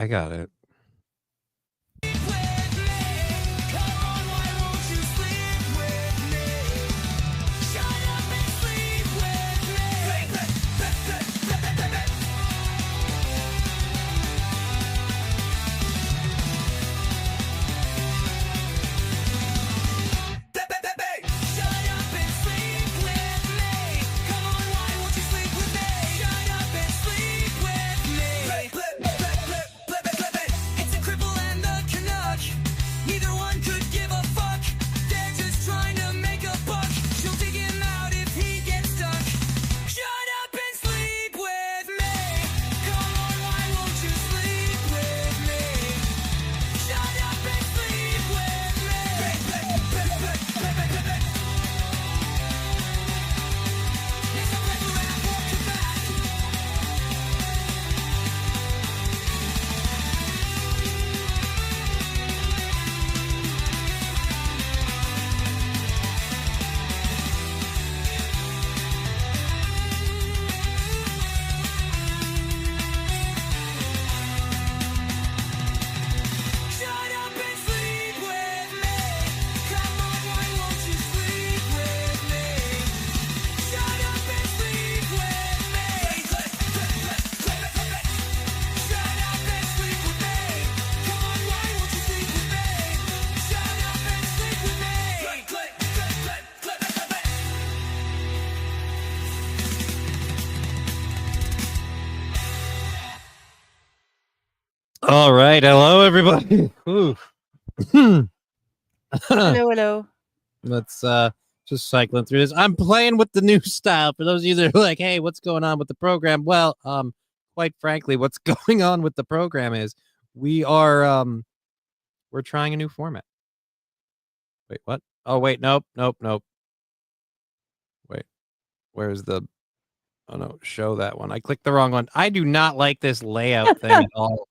I got it. All right. Hello, everybody. Hello, hello. Let's just cycling through this. I'm playing with the new style. For those of you that are like, hey, what's going on with the program? Well, quite frankly, what's going on with the program is we're trying a new format. Wait, what? Oh, wait, nope. Wait, where's the oh no, show that one. I clicked the wrong one. I do not like this layout thing at all.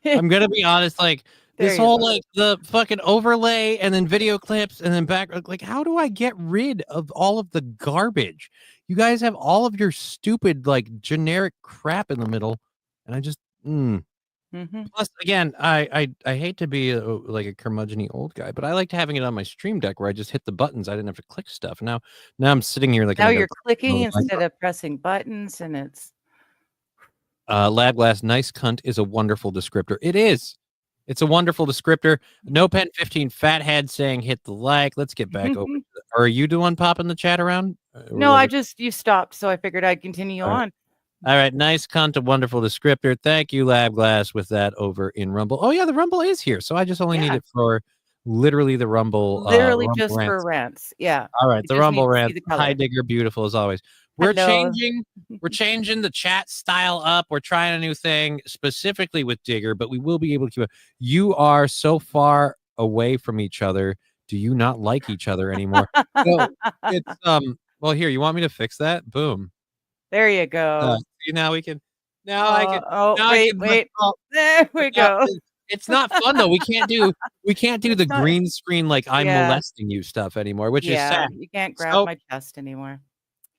I'm gonna be honest, like this whole like the fucking overlay and then video clips and then back like how do I get rid of all of the garbage? You guys have all of your stupid like generic crap in the middle, and I just Plus again, I hate to be like a curmudgeon-y old guy, but I liked having it on my stream deck where I just hit the buttons. I didn't have to click stuff. Now I'm sitting here like now you're clicking instead of pressing buttons, and it's Lab Glass, nice cunt is a wonderful descriptor. It is. It's a wonderful descriptor. No Pen 15 fathead saying hit the like. Let's get back over. Are you the one popping the chat around? No, you stopped, so I figured I'd continue on. All right, nice cunt, a wonderful descriptor. Thank you, Lab Glass, with that over in Rumble. Oh yeah, the Rumble is here, so I just only need it for literally the Rumble. Literally Rumble just rants. for rants. Yeah. All right, the Rumble rant. High Digger, beautiful as always. We're changing the chat style up. We're trying a new thing specifically with Digger, but we will be able to keep it. You are so far away from each other. Do you not like each other anymore? So it's well here, you want me to fix that? Boom. There you go. See, now we can I can wait. There we go. It's not fun though. We can't do the green screen like I'm molesting you stuff anymore, which is sad. You can't grab my chest anymore.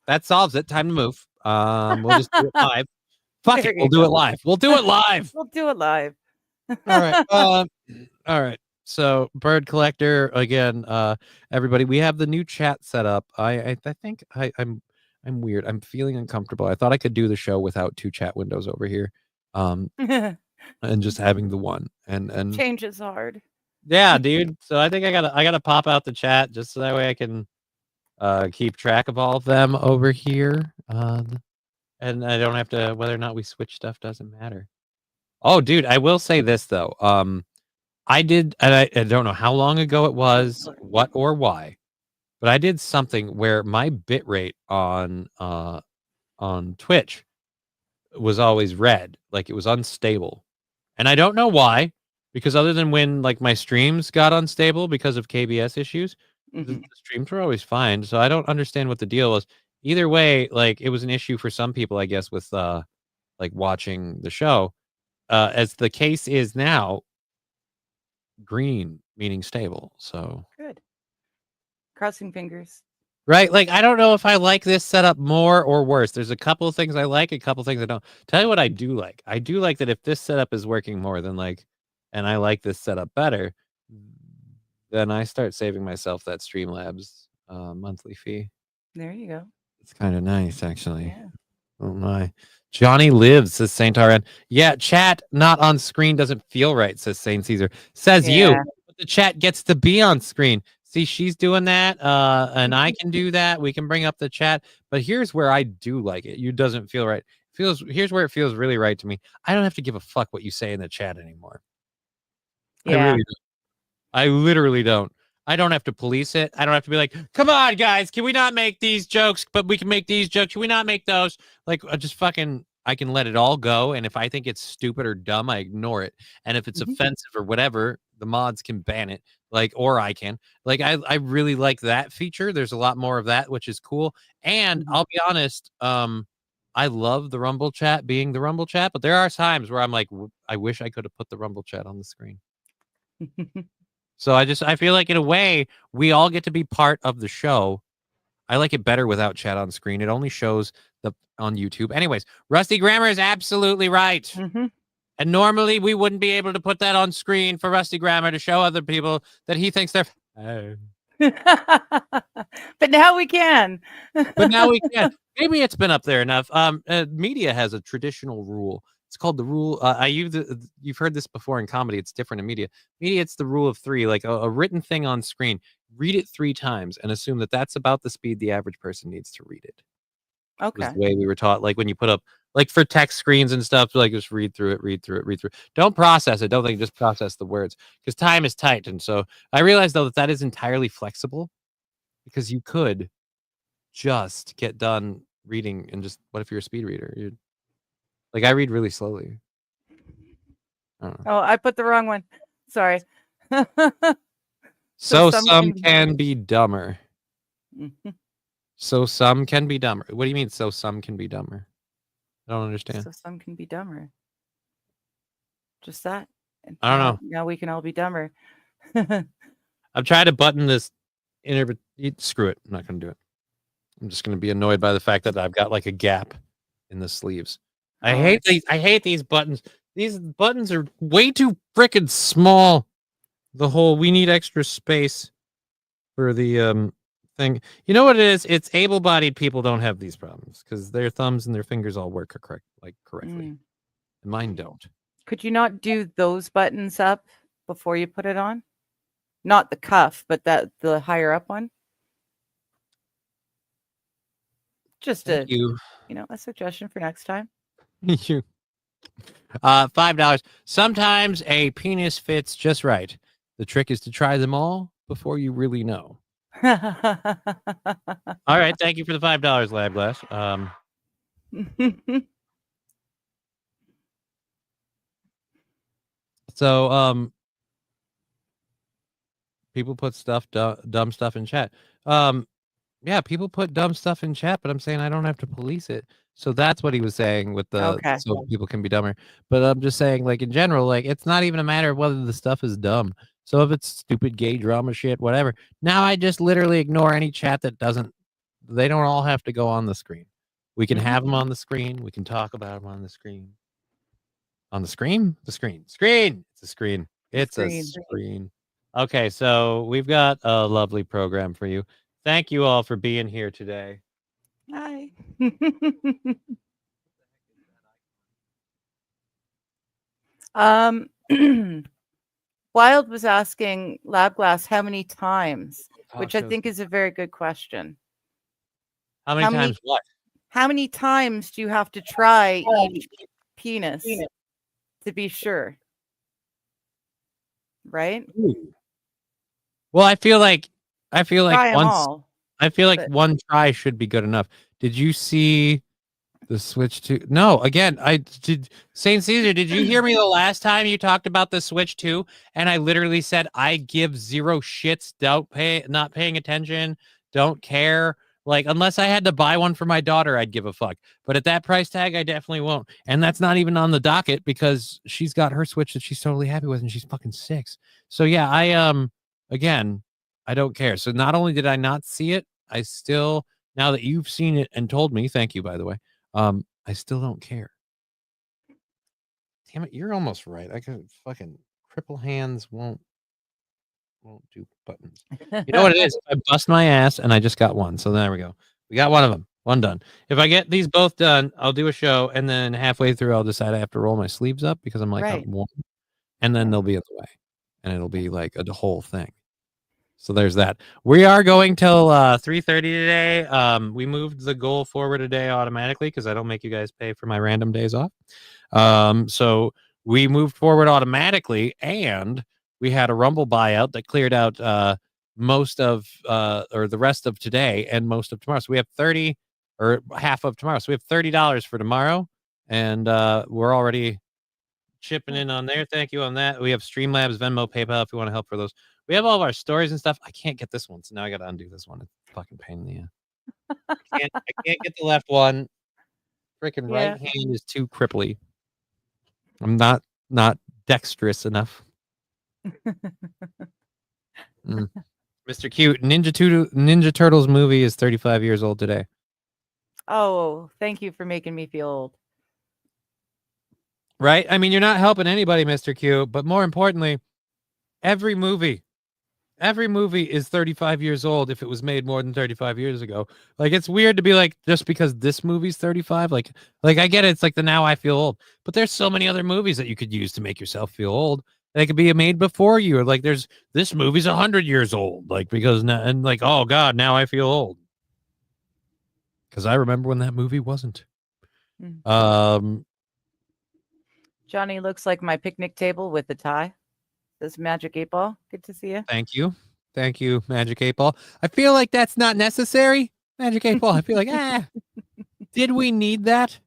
That solves it. Time to move. We'll just do it live. Fuck it. We'll do it live. We'll do it live. We'll do it live. All right. All right. So Bird Collector again, everybody, we have the new chat set up. I think I'm weird. I'm feeling uncomfortable. I thought I could do the show without two chat windows over here. And just having the one and change is hard. Yeah, dude. So I think I gotta pop out the chat just so that way I can keep track of all of them over here. And I don't have to, whether or not we switch stuff doesn't matter. Oh, dude, I will say this though. I did, and I don't know how long ago it was, what or why, but I did something where my bit rate on Twitch was always red, like it was unstable, and I don't know why, because other than when like my streams got unstable because of KBS issues, the streams were always fine. So I don't understand what the deal was. Either way, like it was an issue for some people, I guess, with like watching the show. As the case is now, green meaning stable. So good. Crossing fingers. Right? Like, I don't know if I like this setup more or worse. There's a couple of things I like, a couple of things I don't. Tell you what I do like. I do like that if this setup is working more than like, and I like this setup better, then I start saving myself that Streamlabs monthly fee. There you go. It's kind of nice, actually. Yeah. Oh my. Johnny lives, says Saint RN. Yeah, chat not on screen doesn't feel right, says Saint Caesar. Says you. Yeah. But the chat gets to be on screen. See, she's doing that, and I can do that. We can bring up the chat. But here's where I do like it. You doesn't feel right. Here's where it feels really right to me. I don't have to give a fuck what you say in the chat anymore. I Yeah. really don't. I literally don't. I don't have to police it. I don't have to be like, come on, guys, can we not make these jokes, but we can make these jokes? Can we not make those? Like, I just fucking, I can let it all go. And if I think it's stupid or dumb, I ignore it. And if it's offensive or whatever, the mods can ban it. Like, or I can. Like, I really like that feature. There's a lot more of that, which is cool. And I'll be honest, I love the Rumble chat being the Rumble chat, but there are times where I'm like, I wish I could have put the Rumble chat on the screen. So I feel like in a way we all get to be part of the show. I like it better without chat on screen. It only shows on YouTube. Anyways, Rusty Grammar is absolutely right. And normally we wouldn't be able to put that on screen for Rusty Grammar to show other people that he thinks they're. But now we can. But now we can. Maybe it's been up there enough. Media has a traditional rule. It's called the rule. You've heard this before in comedy. It's different in media. Media, it's the rule of 3. Like a written thing on screen, read it 3 times and assume that that's about the speed the average person needs to read it. Okay. Was the way we were taught. Like when you put up, like for text screens and stuff, like just read through it. Don't process it. Don't think just process the words because time is tight. And so I realized though that is entirely flexible because you could just get done reading and just what if you're a speed reader? Like I read really slowly. I don't know. Oh, I put the wrong one. Sorry. So some can be dumber. So some can be dumber. What do you mean? So some can be dumber? I don't understand. So some can be dumber. Just that. And I don't know. Now we can all be dumber. I'm trying to button this. Screw it. I'm not going to do it. I'm just going to be annoyed by the fact that I've got like a gap in the sleeves. I hate these. I hate these buttons. These buttons are way too freaking small. The whole we need extra space for the thing. You know what it is? It's able-bodied people don't have these problems because their thumbs and their fingers all work correctly. And mine don't. Could you not do those buttons up before you put it on? Not the cuff, but the higher up one. Just a suggestion for next time. Thank you. $5. Sometimes a penis fits just right. The trick is to try them all before you really know. All right. Thank you for the $5, Lab Glass. So people put dumb stuff in chat. Yeah, people put dumb stuff in chat, but I'm saying I don't have to police it. So that's what he was saying with the so people can be dumber. But I'm just saying, like in general, like it's not even a matter of whether the stuff is dumb. So if it's stupid gay drama shit, whatever. Now I just literally ignore any chat that doesn't. They don't all have to go on the screen. We can have them on the screen. We can talk about them on the screen. On the screen? The screen. Screen. It's a screen. It's a screen. Okay, so we've got a lovely program for you. Thank you all for being here today. Hi. Wild was asking Lab Glass how many times, which I think is a very good question. How many times what? How many times do you have to try each penis to be sure? Right? Ooh. Well, I feel like one try should be good enough. Did you see the Switch 2? No, again, I did. Saint Caesar, did you hear me the last time you talked about the Switch 2? And I literally said I give 0 shits, not paying attention, don't care. Like, unless I had to buy one for my daughter, I'd give a fuck. But at that price tag, I definitely won't. And that's not even on the docket because she's got her Switch that she's totally happy with, and she's fucking 6. So yeah, again, I don't care. So not only did I not see it, I still, now that you've seen it and told me, thank you, by the way, I still don't care. Damn it, you're almost right. I could fucking cripple hands won't do buttons. You know what it is? I bust my ass and I just got one. So there we go. We got one of them. One done. If I get these both done, I'll do a show, and then halfway through I'll decide I have to roll my sleeves up because I'm like Right. one, and then they'll be in the way, and it'll be like a whole thing. So there's that. We are going till 3:30 today. We moved the goal forward a day automatically because I don't make you guys pay for my random days off. So we moved forward automatically, and we had a Rumble buyout that cleared out most of or the rest of today and most of tomorrow. So we have 30 or half of tomorrow. So we have $30 for tomorrow, and we're already chipping in on there. Thank you on that. We have Streamlabs, Venmo, PayPal if you want to help for those. We have all of our stories and stuff. I can't get this one, so now I got to undo this one. It's a fucking pain in the ass. I can't get the left one. Freaking right hand is too cripply. I'm not dexterous enough. Mr. Cute, Ninja Turtles movie is 35 years old today. Oh, thank you for making me feel old. Right? I mean, you're not helping anybody, Mr. Cute, but more importantly, every movie is 35 years old if it was made more than 35 years ago. Like, it's weird to be like, just because this movie's 35, like I get it, it's like the Now I Feel Old, but there's so many other movies that you could use to make yourself feel old. They could be made before you, or like there's this movie's 100 years old, like because now, and like, oh God, now I feel old. Because I remember when that movie wasn't. Johnny looks like my picnic table with the tie. This Magic 8 Ball. Good to see you. Thank you. Thank you, Magic 8 Ball. I feel like that's not necessary. Magic 8 Ball. I feel like, did we need that?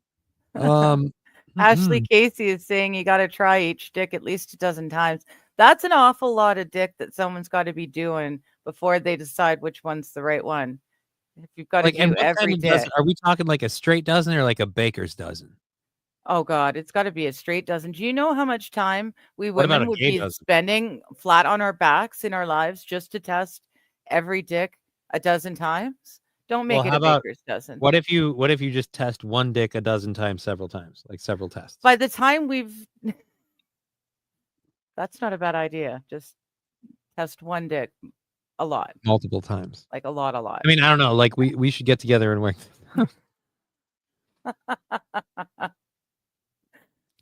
Ashley Casey is saying you got to try each dick at least a dozen times. That's an awful lot of dick that someone's got to be doing before they decide which one's the right one. If you've got to do every dick. Are we talking like a straight dozen or like a baker's dozen? Oh God, it's got to be a straight dozen. Do you know how much time we women would be spending flat on our backs in our lives just to test every dick a dozen times? Don't make it a baker's dozen. What if you just test one dick a dozen times, several times, like several tests? By the time that's not a bad idea. Just test one dick a lot. Multiple times. Like a lot. I mean, I don't know. Like we should get together and work.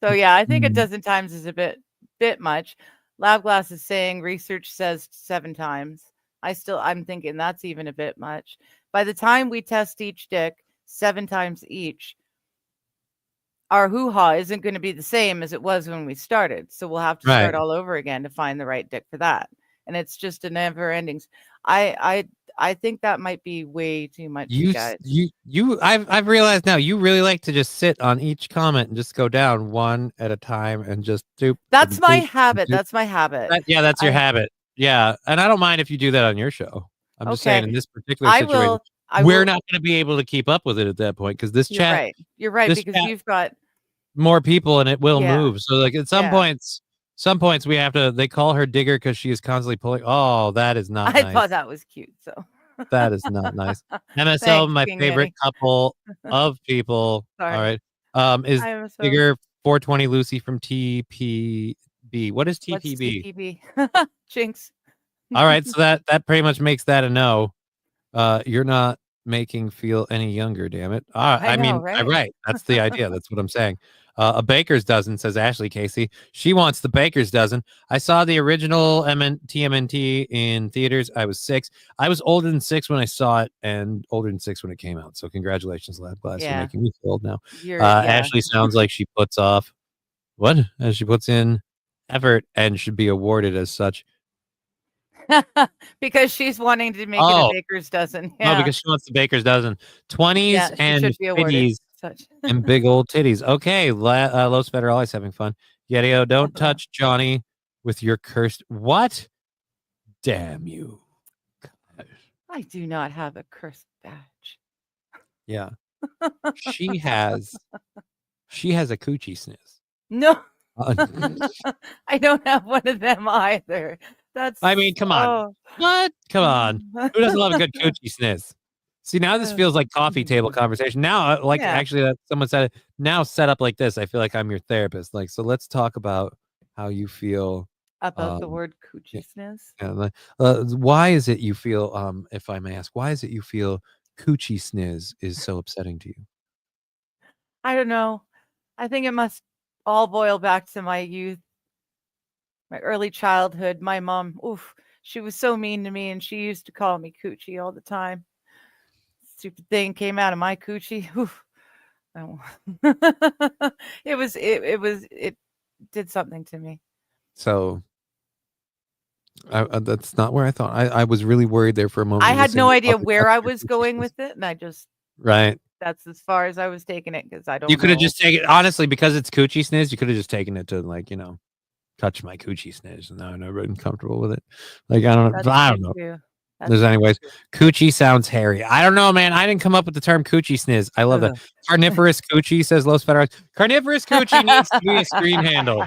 So yeah, I think a dozen times is a bit much. Labglass is saying research says 7 times. I'm thinking that's even a bit much. By the time we test each dick 7 times each, our hoo-ha isn't going to be the same as it was when we started. So we'll have to start all over again to find the right dick for that. And it's just a never ending. I think that might be way too much, guys. I've realized now you really like to just sit on each comment and just go down one at a time and just do. That's my habit. That's my habit. That's your habit. Yeah, and I don't mind if you do that on your show. I'm just saying in this particular situation, we're not going to be able to keep up with it at that point because this chat. You're right because you've got more people and it will move. So like at some points we have to. They call her Digger because she is constantly pulling. Oh, that is not. I thought that was cute. So that is not nice. MSL, thanks, my favorite couple of people. Sorry. All right. Is Digger 420 Lucy from TPB? What is TPB? TPB? Jinx. All right, so that pretty much makes that a no. You're not making feel any younger, damn it. I mean, right. That's the idea. That's what I'm saying. A baker's dozen, says Ashley Casey. She wants the baker's dozen. I saw the original TMNT in theaters. I was 6. I was older than 6 when I saw it and older than 6 when it came out. So congratulations, Labglass. You're making me feel old now. Ashley sounds like she puts off what? As she puts in effort and should be awarded as such. Because she's wanting to make it a baker's dozen. No, because she wants the baker's dozen. 20s and 50s. And big old titties. Okay, Los Federales having fun. Yedio, don't touch Johnny with your cursed. What? Damn you. Gosh. I do not have a cursed badge. Yeah. She has a coochie sniz. No. I don't have one of them either. I mean, come on. What? Come on. Who doesn't love a good coochie sniz? See, now this feels like coffee table conversation. Now, like Yeah. actually, that someone said it. Now set up like this, I feel like I'm your therapist. Like, so let's talk about how you feel. About the Um, word yeah, coochie sniz. why is it you feel? If I may ask, why is it you feel coochie sniz is so upsetting to you? I don't know. I think it must all boil back to my youth, my early childhood. My mom, oof, she was so mean to me, and she used to call me coochie all the time. Stupid thing came out of my coochie. Oof. Oh. It did something to me. So that's not where I thought. I was really worried there for a moment. I You were had saying no your idea mother where touched I your was coochie going sniz. with it, and I just Right. that's as far as I was taking it because I You don't could have know. just taken honestly because it's coochie sniz. You could have just taken it to like touch my coochie sniz, and now I've never been comfortable with it. Like I don't That's true know. too. That's There's true anyways. too. Coochie sounds hairy. I don't know, man. I didn't come up with the term coochie sniz. I love that. Ugh. Carnivorous coochie says Los Federales. Carnivorous coochie needs to be a screen handle.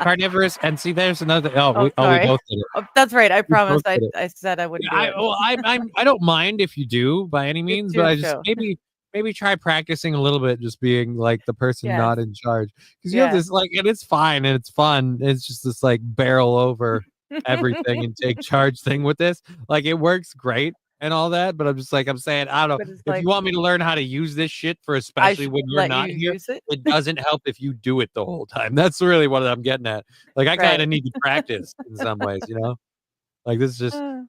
Carnivorous, and see, there's another. Oh, We sorry. both did it. Oh, that's right. I We both promised. did it. I said I wouldn't do I it. well, I don't mind if you do by any It's means, but your I just show. maybe try practicing a little bit, just being like the person Yes. not in charge, because you have Yes. this like, and it's fine and it's fun. It's just this like barrel over everything and take charge thing with this. Like it works great and all that, but I'm just like I'm saying, I don't know But it's if you like want me to learn how to use this shit for I especially should when you're let you not here. use it. It doesn't help if you do it the whole time. That's really what I'm getting at. Like I kind Right. of need to practice in some ways, you know. Like Uh, this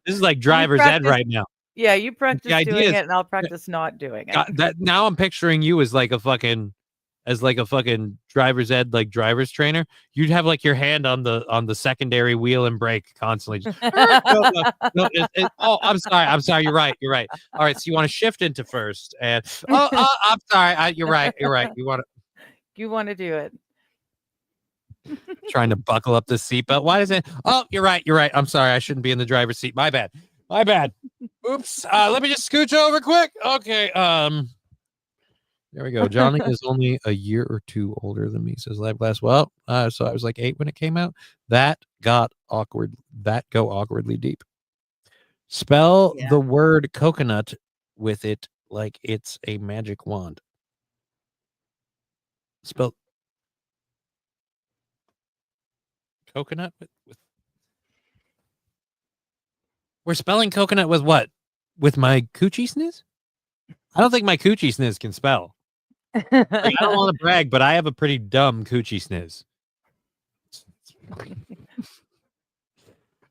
is like you driver's ed practice right now. Yeah, you The practice idea doing is it, and I'll practice not doing it. that now I'm picturing you as like a fucking driver's ed like driver's trainer. You'd have like your hand on the secondary wheel and brake constantly. Just, no, oh, I'm sorry. You're right. You're right. All right, so you want to shift into first, and I'm sorry. You're right. You're right. You want to You wanna do it. trying to buckle up the seatbelt. Why does it? Oh, you're right. You're right. I'm sorry. I shouldn't be in the driver's seat. My bad. My bad. Oops. Let me just scooch over quick. Okay. There we go. Johnny is only a year or two older than me, says Lab Glass. Well, so I was like 8 when it came out. That got awkward. That go awkwardly deep. Spell Yeah. the word coconut with it like it's a magic wand. Spell coconut with we're spelling coconut with what? With my coochie sniz? I don't think my coochie sniz can spell. Like, I don't want to brag, but I have a pretty dumb coochie sniz.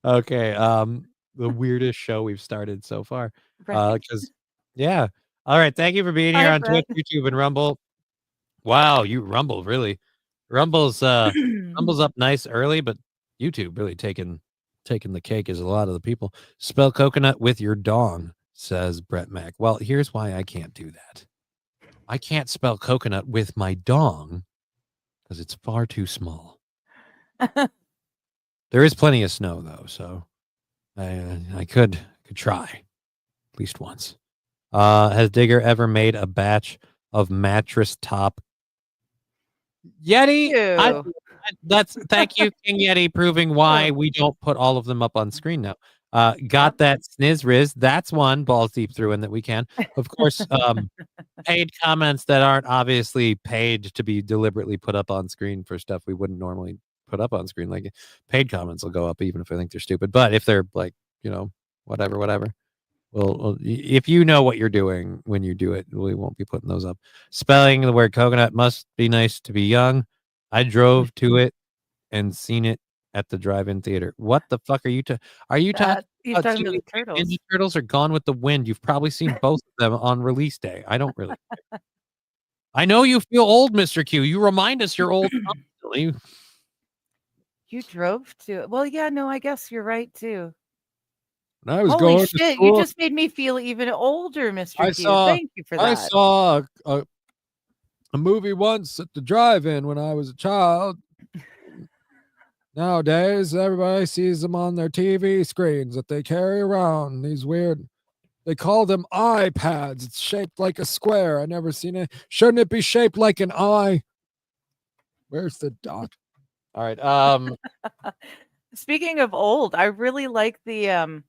Okay, the weirdest show we've started so far. Right? Because yeah. All right, thank you for being here Hi, on Twitch, Brett. YouTube, and Rumble. Wow, you Rumble really. Rumble's up nice early, but YouTube really taking the cake as a lot of the people. Spell coconut with your dong, says Brett Mack. Well, here's why I can't do that. I can't spell coconut with my dong because it's far too small. There is plenty of snow though, so I could try at least once. Has Digger ever made a batch of mattress top Yeti? Ew. That's thank you, King Yeti, proving why we don't put all of them up on screen now. Got that sniz riz. That's one balls deep through in that we can. Of course, paid comments that aren't obviously paid to be deliberately put up on screen for stuff we wouldn't normally put up on screen. Like paid comments will go up even if I think they're stupid. But if they're like, whatever. Well, if you know what you're doing when you do it, we won't be putting those up. Spelling the word coconut must be nice to be young. I drove to it and seen it at the drive-in theater. What the fuck are you are you talking He's about talking to the Teenage Mutant turtles. Ninja Turtles or Gone with the Wind? You've probably seen both of them on release day. I don't really care. I know you feel old, Mr. Q. You remind us you're old constantly. You drove to Well, yeah, no, I guess you're right too. When I was Holy going to shit, you school, just made me feel even older, Mr. I Q. saw Thank you for I that. saw a movie once at the drive-in when I was a child. Nowadays, everybody sees them on their TV screens that they carry around. These weird, they call them iPads. It's shaped like a square. I never seen it. Shouldn't it be shaped like an eye? Where's the dot? All right. Speaking of old, I really like the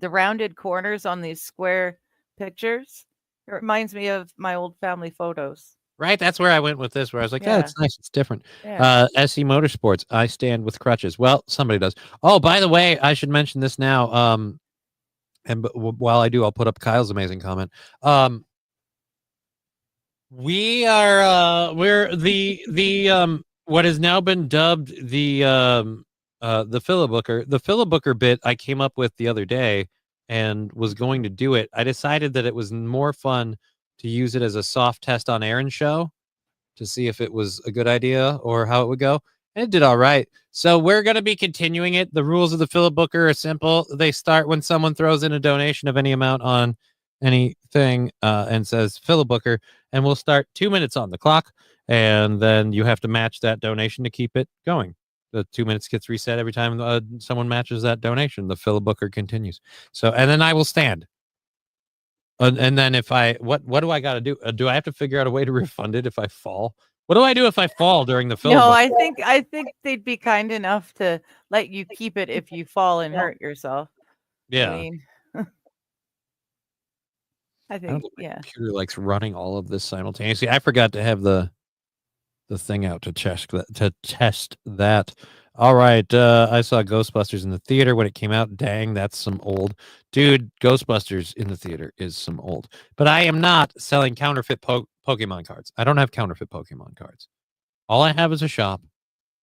rounded corners on these square pictures. It reminds me of my old family photos. Right, that's where I went with this, where I was like, "Oh, Yeah. it's nice, it's different." Yeah. SC Motorsports, I stand with crutches. Well, somebody does. Oh, by the way, I should mention this now. While I do, I'll put up Kyle's amazing comment. We're the what has now been dubbed the Philibooker. The Philibooker bit I came up with the other day and was going to do it. I decided that it was more fun to use it as a soft test on Aaron's show to see if it was a good idea or how it would go. And it did all right. So we're going to be continuing it. The rules of the Philibooker are simple. They start when someone throws in a donation of any amount on anything and says Philibooker, and we'll start 2 minutes on the clock, and then you have to match that donation to keep it going. The 2 minutes gets reset every time someone matches that donation. The Philibooker continues. So, and then I will stand. And then if what do I got to do? Do I have to figure out a way to refund it if I fall? What do I do if I fall during the film? No, I think they'd be kind enough to let you keep it if you fall and hurt yourself. Yeah. I mean, I don't think think my yeah. computer likes running all of this simultaneously. I forgot to have the thing out to test that. All right, I saw Ghostbusters in the theater when it came out. Dang, that's some old dude. Ghostbusters in the theater is some old. But I am not selling counterfeit Pokemon cards. I don't have counterfeit Pokemon cards. All I have is a shop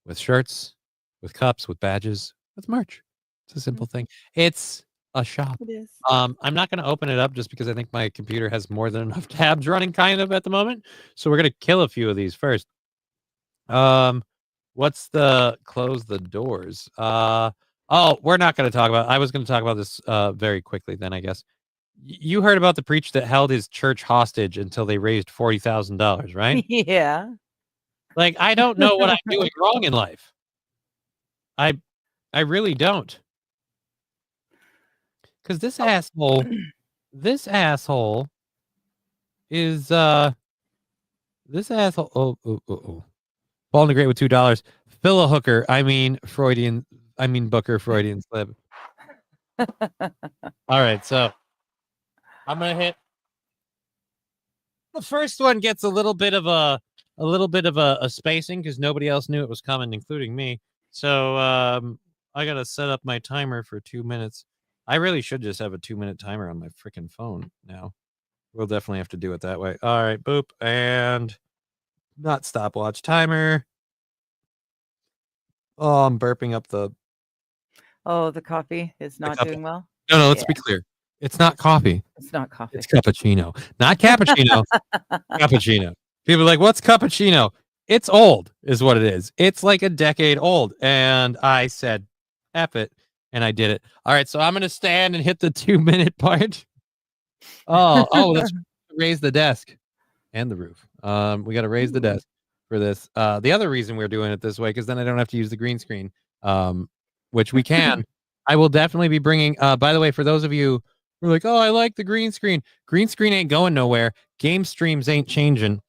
with shirts, with cups, with badges, with merch. It's a simple thing. It's a shop. It is. I'm not going to open it up just because I think my computer has more than enough tabs running kind of at the moment. So we're going to kill a few of these first. What's the close the doors? We're not going to talk about. I was going to talk about this very quickly then, I guess. You heard about the preacher that held his church hostage until they raised $40,000, right? Yeah. Like, I don't know what I'm doing wrong in life. I really don't. Because this asshole is this asshole. Oh. Ball in the Great with $2. Fill a hooker. Booker Freudian slip. All right, so I'm gonna hit. The first one gets a little bit of a spacing because nobody else knew it was coming, including me. So I gotta set up my timer for 2 minutes. I really should just have a 2-minute timer on my freaking phone now. We'll definitely have to do it that way. All right, boop, and not stopwatch timer. Oh, I'm burping up the. Oh, the coffee is not doing well. No, let's be clear. It's not coffee. It's not coffee. It's cappuccino. Not cappuccino. Cappuccino. People are like, what's cappuccino? It's old, is what it is. It's like a decade old. And I said, F it. And I did it. All right. So I'm going to stand and hit the 2-minute part. Let's raise the desk and the roof. We got to raise the desk for this. The other reason we're doing it this way, because then I don't have to use the green screen, which we can. I will definitely be bringing, by the way, for those of you who are like, oh, I like the green screen. Green screen ain't going nowhere. Game streams ain't changing.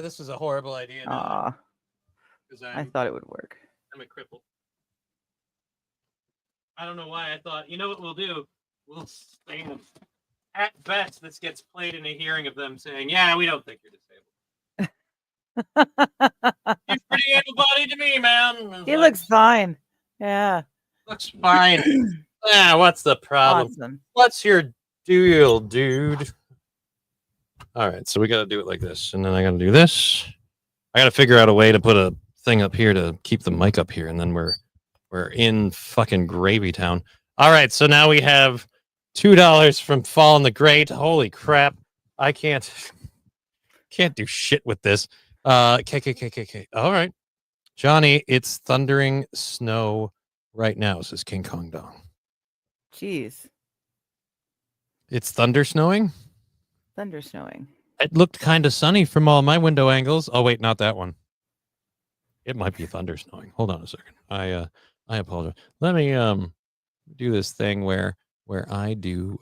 This is a horrible idea. I thought it would work. I'm a cripple. I don't know why I thought, you know what we'll do? We'll stand. At best, this gets played in a hearing of them saying, yeah, we don't think you're disabled. He's pretty able-bodied to me, man. He looks fine. Yeah. Looks fine. What's the problem? Awesome. What's your deal, dude? All right, so we got to do it like this, and then I got to do this. I got to figure out a way to put a thing up here to keep the mic up here, and then we're in fucking gravy town. All right, so now we have $2 from Fallen the Great. Holy crap. I can't do shit with this. KKKKK. All right. Johnny, it's thundering snow right now, says King Kong Dong. Jeez. It's thunder snowing? Thunder snowing. It looked kind of sunny from all my window angles. Oh, wait, not that one. It might be thunder snowing. Hold on a second. I apologize. Let me do this thing where I do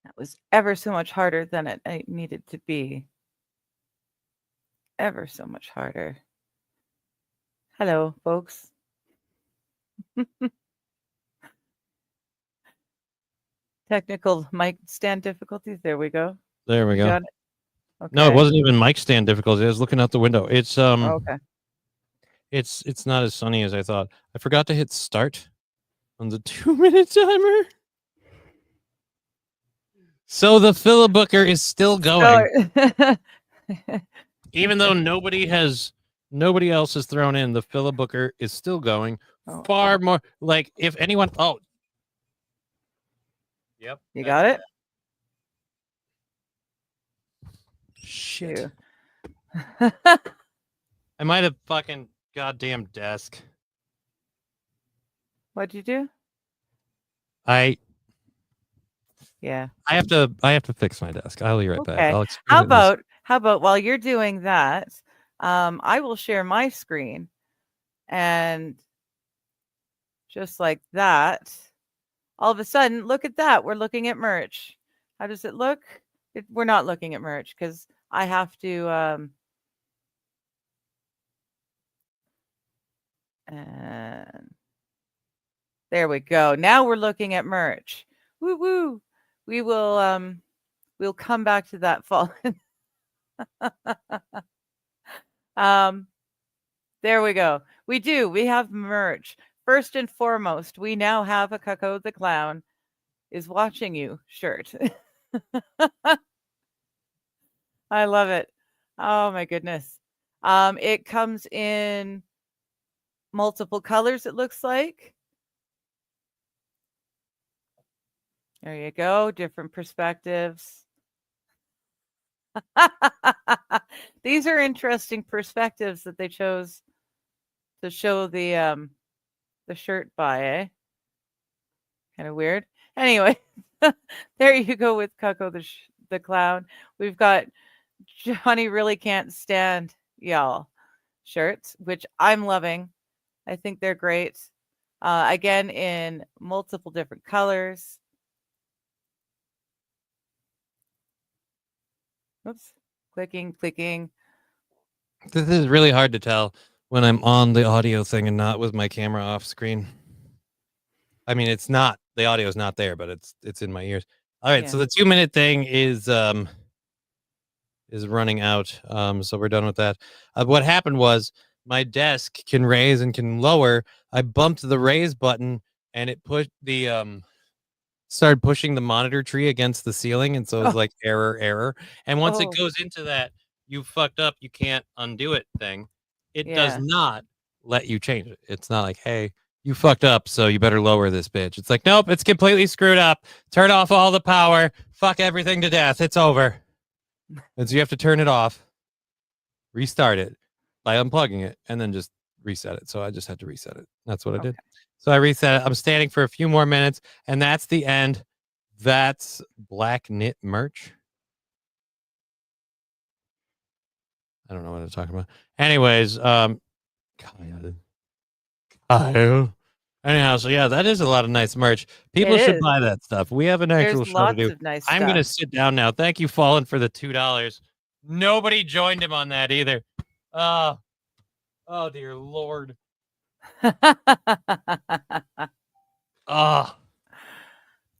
That was ever so much harder than it needed to be. ever so much harder. Hello, folks. Technical mic stand difficulties. There we go. There we You go. got it? Okay. No, it wasn't even mic stand difficulty. I was looking out the window. It's Okay. it's not as sunny as I thought. I forgot to hit start on the 2-minute timer. So the filibooker is still going. Even though nobody else has thrown in, the filibooker is still going. Oh. Far more like if anyone Yep. You got it? Shit. I might have fucking goddamn desk. What'd you do? Yeah. I have to fix my desk. I'll be right back. I'll How about while you're doing that, I will share my screen, and just like that, all of a sudden, look at that. We're looking at merch. How does it look? We're not looking at merch because I have to and there we go. Now we're looking at merch. Woo woo. We will we'll come back to that fall. There we go. We have merch. First and foremost, we now have a Cucko the Clown is watching you shirt. I love it. Oh my goodness. It comes in multiple colors, it looks like. There you go. Different perspectives. These are interesting perspectives that they chose to show the shirt by, eh? Kind of weird. Anyway, there you go with Cucko the Clown. We've got Johnny Really Can't Stand Y'all shirts, which I'm loving. I think they're great. Again, in multiple different colors. Oops. Clicking. This is really hard to tell when I'm on the audio thing and not with my camera off screen. I mean, it's not, the audio is not there, but it's in my ears. All right, so the 2-minute thing is running out. So we're done with that. What happened was my desk can raise and can lower. I bumped the raise button and it pushed the started pushing the monitor tree against the ceiling, and so it was like error. And once it goes into that you fucked up, you can't undo it thing, it does not let you change it. It's not like, hey, you fucked up, so you better lower this bitch. It's like, nope, it's completely screwed up. Turn off all the power. Fuck everything to death. It's over. And so you have to turn it off, restart it by unplugging it, and then just reset it. So I just had to reset it. That's what I did. So I reset it. I'm standing for a few more minutes, and that's the end. That's black knit merch. I don't know what I'm talking about. Anyways, Kyle. Anyhow, so yeah, that is a lot of nice merch. People should buy that stuff. We have an actual show to do. I'm going to sit down now. Thank you, Fallen, for the $2. Nobody joined him on that either. Oh, dear Lord. And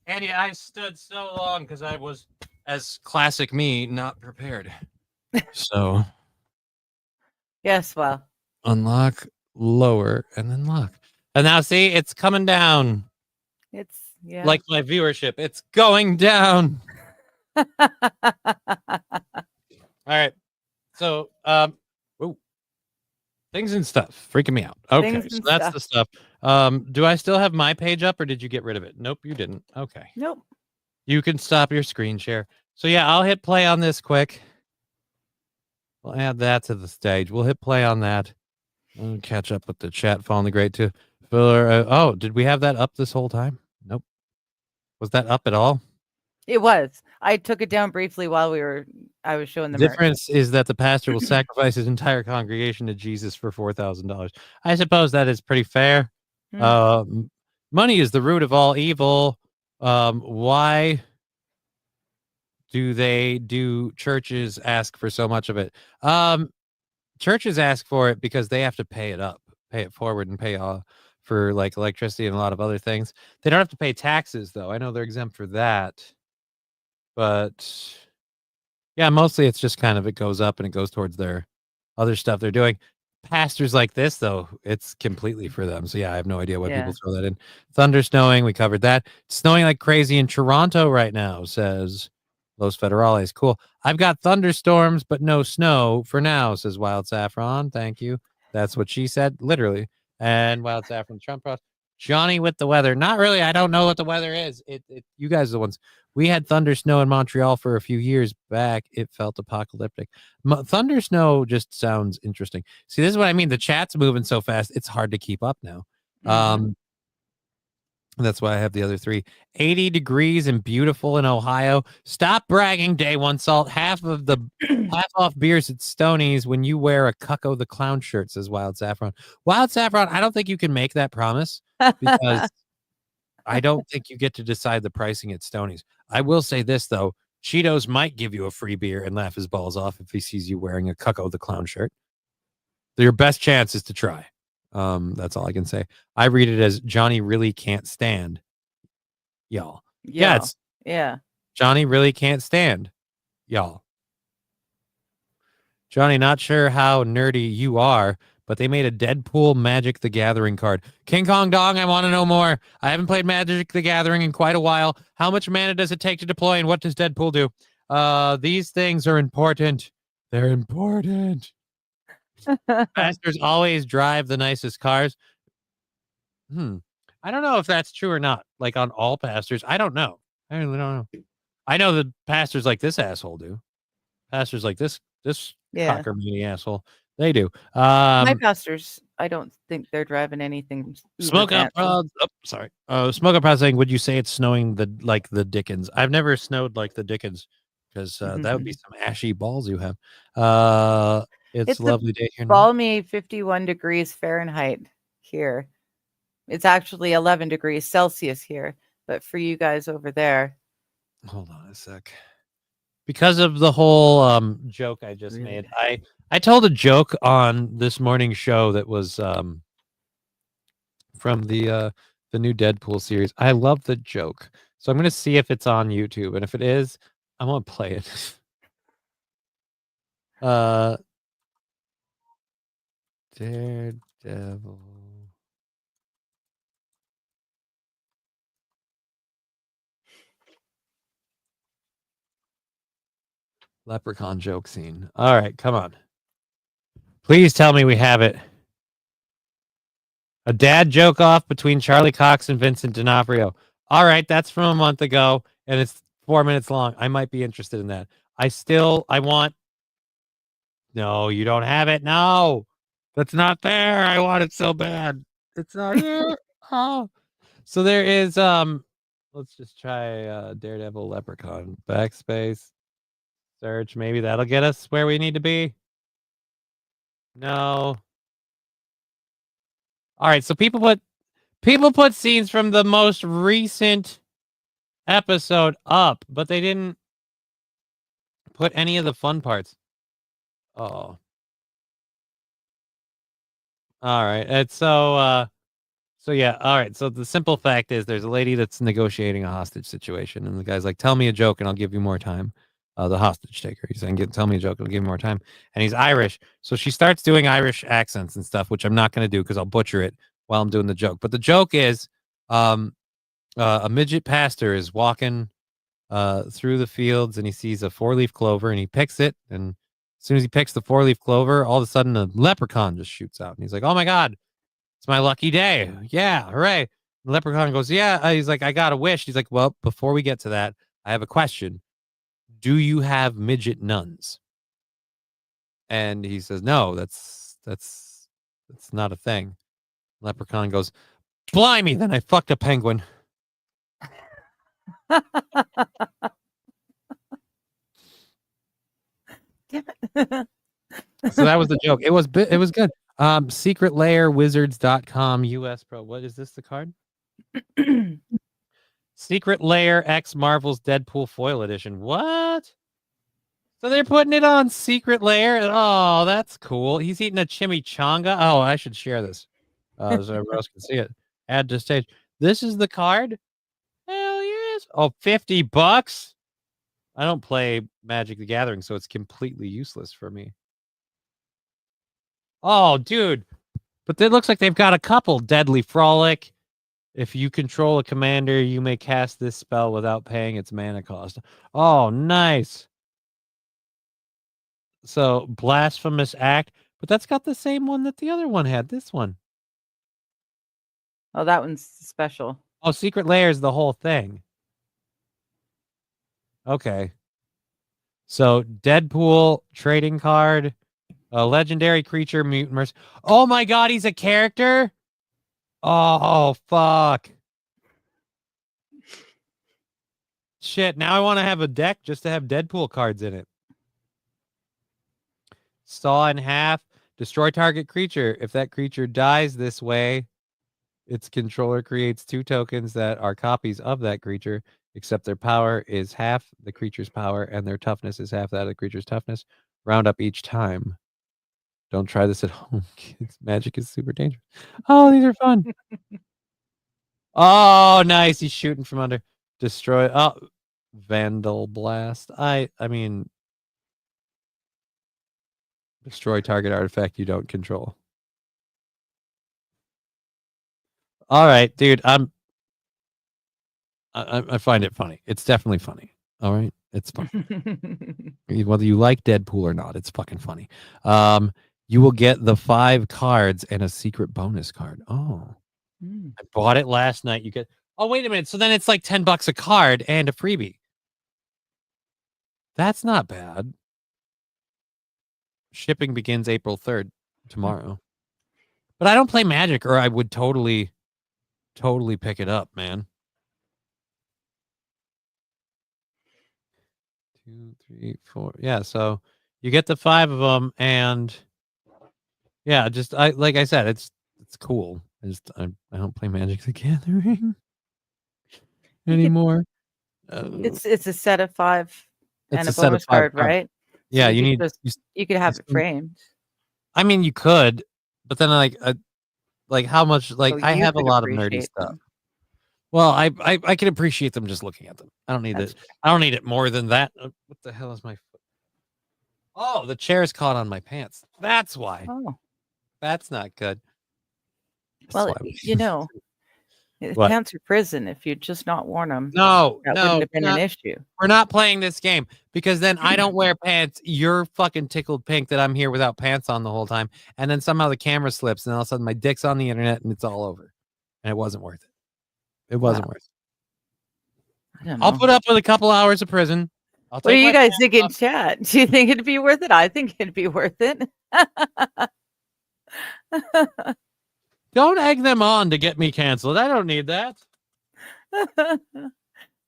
yeah, I stood so long because I was, as classic me, not prepared. So. Yes, well. Unlock, lower, and then lock. And now see, it's coming down. It's like my viewership. It's going down. All right. So, things and stuff freaking me out. Okay, so that's the stuff. Do I still have my page up, or did you get rid of it? Nope, you didn't. Okay. Nope. You can stop your screen share. So yeah, I'll hit play on this quick. We'll add that to the stage. We'll hit play on that. I'll catch up with the chat. Following the great too. Filler. Did we have that up this whole time? Nope. Was that up at all? It was. I took it down briefly while I was showing the difference is that the pastor will sacrifice his entire congregation to Jesus for $4,000. I suppose that is pretty fair. Money is the root of all evil. Why do churches ask for so much of it? churches ask for it because they have to pay it forward, and pay for like electricity and a lot of other things. They don't have to pay taxes though. I know they're exempt for that, but yeah, mostly it's just kind of it goes up and it goes towards their other stuff they're doing. Pastors like this though, it's completely for them. So yeah, I have no idea why people throw that in. Thunder snowing, we covered that. It's snowing like crazy in Toronto right now, says Los Federales. Cool. I've got thunderstorms, but no snow for now, says Wild Saffron. Thank you. That's what she said, literally. And Wild Saffron Trump Ross. Johnny with the weather. Not really. I don't know what the weather is. You guys are the ones. We had thunder snow in Montreal for a few years back. It felt apocalyptic. Thunder snow just sounds interesting. See, this is what I mean. The chat's moving so fast, it's hard to keep up now. That's why I have the other three. 80 degrees and beautiful in Ohio. Stop bragging, Day One Salt. Half off beers at Stoney's when you wear a Cucko the Clown shirt, says Wild Saffron. Wild Saffron, I don't think you can make that promise because I don't think you get to decide the pricing at Stoney's. I will say this, though. Cheetos might give you a free beer and laugh his balls off if he sees you wearing a Cucko the Clown shirt. Your best chance is to try. That's all I can say. I read it as Johnny really can't stand y'all. Yeah. Johnny really can't stand y'all. Johnny, not sure how nerdy you are, but they made a Deadpool Magic the Gathering card. King Kong Dong, I want to know more. I haven't played Magic the Gathering in quite a while. How much mana does it take to deploy, and what does Deadpool do? These things are important. They're important. Pastors always drive the nicest cars. I don't know if that's true or not. Like on all pastors, I don't know. I really don't know. I know the pastors like this asshole do. Pastors like this cockamamie asshole, they do. My pastors, I don't think they're driving anything. Smoke Up Proud. Oh, sorry. Smoke Up Proud saying, would you say it's snowing like the Dickens? I've never snowed like the Dickens because that would be some ashy balls you have. It's a lovely day here. Balmy 51 degrees Fahrenheit here. It's actually 11 degrees Celsius here, but for you guys over there. Hold on a sec. Because of the whole joke I just made, I told a joke on this morning's show that was from the new Deadpool series. I love the joke, so I'm going to see if it's on YouTube, and if it is, I want to play it. Daredevil. Leprechaun joke scene. All right, come on. Please tell me we have it. A dad joke off between Charlie Cox and Vincent D'Onofrio. All right, that's from a month ago, and it's 4 minutes long. I might be interested in that. I want... No, you don't have it. No, that's not there. I want it so bad. It's not here. Oh. So there is, let's just try Daredevil Leprechaun. Backspace. Search. Maybe that'll get us where we need to be. No. All right, so people put scenes from the most recent episode up, but they didn't put any of the fun parts. Oh. All right. It's so yeah, all right. So the simple fact is there's a lady that's negotiating a hostage situation, and the guy's like, "Tell me a joke and I'll give you more time." The hostage taker. He's saying, "Tell me a joke and I'll give you more time." And he's Irish. So she starts doing Irish accents and stuff, which I'm not going to do because I'll butcher it while I'm doing the joke. But the joke is a midget pastor is walking through the fields and he sees a 4-leaf clover and he picks it. And as soon as he picks the 4-leaf clover, all of a sudden a leprechaun just shoots out. And he's like, "Oh my God, it's my lucky day. Yeah, hooray." The leprechaun goes, "Yeah." He's like, "I got a wish." He's like, "Well, before we get to that, I have a question. Do you have midget nuns?" And he says, "No, that's not a thing." Leprechaun goes, "Blimey, then I fucked a penguin." Damn it. So that was the joke. It was good. Secretlayerwizards.com US Pro. What is this, the card? Secret Layer X Marvel's Deadpool Foil Edition. What? So they're putting it on Secret Lair. Oh, that's cool. He's eating a chimichanga. Oh, I should share this so everyone else can see it. Add to stage. This is the card? Hell yes. Oh, $50? I don't play Magic the Gathering, so it's completely useless for me. Oh, dude. But it looks like they've got a couple. Deadly Frolic. If you control a commander, you may cast this spell without paying its mana cost. Oh, nice. So, Blasphemous Act. But that's got the same one that the other one had. This one. Oh, that one's special. Oh, Secret Lair is the whole thing. Okay. So, Deadpool, trading card, a legendary creature, mutant merc. Oh my god, he's a character? Oh, fuck. Shit, now I want to have a deck just to have Deadpool cards in it. Saw in half. Destroy target creature. If that creature dies this way, its controller creates 2 tokens that are copies of that creature, except their power is half the creature's power and their toughness is half that of the creature's toughness. Round up each time. Don't try this at home, kids. Magic is super dangerous. Oh, these are fun. Oh, nice. He's shooting from under. Destroy. Oh, Vandal Blast. I mean, destroy target artifact you don't control. All right, dude. I find it funny. It's definitely funny. All right, it's funny. Whether you like Deadpool or not, it's fucking funny. You will get the 5 cards and a secret bonus card. Oh, I bought it last night. You get. Oh, wait a minute. So then it's like $10 a card and a freebie. That's not bad. Shipping begins April 3rd, tomorrow. But I don't play Magic, or I would totally pick it up, man. 2, 3, 4. Yeah, so you get the 5 of them, and yeah, just like I said, it's cool. I don't play Magic the Gathering anymore. It's a set of 5 and a set of bonus 5 card, right? Yeah, So you need. you could have it framed. I mean, you could, but then like how much? Like So I you have a could lot of nerdy appreciate stuff. them. Well, I can appreciate them just looking at them. I don't need That's it. I don't need it more than that. What the hell is my foot? Oh, the chair's caught on my pants. That's why. Oh, That's not good. That's well, why you know, What? pants are prison. If you'd just not worn them, No, that no, wouldn't have been an not- issue. we're not playing this game because then I don't wear pants. You're fucking tickled pink that I'm here without pants on the whole time, and then somehow the camera slips, and all of a sudden my dick's on the internet, and it's all over, and it wasn't worth it. It wasn't worth it. I don't know. I'll put up with a couple hours of prison. What do you guys think in chat? Do you think it'd be worth it? I think it'd be worth it. Don't egg them on to get me canceled. I don't need that.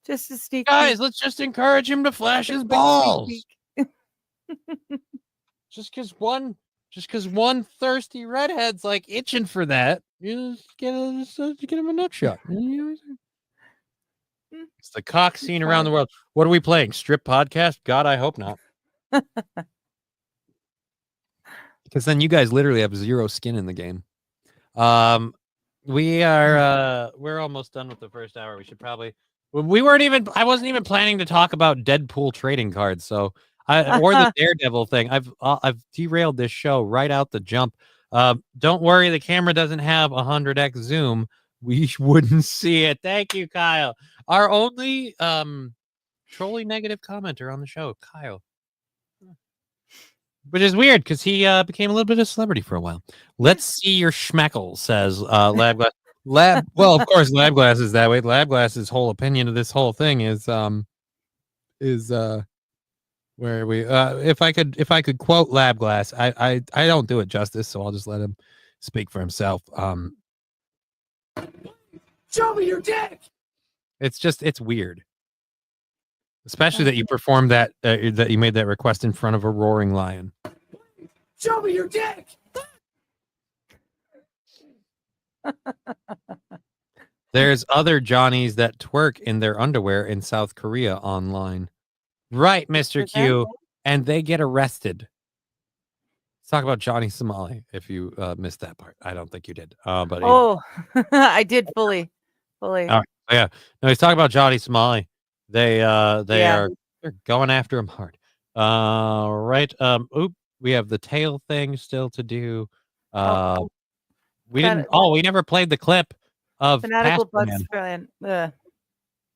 Just a sneak Guys, peek. let's just encourage him to flash his Quick balls. sneak Just because one thirsty redhead's like itching for that, you just get him a nut shot. It's the cock scene around the world. What are we playing? Strip podcast? God, I hope not. Because then you guys literally have 0 skin in the game. We're almost done with the first hour. We should probably. I wasn't even planning to talk about Deadpool trading cards. So or the Daredevil thing. I've derailed this show right out the jump. Don't worry, the camera doesn't have 100x zoom. We wouldn't see it. Thank you, Kyle. Our only trolling negative commenter on the show, Kyle. Which is weird because he became a little bit of a celebrity for a while. Let's see your schmeckle, says Lab Glass. Well, of course, Lab Glass is that way. Lab Glass's whole opinion of this whole thing is where we if I could quote Lab Glass, I don't do it justice, so I'll just let him speak for himself. Show me your dick. It's weird. Especially that you performed that you made that request in front of a roaring lion. Show me your dick. There's other Johnnies that twerk in their underwear in South Korea online. Right, Mr. Q. and they get arrested. Let's talk about Johnny Somali. If you missed that part, I don't think you did. But Oh, I did fully. all right. Yeah, no, he's talking about Johnny Somali. They're going after him hard. Right. We have the tail thing still to do. We never played the clip of Fanatical Pastor Bucks fan.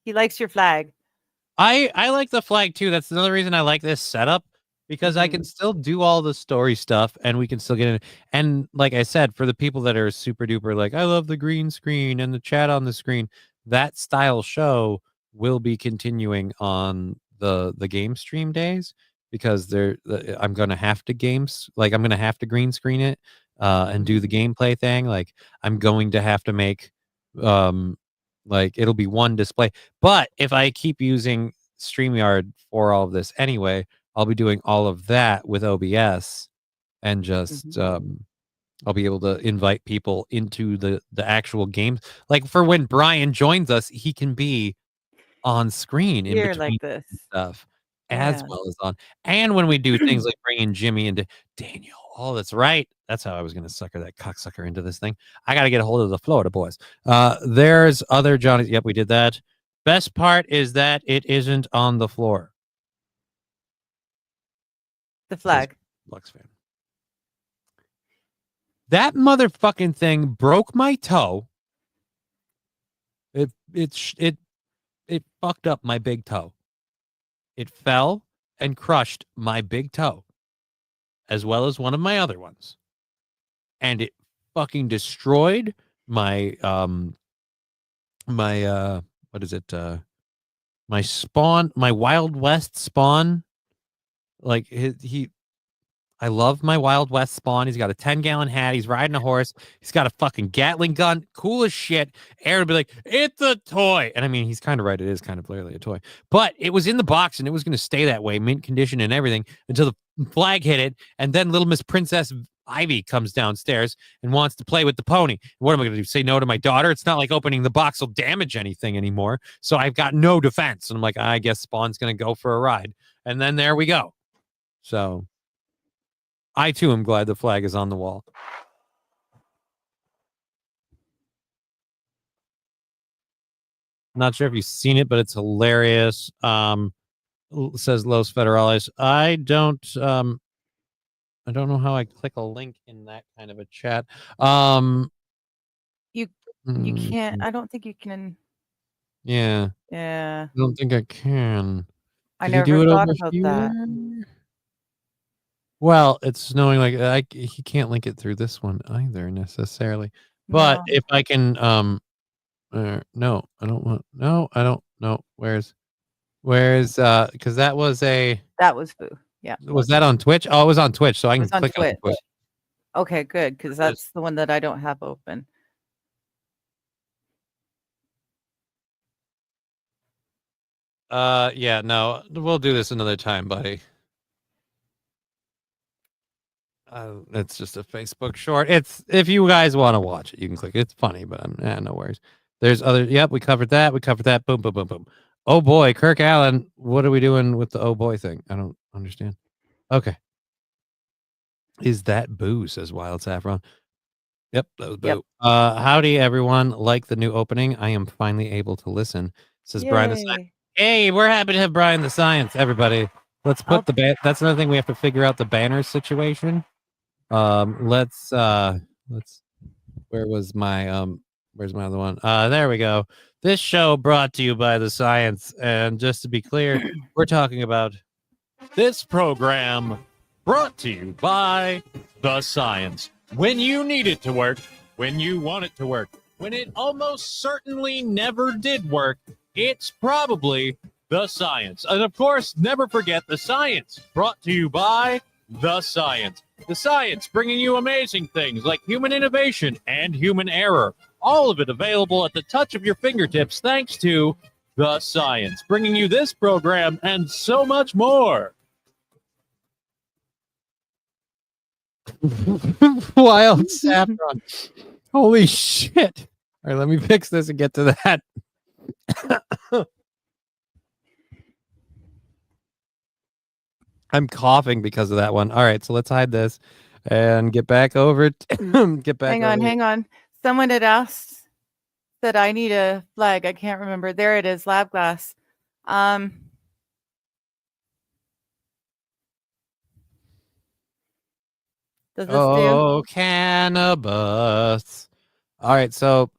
He likes your flag. I like the flag too. That's another reason I like this setup, because I can still do all the story stuff and we can still get in. And like I said, for the people that are super duper like, I love the green screen and the chat on the screen, that style show will be continuing on the game stream days, because I'm gonna have to I'm gonna have to green screen it and do the gameplay thing. Like I'm going to have to make like it'll be one display. But if I keep using StreamYard for all of this anyway, I'll be doing all of that with OBS and just I'll be able to invite people into the actual game. Like for when Brian joins us, he can be on screen in Here between like this. stuff as well as on. And when we do things like bringing Jimmy into Daniel. Oh, that's right. That's how I was going to sucker that cocksucker into this thing. I got to get a hold of the Florida boys. There's other Johnny. Yep, we did that. Best part is that it isn't on the floor. The flag. Lux fan. That motherfucking thing broke my toe. It fucked up my big toe. It fell and crushed my big toe, as well as one of my other ones. And it fucking destroyed my what is it? My spawn, my Wild West spawn. Like I love my Wild West spawn. He's got a 10-gallon hat. He's riding a horse. He's got a fucking Gatling gun. Cool as shit. Aaron would be like, it's a toy. And I mean, he's kind of right. It is kind of clearly a toy. But it was in the box and it was going to stay that way, mint condition and everything, until the flag hit it. And then little Miss Princess Ivy comes downstairs and wants to play with the pony. What am I going to do? Say no to my daughter? It's not like opening the box will damage anything anymore. So I've got no defense. And I'm like, I guess Spawn's going to go for a ride. And then there we go. So I too am glad the flag is on the wall. Not sure if you've seen it, but it's hilarious. Says Los Federales. I don't know how I click a link in that kind of a chat. You can't. I don't think you can. Yeah. Yeah. I don't think I can. I never thought about that. Well, it's knowing like he can't link it through this one either necessarily. But if I can no, I don't want where's because that was Boo. Yeah. Was that on Twitch? Oh, it was on Twitch, so I can click on Twitch. Okay, good, because that's the one that I don't have open. Yeah, no, we'll do this another time, buddy. It's just a Facebook short. It's if you guys want to watch it, you can click it. It's funny, but no worries. There's other. Yep, we covered that. Boom, boom, boom, boom. Oh boy, Kirk Allen. What are we doing with the oh boy thing? I don't understand. Okay. Is that Boo? Says Wild Saffron. Yep, that was Boo. Yep. Howdy, everyone. Like the new opening. I am finally able to listen. Says Yay. Brian the Science. Hey, we're happy to have Brian the Science, everybody. Let's put that's another thing we have to figure out, the banner situation. Let's where's my other one? There we go. This show brought to you by the Science. And just to be clear, we're talking about this program brought to you by the Science. When you need it to work, when you want it to work, when it almost certainly never did work, it's probably the Science. And of course, never forget the Science, brought to you by the Science. The Science, bringing you amazing things like human innovation and human error. All of it available at the touch of your fingertips thanks to the Science, bringing you this program and so much more. Wild Saffron. Holy shit. All right, let me fix this and get to that. I'm coughing because of that one. All right, so let's hide this and get back over. Get back over. Hang on. Someone had asked that I need a flag. I can't remember. There it is, lab glass. Does this do? Oh, cannabis. All right, so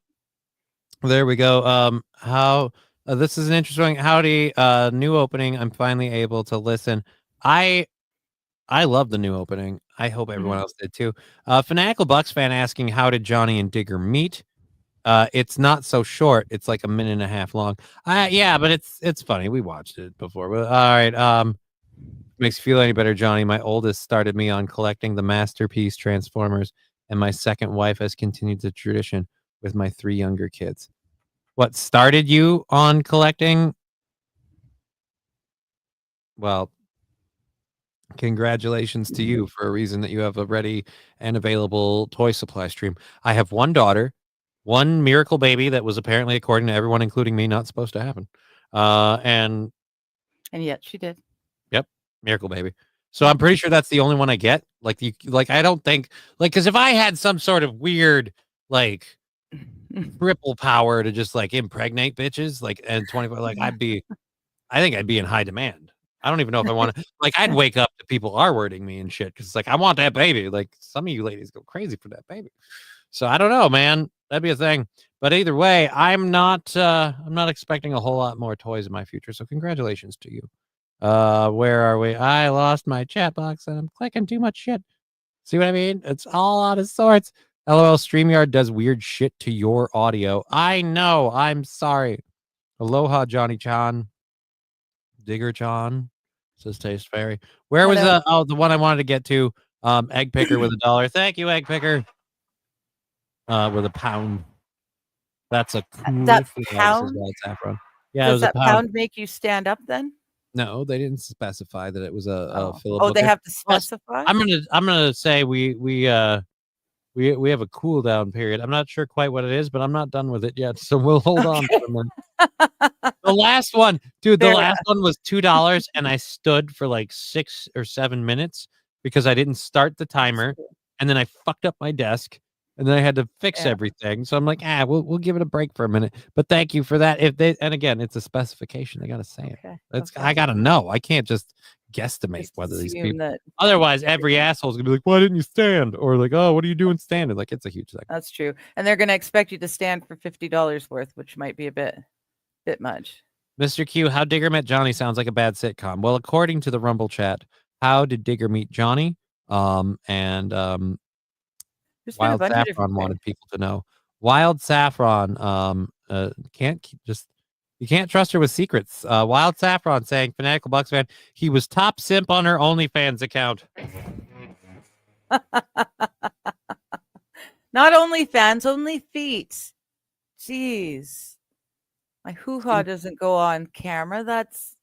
there we go. How this is an interesting howdy new opening. I'm finally able to listen. I love the new opening. I hope everyone else did too. Fanatical Bucks fan asking, how did Johnny and Digger meet? It's not so short. It's like a minute and a half long. Yeah, but it's funny. We watched it before. But all right. Makes you feel any better, Johnny. My oldest started me on collecting the masterpiece Transformers, and my second wife has continued the tradition with my 3 younger kids. What started you on collecting? Well, congratulations to you for a reason that you have a ready and available toy supply stream. I have one daughter, one miracle baby that was apparently, according to everyone, including me, not supposed to happen. And yet she did. Yep, miracle baby. So I'm pretty sure that's the only one I get. Like I don't think because if I had some sort of weird like triple power to just like impregnate bitches and 24 I think I'd be in high demand. I don't even know if I want to I'd wake up to people R-wording me and shit because it's like I want that baby. Like some of you ladies go crazy for that baby. So I don't know, man. That'd be a thing. But either way, I'm not expecting a whole lot more toys in my future. So congratulations to you. Where are we? I lost my chat box and I'm clicking too much shit. See what I mean? It's all out of sorts. LOL, StreamYard does weird shit to your audio. I know. I'm sorry. Aloha, Johnny Chan. Digger Chan says Taste Fairy. Where was the one I wanted to get to? Egg Picker with $1. Thank you, Egg Picker. With a pound. That's a cool that pound. Yeah, does that pound make you stand up then? No, they didn't specify that it was a Philip. Oh, they have to specify. I'm gonna say we have a cool down period. I'm not sure quite what it is, but I'm not done with it yet, so we'll hold on for a minute. The last one, dude, the last one was $2, and I stood for like 6 or 7 minutes because I didn't start the timer, and then I fucked up my desk. And then I had to fix everything. So I'm like, we'll give it a break for a minute. But thank you for that. And again, it's a specification. They gotta say it. I gotta know. I can't just guesstimate whether these people. Otherwise, every asshole's gonna be like, why didn't you stand? Or like, oh, what are you doing standing? Like, it's a huge thing. That's true. And they're gonna expect you to stand for $50 worth, which might be a bit much. Mr. Q, how Digger met Johnny sounds like a bad sitcom. Well, according to the Rumble chat, how did Digger meet Johnny? Wild Saffron wanted people to know. Wild Saffron you can't trust her with secrets. Wild Saffron saying, Fanatical Bucks fan, he was top simp on her OnlyFans account. Not OnlyFans, only feet. Jeez. My hoo-ha doesn't go on camera. That's,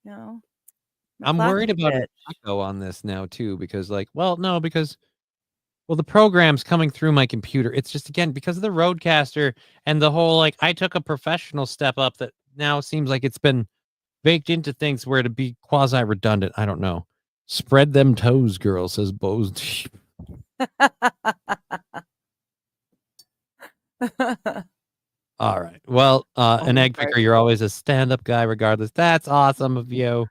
I'm worried about an echo on this now too, because the program's coming through my computer. It's just, again, because of the Rodecaster and the whole, I took a professional step up that now seems like it's been baked into things where to be quasi-redundant. I don't know. Spread them toes, girl, says Bose. All right. Well, an egg picker, you're always a stand-up guy regardless. That's awesome of you.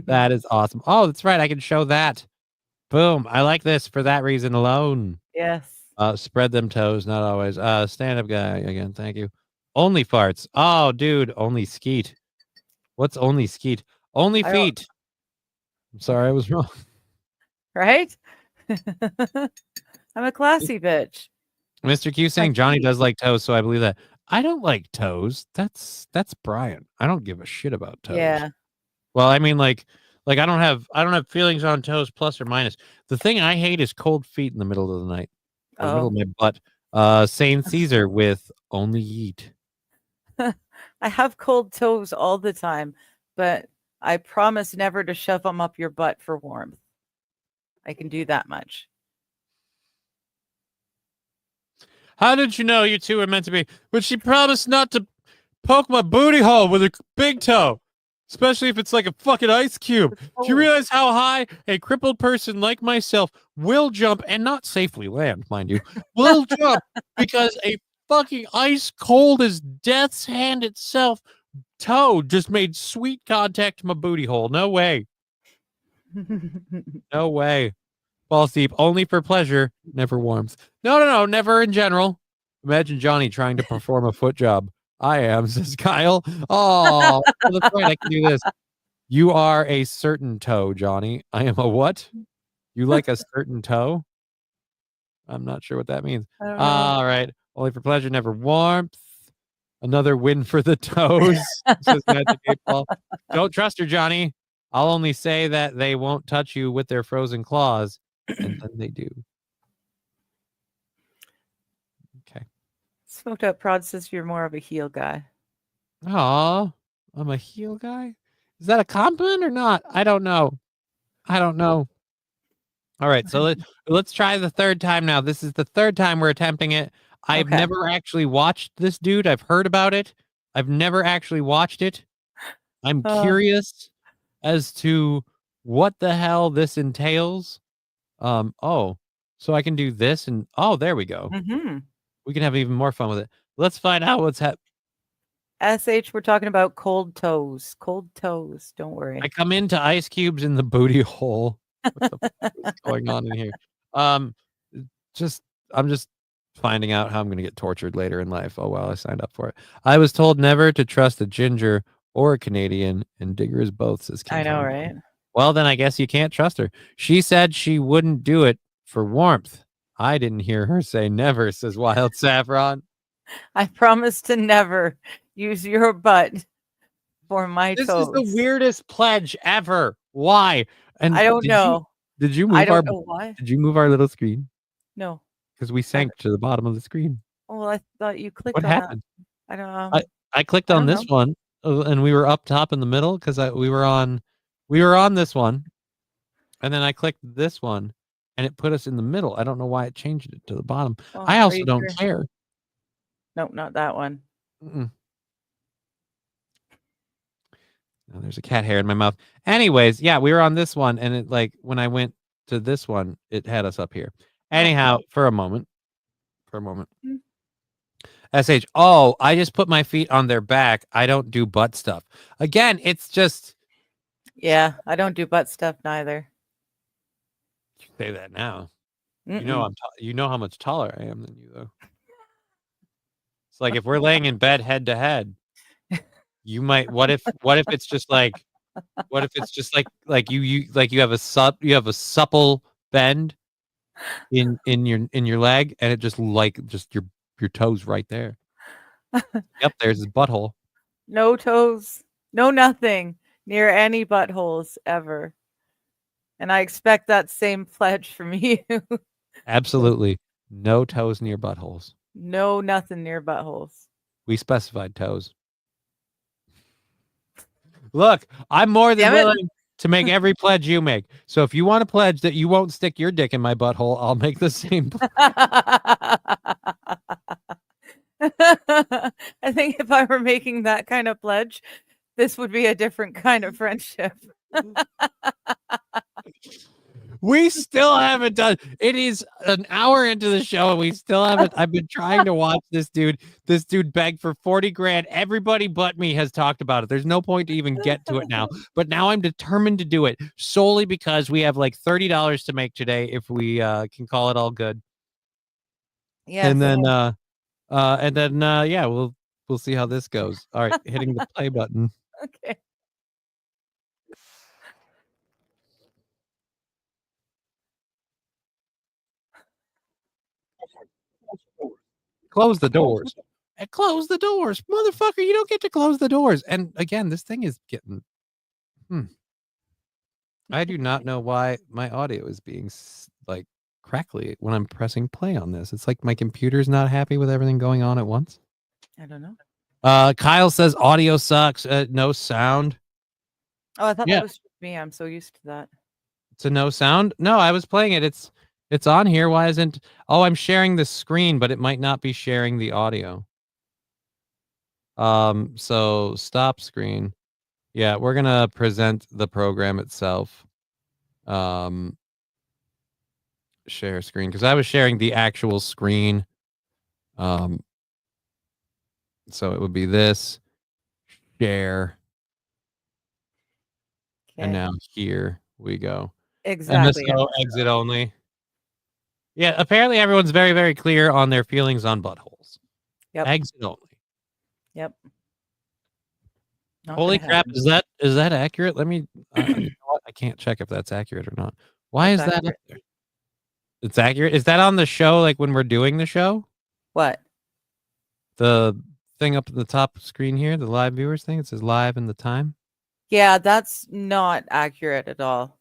That is awesome. Oh, that's right. I can show that. Boom. I like this for that reason alone. Yes. Spread them toes, not always. Stand-up guy again. Thank you. Only farts. Oh, dude. Only skeet. What's only skeet? Only feet. I'm sorry, I was wrong. Right? I'm a classy bitch. Mr. Q saying Johnny does like toes, so I believe that. I don't like toes. That's Brian. I don't give a shit about toes. Yeah. Well, I mean, I don't have feelings on toes, plus or minus. The thing I hate is cold feet in the middle of the night, in the middle of my butt. Saint Caesar with only yeet. I have cold toes all the time, but I promise never to shove them up your butt for warmth. I can do that much. How did you know you two were meant to be? But she promised not to poke my booty hole with her big toe. Especially if it's like a fucking ice cube. Oh. Do you realize how high a crippled person like myself will jump, and not safely land, mind you, will jump because a fucking ice cold as death's hand itself toe just made sweet contact to my booty hole. No way. No way. Balls deep, only for pleasure, never warmth. No, never in general. Imagine Johnny trying to perform a foot job. I am, says Kyle. Oh, well, that's right. I can do this. You are a certain toe, Johnny. I am a what? You like a certain toe? I'm not sure what that means. I don't know. All right. Only for pleasure, never warmth. Another win for the toes, says Magic 8 Ball. Don't trust her, Johnny. I'll only say that they won't touch you with their frozen claws, and then they do. Okay. Smoked Up Prod says you're more of a heel guy. Aw, I'm a heel guy? Is that a compliment or not? I don't know. All right, so let's try the third time now. This is the third time we're attempting it. I've Okay. never actually watched this dude. I've heard about it. I've never actually watched it. I'm curious as to what the hell this entails. Oh, so I can do this and there we go. Mm-hmm. We can have even more fun with it. Let's find out what's happening. SH, we're talking about cold toes. Cold toes. Don't worry. I come into ice cubes in the booty hole. What the fuck is going on in here? I'm just finding out how I'm going to get tortured later in life. Oh, well, I signed up for it. I was told never to trust a ginger or a Canadian, and Digger is both, says King I know, Kong. right? Well, then I guess you can't trust her. She said she wouldn't do it for warmth. I didn't hear her say never, says Wild Saffron. I promise to never use your butt for my toes. This is the weirdest pledge ever. Why? And I don't know. Did you move I don't know why. Did you move our little screen? No. Because we sank to the bottom of the screen. Well, I thought you clicked What on happened? that. I don't know. I clicked on this one, and we were up top in the middle because we were on this one, and then I clicked this one, and it put us in the middle. I don't know why it changed it to the bottom. Well, I also don't care. Nope, not that one. Oh, there's a cat hair in my mouth. Anyways, yeah, we were on this one, and it like when I went to this one, it had us up here. Anyhow, for a moment. SH, I just put my feet on their back. I don't do butt stuff. Again, it's just. Yeah, I don't do butt stuff neither. You say that now. You know you know how much taller I am than you, though. It's like if we're laying in bed head to head, you might. What if it's just like. What if it's just like you have a supple bend in your leg, and it just your toes right there. Yep, there's his butthole. No toes, no nothing near any buttholes ever. And I expect that same pledge from you. Absolutely. No toes near buttholes. No, nothing near buttholes. We specified toes. Look, I'm more than willing to make every pledge you make. So if you want to pledge that you won't stick your dick in my butthole, I'll make the same pledge. I think if I were making that kind of pledge, this would be a different kind of friendship. We still haven't done. It is an hour into the show, and we still haven't. I've been trying to watch this dude. This dude beg for 40 grand. Everybody but me has talked about it. There's no point to even get to it now. But now I'm determined to do it solely because we have like $30 to make today if we can call it all good. Yeah. And then yeah, we'll see how this goes. All right, hitting the play button. Okay. Close the doors. And close the doors. Motherfucker, you don't get to close the doors. And again, this thing is getting... I do not know why my audio is being like crackly when I'm pressing play on this. It's like my computer's not happy with everything going on at once. I don't know. Kyle says audio sucks. No sound. Oh, I thought that was me. I'm so used to that. It's a no sound? No, I was playing it. It's on here. Why isn't... Oh, I'm sharing the screen, but it might not be sharing the audio. So stop screen. Yeah, we're gonna present the program itself. Share screen, because I was sharing the actual screen. So it would be this share, and now here we go. Exactly. And this exit only. Yeah, apparently everyone's very, very clear on their feelings on buttholes. Yep. Exit only. Yep. Not Holy gonna crap! happen. Is that accurate? Let me. You know what? I can't check if that's accurate or not. Why What's is that up accurate? there? It's accurate. Is that on the show? Like when we're doing the show? What? The thing up at the top screen here, the live viewers thing. It says live and the time. Yeah, that's not accurate at all.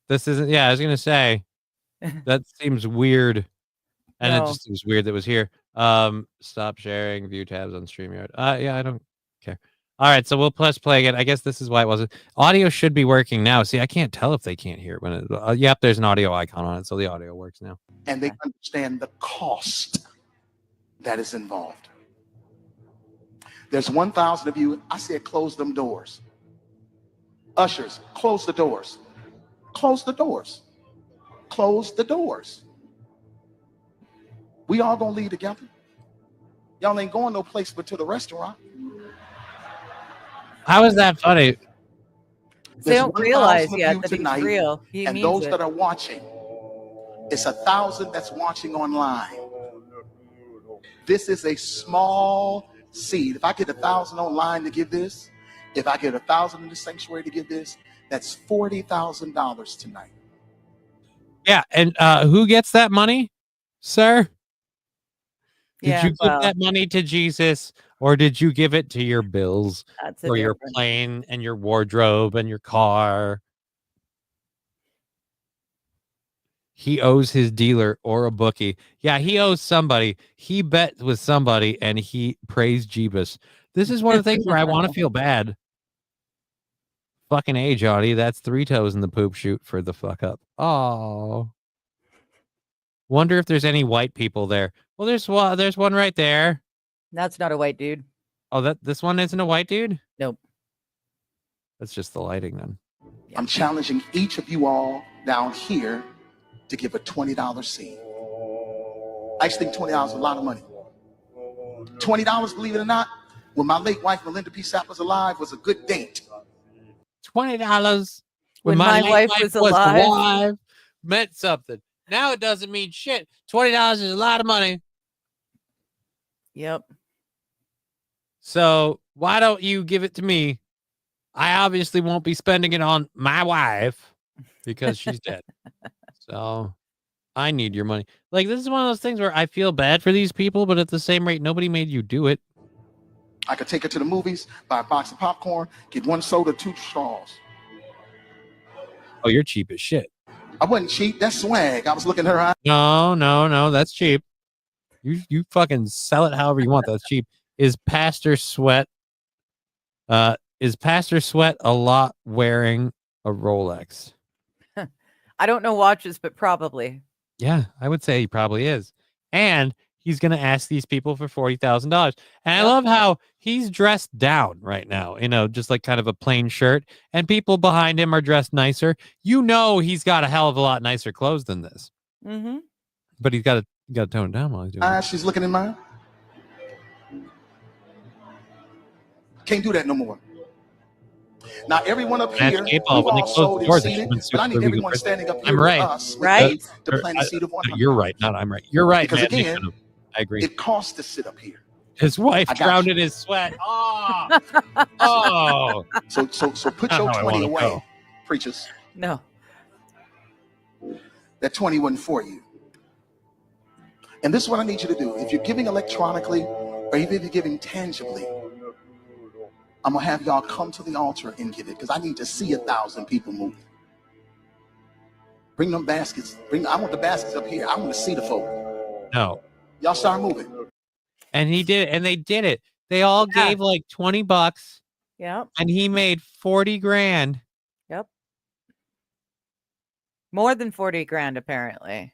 This isn't. Yeah, I was gonna say that seems weird, and it No. just seems weird that it was here. Stop sharing view tabs on StreamYard. Yeah, I don't care. All right, so we'll press play again. I guess this is why it wasn't. Audio should be working now. See, I can't tell if they can't hear it when it. Yep, there's an audio icon on it, so the audio works now. And they understand the cost that is involved. There's 1,000 of you. I said, close them doors. Ushers, close the doors. Close the doors. Close the doors. We all gonna leave together. Y'all ain't going no place but to the restaurant. How is that funny? They don't realize yet that he's real. He and means those it. that are watching, it's 1,000 that's watching online. This is a small seed. If I get 1,000 online to give this, if I get 1,000 in the sanctuary to give this, that's $40,000 tonight. Yeah, and who gets that money, sir? Did you give that money to Jesus, or did you give it to your bills, or your plane and your wardrobe and your car? He owes his dealer or a bookie. Yeah, he owes somebody. He bet with somebody, and he praised Jeebus. This is one of the things where I want to feel bad. Fucking A, Johnny. That's 3 toes in the poop chute for the fuck up. Oh. Wonder if there's any white people there. Well, there's one right there. That's not a white dude. Oh, this one isn't a white dude? Nope. That's just the lighting then. I'm challenging each of you all down here to give a $20 seed. I just think $20 is a lot of money. $20, believe it or not, when my late wife Melinda P. Sapp was alive, was a good date. $20 when my wife was alive meant something. Now it doesn't mean shit. $20 is a lot of money. Yep. So why don't you give it to me? I obviously won't be spending it on my wife because she's dead. So I need your money. Like, this is one of those things where I feel bad for these people, but at the same rate, nobody made you do it. I could take her to the movies, buy a box of popcorn, get 1 soda, 2 straws. Oh, you're cheap as shit. I wasn't cheap. That's swag. I was looking at her eye. No, that's cheap. You fucking sell it however you want. That's cheap. Is Pastor Sweat a lot wearing a Rolex? I don't know watches, but probably. Yeah, I would say he probably is. And he's going to ask these people for $40,000. And I love how he's dressed down right now, just like kind of a plain shirt. And people behind him are dressed nicer. He's got a hell of a lot nicer clothes than this. Mm-hmm. But he's got to tone it down while he's doing it. She's looking in mine. Can't do that no more. Now, everyone up here, we've all sold and seated, but I need everyone standing up here with us, right? To plant a seed of 100. You're right, not I'm right. You're right, because man. Again, I agree. It costs to sit up here. His wife drowned in his sweat. Oh, oh. So put your 20 away, preachers. No. That 20 wasn't for you. And this is what I need you to do. If you're giving electronically, or even if you're giving tangibly, I'm going to have y'all come to the altar and give it, because I need to see 1,000 people move. Bring them baskets. I want the baskets up here. I want to see the folk. No. Y'all start moving. And he did it, and they did it. They all gave like $20. Yep. And he made 40 grand. Yep. More than 40 grand, apparently.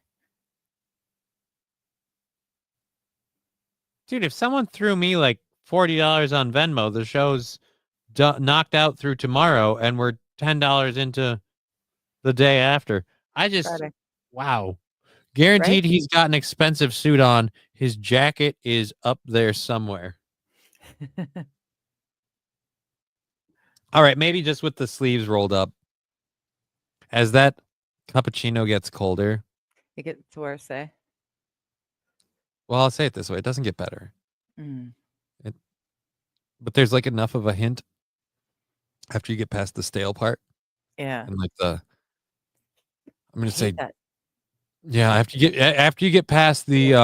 Dude, if someone threw me like $40 on Venmo, the show's knocked out through tomorrow, and we're $10 into the day after. I just, Friday. wow. Guaranteed Right? he's got an expensive suit on. His jacket is up there somewhere. All right, maybe just with the sleeves rolled up. As that cappuccino gets colder. It gets worse, eh? Well, I'll say it this way. It doesn't get better. Mm. But there's like enough of a hint after you get past the stale part. Yeah. And like I'm going to say, that. yeah, after you get past the,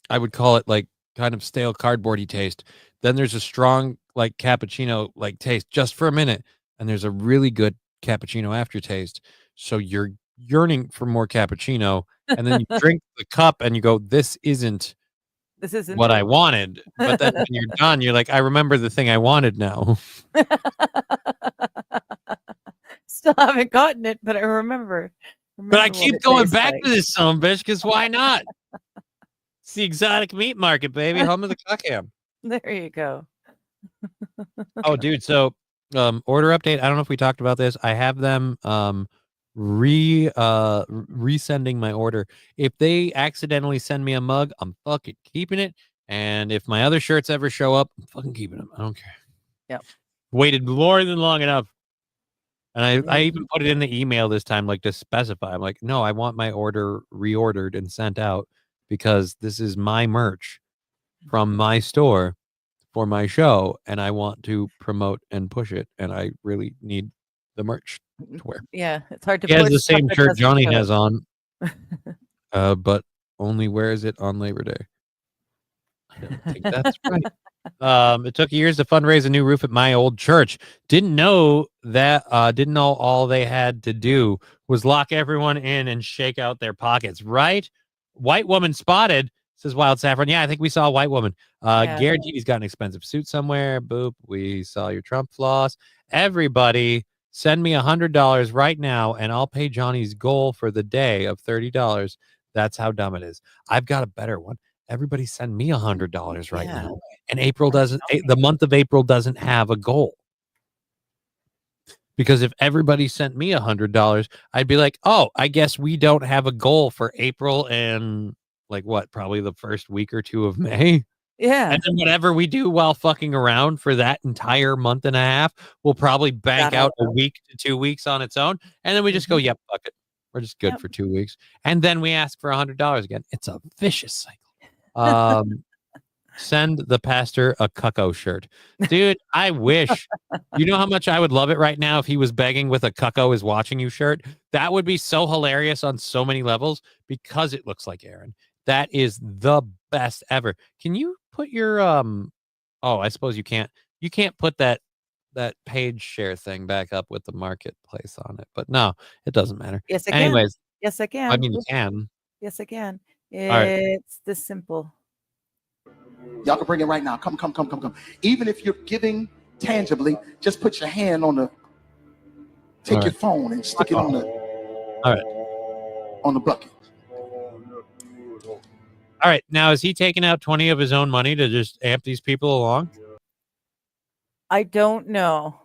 I would call it like kind of stale cardboardy taste. Then there's a strong like cappuccino like taste just for a minute. And there's a really good cappuccino aftertaste. So you're yearning for more cappuccino. And then you drink the cup and you go, this isn't what I wanted. But then when you're done, you're like, I remember the thing I wanted now. Still haven't gotten it, but I remember. But I keep going back to this son of a bitch because why not? It's the exotic meat market, baby. Home of the cockham. There you go. Oh, dude. So order update. I don't know if we talked about this. I have them resending my order. If they accidentally send me a mug, I'm fucking keeping it. And if my other shirts ever show up, I'm fucking keeping them. I don't care. Yep. Waited more than long enough. And I even put it in the email this time, like to specify. I'm like, no, I want my order reordered and sent out because this is my merch from my store for my show, and I want to promote and push it, and I really need the merch to wear. Yeah, it's hard to. He has the same shirt Johnny has on, but only wears it on Labor Day. I don't think that's right. It took years to fundraise a new roof at my old church. Didn't know all they had to do was lock everyone in and shake out their pockets, right? White woman spotted, says Wild Saffron. Yeah, I think we saw a white woman. Guaranteed he's got an expensive suit somewhere. Boop. We saw your Trump floss. Everybody send me $100 right now and I'll pay Johnny's goal for the day of $30. That's how dumb it is. I've got a better one. Everybody send me $100 right now. And the month of April doesn't have a goal. Because if everybody sent me $100, I'd be like, oh, I guess we don't have a goal for April and like what, probably the first week or two of May. Yeah. And then whatever we do while fucking around for that entire month and a half, we'll probably bank out a week to 2 weeks on its own. And then we just go, yep, fuck it. We're just good for 2 weeks. And then we ask for $100 again. It's a vicious cycle. Send the pastor a cucko shirt. Dude, I wish. You know how much I would love it right now if he was begging with a cucko is watching you shirt? That would be so hilarious on so many levels because it looks like Aaron. That is the best ever. Can you put your oh, I suppose you can't. You can't put that page share thing back up with the marketplace on it. But no, it doesn't matter. Yes, I can. Anyways. Yes, I can. I mean, you can. Yes, I can. It's this simple. Y'all can bring it right now. Come. Even if you're giving tangibly, just put your hand on the. Take your phone and stick it on the. All right. On the bucket. All right. Now, is he taking out 20 of his own money to just amp these people along? I don't know.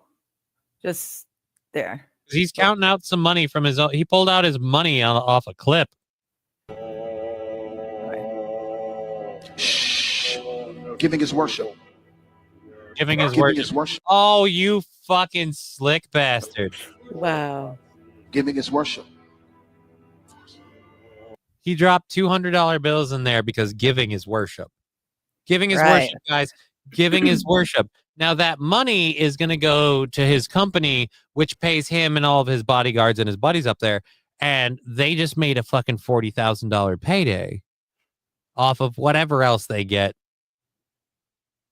Just there. He's counting out some money from his own. He pulled out his money off a clip. Shh. Giving his worship. Giving his worship. Oh, you fucking slick bastard. Wow. Giving his worship. He dropped $200 bills in there because giving is worship. Giving is worship, guys. Giving is worship. Now that money is going to go to his company, which pays him and all of his bodyguards and his buddies up there. And they just made a fucking $40,000 payday off of whatever else they get.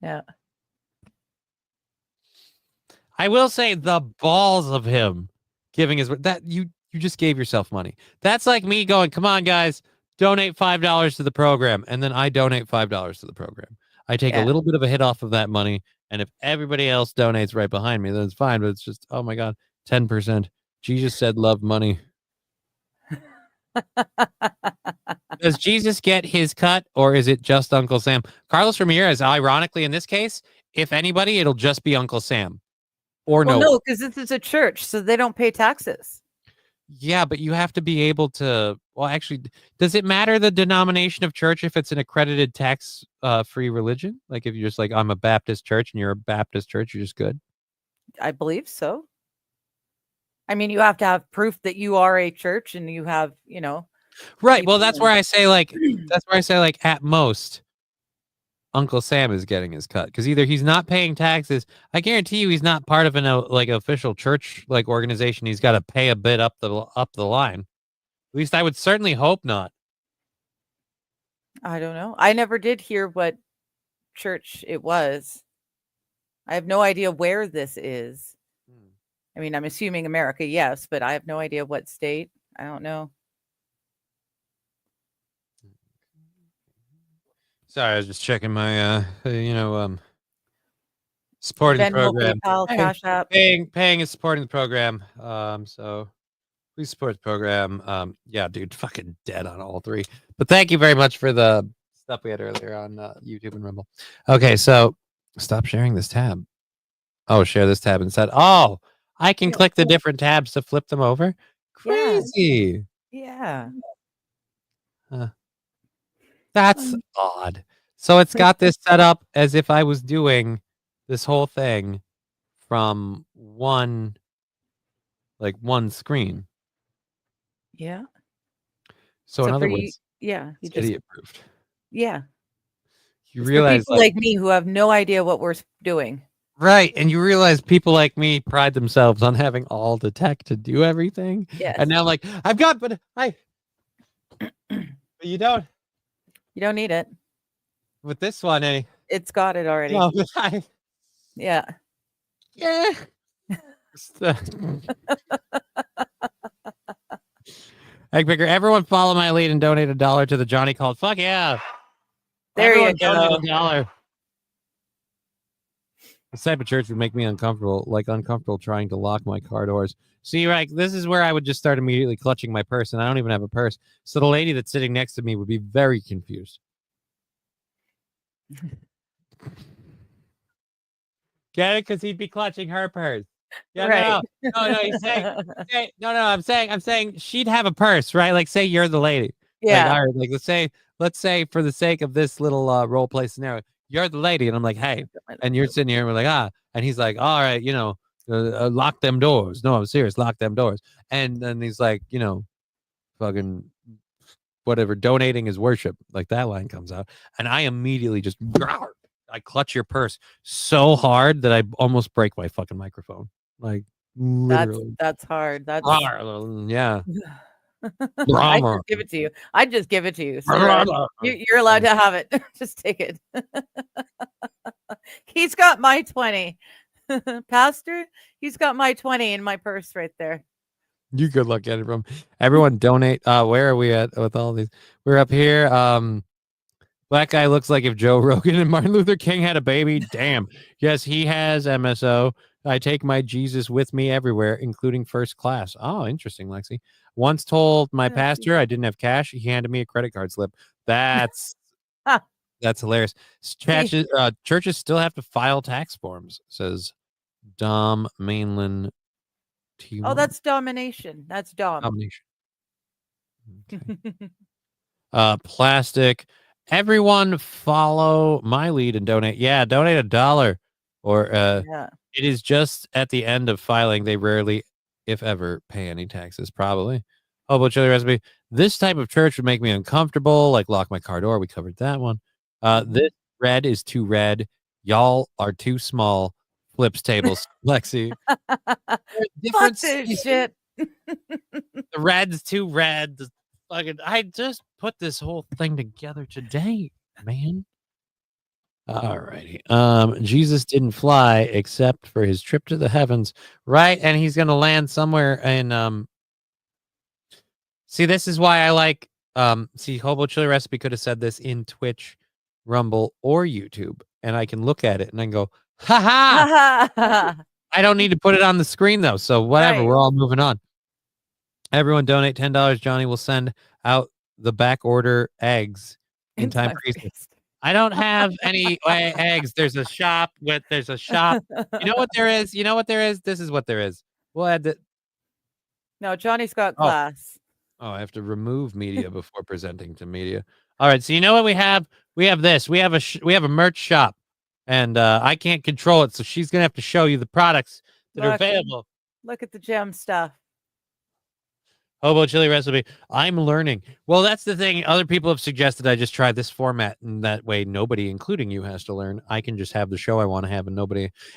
Yeah. I will say the balls of him giving his that you just gave yourself money. That's like me going, come on, guys, donate $5 to the program. And then I donate $5 to the program. I take a little bit of a hit off of that money. And if everybody else donates right behind me, then it's fine. But it's just, oh my God, 10%. Jesus said love money. Does Jesus get his cut or is it just Uncle Sam? Carlos Ramirez, ironically, in this case, if anybody, it'll just be Uncle Sam. or Well, no. no, because this is a church, so they don't pay taxes. Yeah, but you have to be able to. Well, actually, does it matter the denomination of church if it's an accredited tax free religion? Like if you're just like, I'm a Baptist church and you're a Baptist church, you're just good. I believe so. I mean, you have to have proof that you are a church and you have, Right. people Well, that's where I say like at most Uncle Sam is getting his cut because either he's not paying taxes. I guarantee you, he's not part of an like official church like organization. He's got to pay a bit up the line. At least I would certainly hope not. I don't know. I never did hear what church it was. I have no idea where this is. I mean, I'm assuming America, yes, but I have no idea what state. I don't know. Sorry, I was just checking my supporting the Venmo, program. PayPal, Cash App. Paying is supporting the program. So please support the program. Yeah, dude, fucking dead on all three. But thank you very much for the stuff we had earlier on YouTube and Rumble. Okay, so stop sharing this tab. Oh, share this tab instead. Oh, I can click the different tabs to flip them over. Crazy. Yeah. That's odd. So it's got this set up as if I was doing this whole thing from one screen. Yeah. So in other words, you just idiot proofed. Yeah. You it's realize for people like me who have no idea what we're doing. Right, and you realize people like me pride themselves on having all the tech to do everything. Yes. And now like I've got, but but you don't. You don't need it. With this one, it's got it already. No, yeah. Yeah. Egg picker, everyone follow my lead and donate $1 to the Johnny called. Fuck yeah. There everyone you go. Donate $1. This type of church would make me uncomfortable trying to lock my car doors. See, like, this is where I would just start immediately clutching my purse, and I don't even have a purse. So the lady that's sitting next to me would be very confused. Get it? Because he'd be clutching her purse. Yeah, right. No, he's saying, I'm saying she'd have a purse, right? Like, say you're the lady. Yeah. Like, all right, like, let's say for the sake of this little role play scenario, you're the lady, and I'm like, hey, and you're sitting here, and we're like, and he's like, all right, lock them doors. No, I'm serious, lock them doors. And then he's like, fucking whatever, donating is worship. Like that line comes out, and I immediately just I clutch your purse so hard that I almost break my fucking microphone. Like literally. That's hard. That's yeah. I just give it to you. I just give it to you. So you're allowed to have it. Just take it. He's got my 20. Pastor, he's got my 20 in my purse right there. You good luck getting it from everyone. Donate. Where are we at with all these? We're up here. Black guy looks like if Joe Rogan and Martin Luther King had a baby. Damn. Yes, he has MSO. I take my Jesus with me everywhere, including first class. Oh, interesting, Lexi. Once told my pastor I didn't have cash. He handed me a credit card slip. That's hilarious. Churches still have to file tax forms, says Dom Mainland T1. Oh, that's domination. That's domination. Okay. Plastic. Everyone follow my lead and donate. Yeah, donate $1. Or it is just at the end of filing. They rarely, if ever, pay any taxes. Probably. Oh, but chili recipe. This type of church would make me uncomfortable. Like lock my car door. We covered that one. This red is too red. Y'all are too small. Flips tables. Lexi. Fuck this shit. The red's too red. I just put this whole thing together today, man. All righty. Jesus didn't fly except for his trip to the heavens, right? And he's gonna land somewhere in See, this is why I like Hobo Chili Recipe could have said this in Twitch, Rumble, or YouTube, and I can look at it and I can go, ha ha. I don't need to put it on the screen though, so whatever. Right. We're all moving on. Everyone donate $10. Johnny will send out the back order eggs in time for Easter. I don't have any eggs. There's a shop. There's a shop. You know what there is? You know what there is? This is what there is. We'll add the. No, Johnny's got Oh. class. Oh, I have to remove media before presenting to media. All right, so you know what we have? We have this. We have a merch shop, and I can't control it, so she's gonna have to show you the products that are available. Look at the gem stuff. Hobo chili recipe. I'm learning. Well, that's the thing. Other people have suggested I just try this format, and that way nobody, including you, has to learn. I can just have the show I want to have, and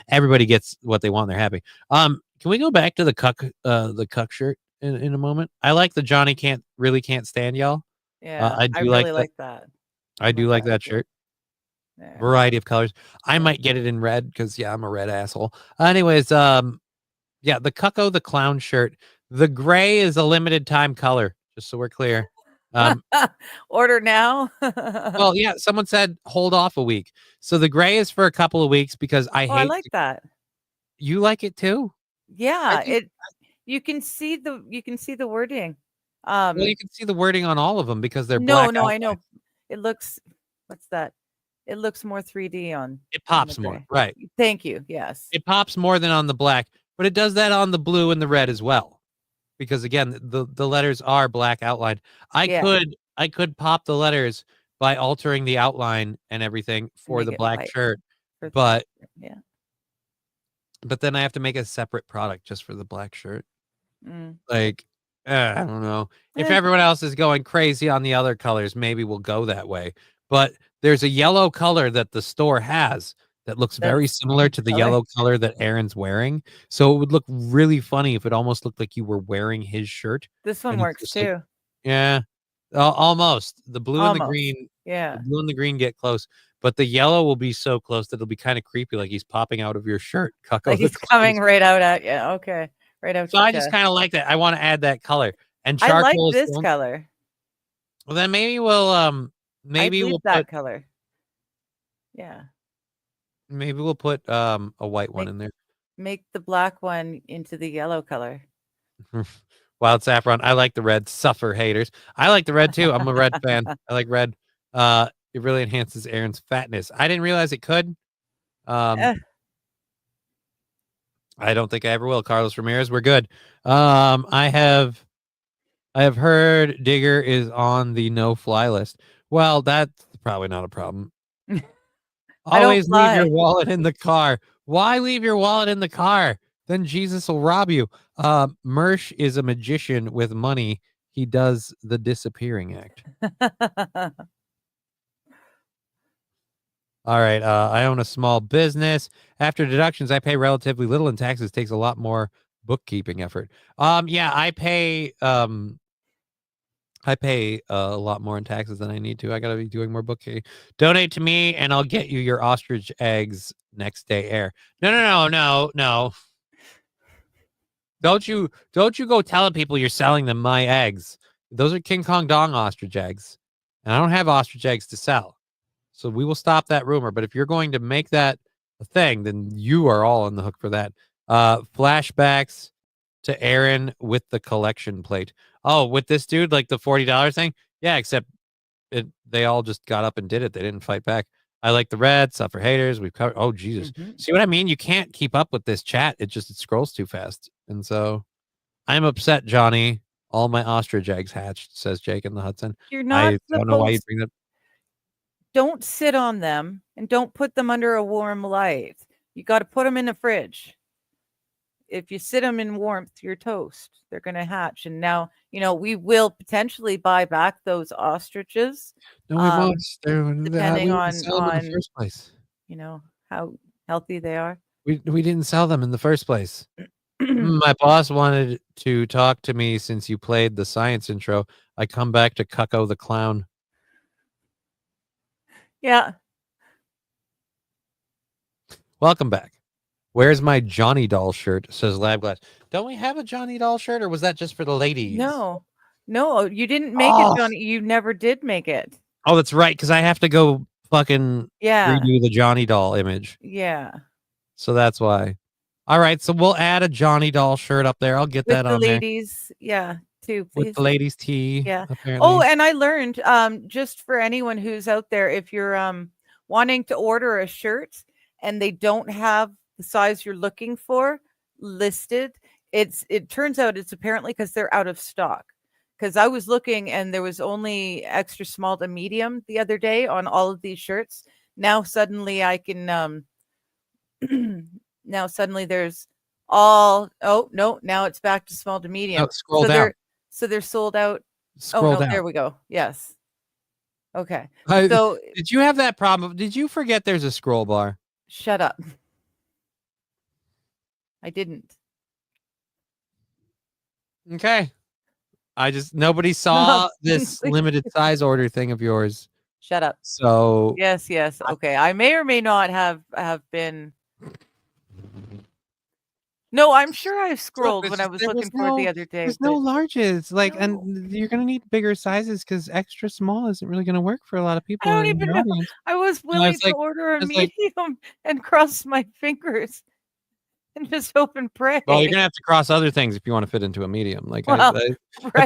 everybody gets what they want. And they're happy. Can we go back to the cuck shirt in a moment? I like the Johnny can't stand y'all. Yeah, I do really like that. I do like that shirt. There. Variety of colors. I might get it in red because I'm a red asshole. Anyways, yeah, the Cucko the Clown shirt. The gray is a limited time color, just so we're clear. Order now. Well, yeah, someone said hold off a week. So the gray is for a couple of weeks because I hate. I like that. You like it too? Yeah, you can see the wording. Well, you can see the wording on all of them because they're black. No, I know. It looks. What's that? It looks more 3D on. It pops more, right? Thank you. Yes. It pops more than on the black, but it does that on the blue and the red as well. Because again, the letters are black outlined. I could pop the letters by altering the outline and everything for the black shirt, but then I have to make a separate product just for the black shirt. Like, I don't know. If everyone else is going crazy on the other colors, maybe we'll go that way. But there's a yellow color that the store has that looks very similar to the yellow color that Aaron's wearing. So it would look really funny if it almost looked like you were wearing his shirt. This one works too. Like, yeah, almost. The blue and the green. Yeah. The blue and the green get close, but the yellow will be so close that it'll be kind of creepy, like he's popping out of your shirt. Like he's coming right out at you. Okay. Right out. So I just kind of like that. I want to add that color. And charcoal I like this color. Well, then maybe we'll we'll that color. Yeah. Maybe we'll put a white one in there. Make the black one into the yellow color. Wild saffron. I like the red. Suffer haters. I like the red too. I'm a red fan. I like red. It really enhances Aaron's fatness. I didn't realize it could. I don't think I ever will. Carlos Ramirez, we're good. I have heard Digger is on the no-fly list. Well, that's probably not a problem. Always leave your wallet in the car. Why leave your wallet in the car? Then Jesus will rob you. Mersh is a magician with money. He does the disappearing act. All right. I own a small business. After deductions, I pay relatively little in taxes. Takes a lot more bookkeeping effort. Yeah, I pay a lot more in taxes than I need to. I gotta be doing more bookkeeping. Donate to me, and I'll get you your ostrich eggs next day air. No. Don't you go telling people you're selling them my eggs. Those are King Kong Dong ostrich eggs, and I don't have ostrich eggs to sell. So we will stop that rumor. But if you're going to make that a thing, then you are all on the hook for that. Flashbacks to Aaron with the collection plate. Oh, with this dude, like the $40 thing? Yeah, except they all just got up and did it. They didn't fight back. I like the red, suffer haters. We've covered. Oh, Jesus. See what I mean? You can't keep up with this chat. It scrolls too fast. And so I'm upset, Johnny. All my ostrich eggs hatched, says Jake in the Hudson. You're not I don't know why you bring that. Don't sit on them and don't put them under a warm light. You got to put them in the fridge. If you sit them in warmth, you're toast. They're going to hatch. And now, we will potentially buy back those ostriches. No, we won't. Depending on in the first place. How healthy they are. We didn't sell them in the first place. My boss wanted to talk to me since you played the science intro. I come back to Cucko the Clown. Yeah. Welcome back. Where's my Johnny doll shirt? Says Lab Glass. Don't we have a Johnny doll shirt, or was that just for the ladies? No, you didn't make it, Johnny. You never did make it. Oh, that's right, because I have to go fucking redo the Johnny doll image. Yeah. So that's why. All right, so we'll add a Johnny doll shirt up there. I'll get that on there. With the ladies, too, please. With the ladies' tee. Yeah. Apparently. Oh, and I learned, just for anyone who's out there, if you're wanting to order a shirt and they don't have the size you're looking for listed, it turns out it's apparently because they're out of stock. Because I was looking and there was only extra small to medium the other day on all of these shirts. Now suddenly I can now suddenly there's all now it's back to small to medium. Scroll down. They're sold out. Scroll down. There we go. Yes. Okay. So did you have that problem? Did you forget there's a scroll bar? Shut up. I didn't. Okay. Nobody saw this limited size order thing of yours. Shut up. So yes. Okay. I may or may not have been. No, I'm sure I scrolled when I was looking for it the other day. There's no larges, and you're gonna need bigger sizes because extra small isn't really gonna work for a lot of people. I don't even know. I was willing to order a medium and cross my fingers and just hope and pray. Well, you're gonna have to cross other things if you want to fit into a medium. I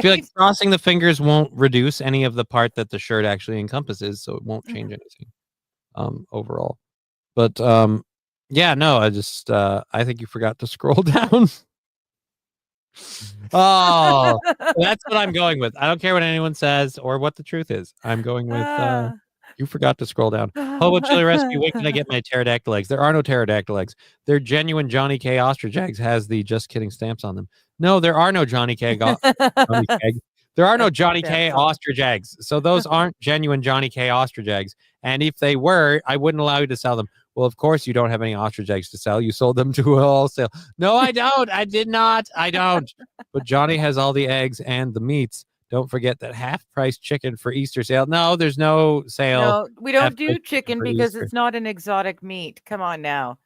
feel like crossing the fingers won't reduce any of the part that the shirt actually encompasses, so it won't change anything overall. But yeah, no, I think you forgot to scroll down. Oh, that's what I'm going with. I don't care what anyone says or what the truth is. I'm going with you forgot to scroll down. Hobo Chili Rescue, when can I get my pterodactyl eggs? There are no pterodactyl eggs. They're genuine Johnny K. Ostrich eggs, has the Just Kidding stamps on them. No, there are no Johnny K. There are no Johnny K. Ostrich eggs. So those aren't genuine Johnny K. Ostrich eggs. And if they were, I wouldn't allow you to sell them. Well, of course, you don't have any ostrich eggs to sell. You sold them to a wholesale. No, I don't. I did not. I don't. But Johnny has all the eggs and the meats. Don't forget that half-price chicken for Easter sale. No, there's no sale. No, we don't do chicken because it's not an exotic meat. Come on now.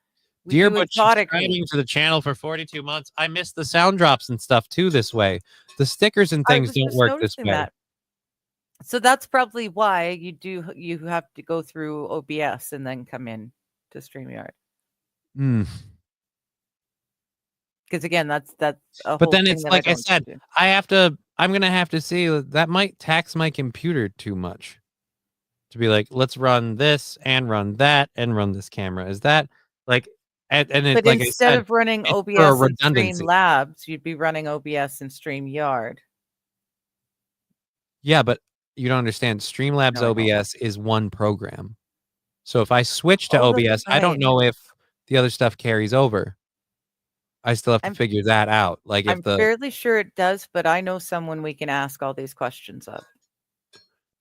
Dear Butch, subscribing to the channel for 42 months. I missed the sound drops and stuff too this way. The stickers and things don't work this way. So that's probably why you have to go through OBS and then come in to StreamYard. Because again, that's but then it's like I said, I'm gonna have to see that might tax my computer too much to be like, let's run this and run that and run this camera. Is that like but like instead of running OBS and Streamlabs, you'd be running OBS and StreamYard. Yeah, but you don't understand. Streamlabs OBS is one program. So if I switch to OBS, I don't know if the other stuff carries over. I still have to figure that out. Like I'm fairly sure it does, but I know someone we can ask all these questions of.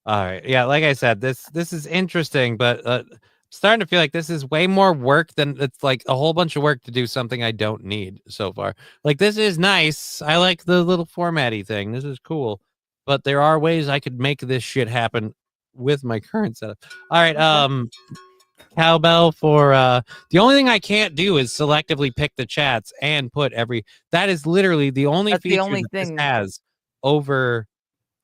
All right. Yeah, like I said, this is interesting, but I'm starting to feel like this is way more work than it's like a whole bunch of work to do something I don't need so far. Like this is nice. I like the little formatty thing. This is cool. But there are ways I could make this shit happen with my current setup. All right. Cowbell for the only thing I can't do is selectively pick the chats and put that is literally the only feature that this has over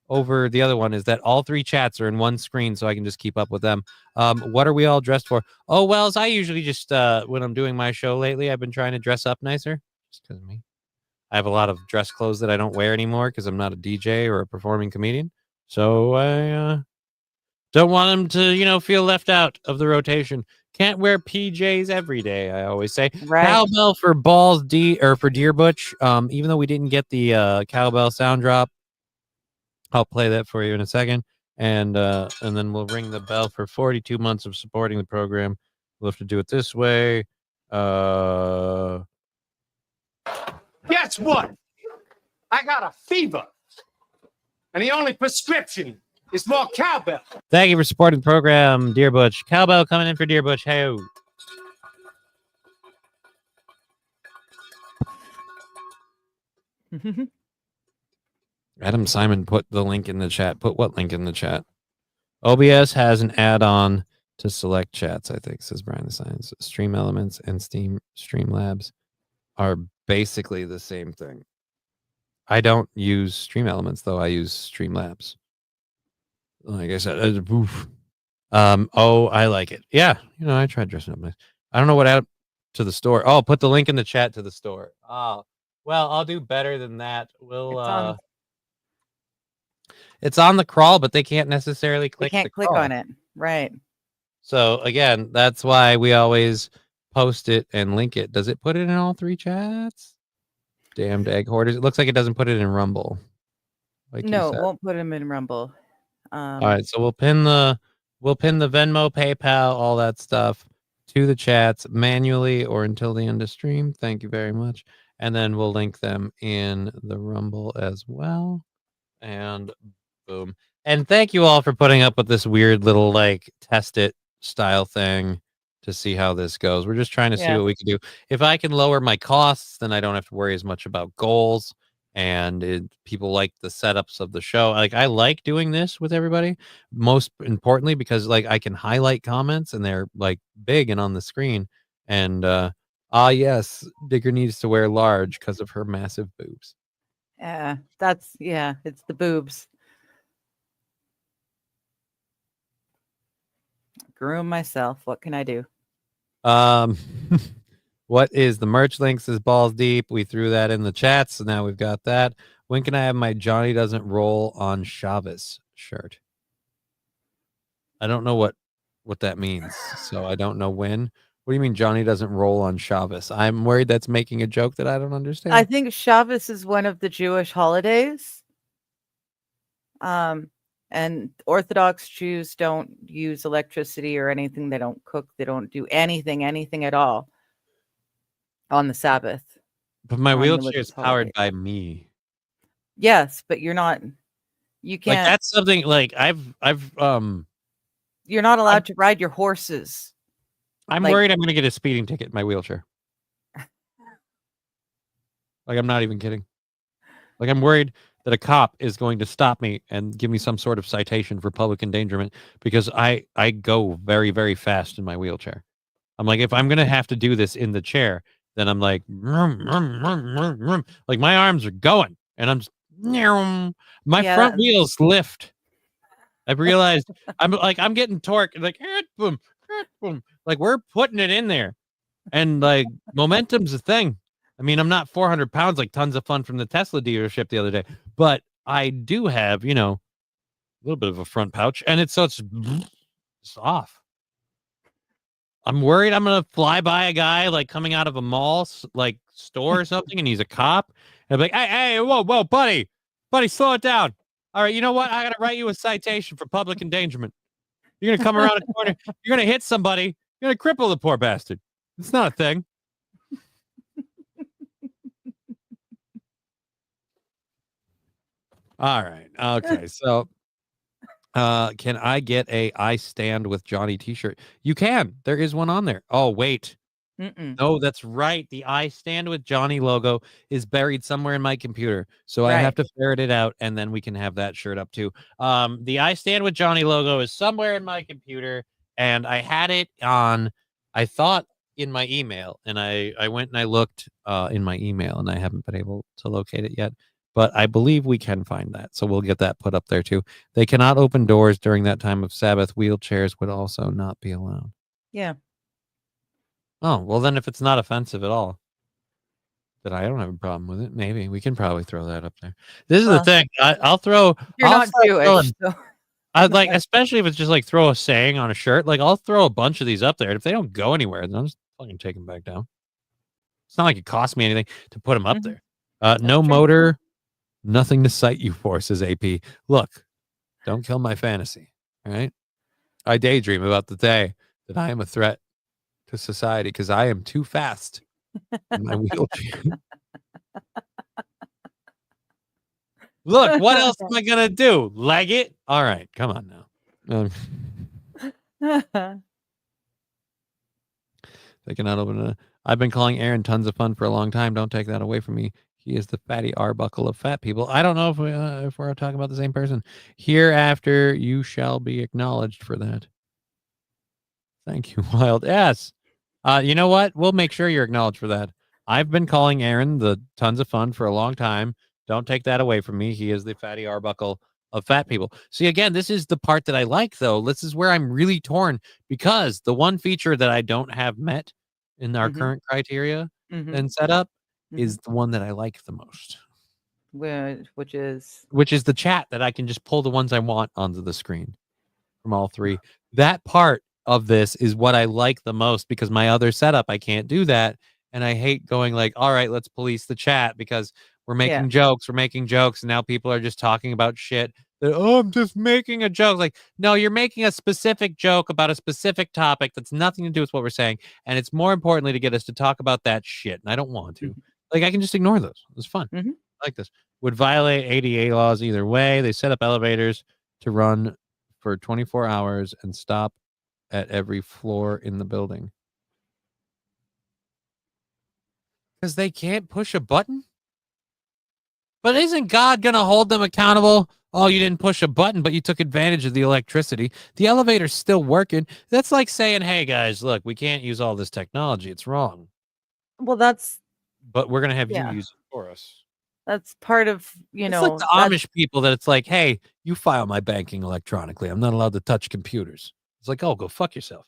the other one, is that all three chats are in one screen, so I can just keep up with them. What are we all dressed for? Oh, Wells, I usually just when I'm doing my show lately, I've been trying to dress up nicer just because of me. I have a lot of dress clothes that I don't wear anymore because I'm not a DJ or a performing comedian. So I don't want them to, feel left out of the rotation. Can't wear PJs every day, I always say. Right. Cowbell for for Deer Butch. Even though we didn't get the cowbell sound drop, I'll play that for you in a second. And then we'll ring the bell for 42 months of supporting the program. We'll have to do it this way. Guess what? I got a fever. And the only prescription is more cowbell. Thank you for supporting the program, Deer Butch. Cowbell coming in for Deer Butch. Hey. Adam Simon put the link in the chat. Put what link in the chat? OBS has an add-on to select chats, I think, says Brian the Science. Stream Elements and Streamlabs are basically the same thing. I don't use Stream Elements, though. I use Streamlabs. Like I said, I like it. Yeah, I tried dressing up nice. I don't know what add to the store. Oh, put the link in the chat to the store. Oh, well, I'll do better than that. It's on the crawl, but they can't necessarily click. They can't click on it, right? So again, that's why we always post it and link it. Does it put it in all 3 chats? Damned egg hoarders. It looks like it doesn't put it in Rumble. Like you No, it said. won't put him in Rumble. All right, so we'll pin the Venmo, PayPal, all that stuff to the chats manually or until the end of stream. Thank you very much. And then we'll link them in the Rumble as well. And boom. And thank you all for putting up with this weird little like test it style thing to see how this goes. We're just trying to see what we can do. If I can lower my costs, then I don't have to worry as much about goals. And people like the setups of the show. Like I like doing this with everybody, most importantly because like I can highlight comments and they're like big and on the screen. And yes, Digger needs to wear large because of her massive boobs. Yeah, it's the boobs. Groom myself. What can I do? What is the merch links is balls deep. We threw that in the chat, so now we've got that. When can I have my Johnny doesn't roll on Shabbos shirt? I don't know what that means, so I don't know when. What do you mean Johnny doesn't roll on Shabbos? I'm worried that's making a joke that I don't understand. I think Shabbos is one of the Jewish holidays. And Orthodox Jews don't use electricity or anything. They don't cook. They don't do anything at all on the Sabbath. But my wheelchair is powered by me. Yes, but you're not. You can't. Like that's something like I've You're not allowed to ride your horses. I'm worried I'm going to get a speeding ticket in my wheelchair. Like I'm not even kidding. Like I'm worried that a cop is going to stop me and give me some sort of citation for public endangerment because I go very, very fast in my wheelchair. I'm like, if I'm going to have to do this in the chair, then I'm like, like my arms are going and I'm just, my front wheels lift. I've realized I'm getting torque like, boom, boom. Like we're putting it in there and like momentum's a thing. I mean, I'm not 400 pounds like tons of fun from the Tesla dealership the other day, but I do have, a little bit of a front pouch and it's off. I'm worried I'm going to fly by a guy like coming out of a mall, like store or something, and he's a cop. And I'm like, hey, whoa, buddy, slow it down. All right, you know what? I got to write you a citation for public endangerment. You're going to come around a corner. You're going to hit somebody. You're going to cripple the poor bastard. It's not a thing. All right. Okay. So can I get a I Stand with Johnny t-shirt? You can. There is one on there. Oh, wait. No, that's right. The I Stand with Johnny logo is buried somewhere in my computer. So I have to ferret it out and then we can have that shirt up too. The I Stand with Johnny logo is somewhere in my computer and I had it on, I thought in my email and I went and I looked in my email and I haven't been able to locate it yet. But I believe we can find that. So we'll get that put up there too. They cannot open doors during that time of Sabbath. Wheelchairs would also not be allowed. Yeah. Oh, well then if it's not offensive at all, then I don't have a problem with it. Maybe we can probably throw that up there. This is the thing. I'll throw. You're not Jewish. So. I'd like, especially if it's just like throw a saying on a shirt. Like I'll throw a bunch of these up there. And if they don't go anywhere, then I'm just fucking take them back down. It's not like it costs me anything to put them up there. No motor. Nothing to cite you for, says AP. Look, don't kill my fantasy. All right. I daydream about the day that I am a threat to society because I am too fast in my wheelchair. Look, what else am I going to do? Leg it? All right. Come on now. They cannot open it. I've been calling Aaron tons of fun for a long time. Don't take that away from me. He is the fatty Arbuckle of fat people. I don't know if we're talking about the same person. Hereafter, you shall be acknowledged for that. Thank you, Wild. Yes. You know what? We'll make sure you're acknowledged for that. I've been calling Aaron the tons of fun for a long time. Don't take that away from me. He is the fatty Arbuckle of fat people. See, again, this is the part that I like, though. This is where I'm really torn because the one feature that I don't have met in our current criteria and setup is the one that I like the most. Which is the chat that I can just pull the ones I want onto the screen from all three. That part of this is what I like the most, because my other setup, I can't do that. And I hate going like, all right, let's police the chat because we're making jokes. And now people are just talking about shit that, oh, I'm just making a joke. Like, no, you're making a specific joke about a specific topic that's nothing to do with what we're saying. And it's more importantly to get us to talk about that shit. And I don't want to. Like, I can just ignore those. It's fun. I like this. Would violate ADA laws either way. They set up elevators to run for 24 hours and stop at every floor in the building. Because they can't push a button? But isn't God going to hold them accountable? Oh, you didn't push a button, but you took advantage of the electricity. The elevator's still working. That's like saying, hey, guys, look, we can't use all this technology. It's wrong. Well, that's... But we're going to have you use it for us. That's part of, it's like the Amish people that it's like, hey, you file my banking electronically. I'm not allowed to touch computers. It's like, oh, go fuck yourself.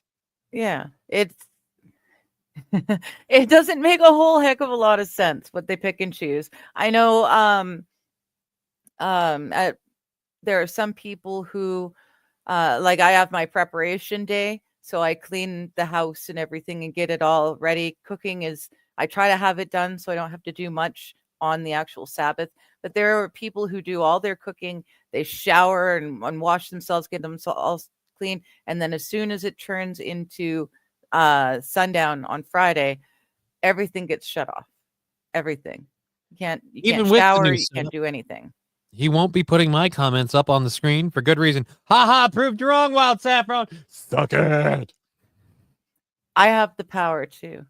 Yeah, it's... it doesn't make a whole heck of a lot of sense what they pick and choose. I know there are some people who like I have my preparation day, so I clean the house and everything and get it all ready. Cooking is, I try to have it done so I don't have to do much on the actual Sabbath. But there are people who do all their cooking, they shower and wash themselves, get themselves clean, and then as soon as it turns into sundown on Friday, everything gets shut off. Everything. You can't shower, you can't do anything. He won't be putting my comments up on the screen for good reason. Ha ha, proved you wrong, Wild Saffron. Suck it. I have the power too.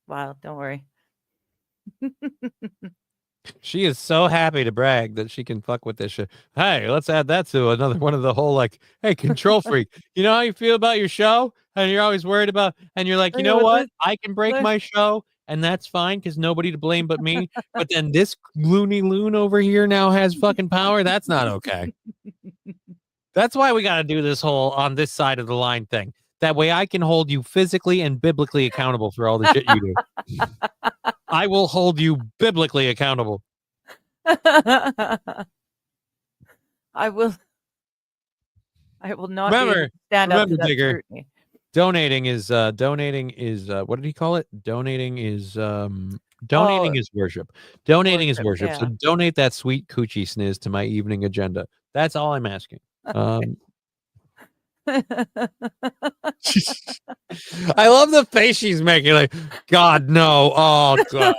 Wild, don't worry. She is so happy to brag that she can fuck with this shit. Hey, let's add that to another one of the whole, like, hey, control freak. You know how you feel about your show? And you're always worried about, and you're like, you know what? I can break my show, and that's fine because nobody to blame but me. But then this loony loon over here now has fucking power. That's not okay. That's why we got to do this whole on this side of the line thing. That way I can hold you physically and biblically accountable for all the shit you do. I will hold you biblically accountable. I will not stand up to that scrutiny. Donating is what did he call it? Donating is worship. Donating is worship. Yeah. So donate that sweet coochie sniz to my evening agenda. That's all I'm asking. I love the face she's making, like, God, no. Oh, God.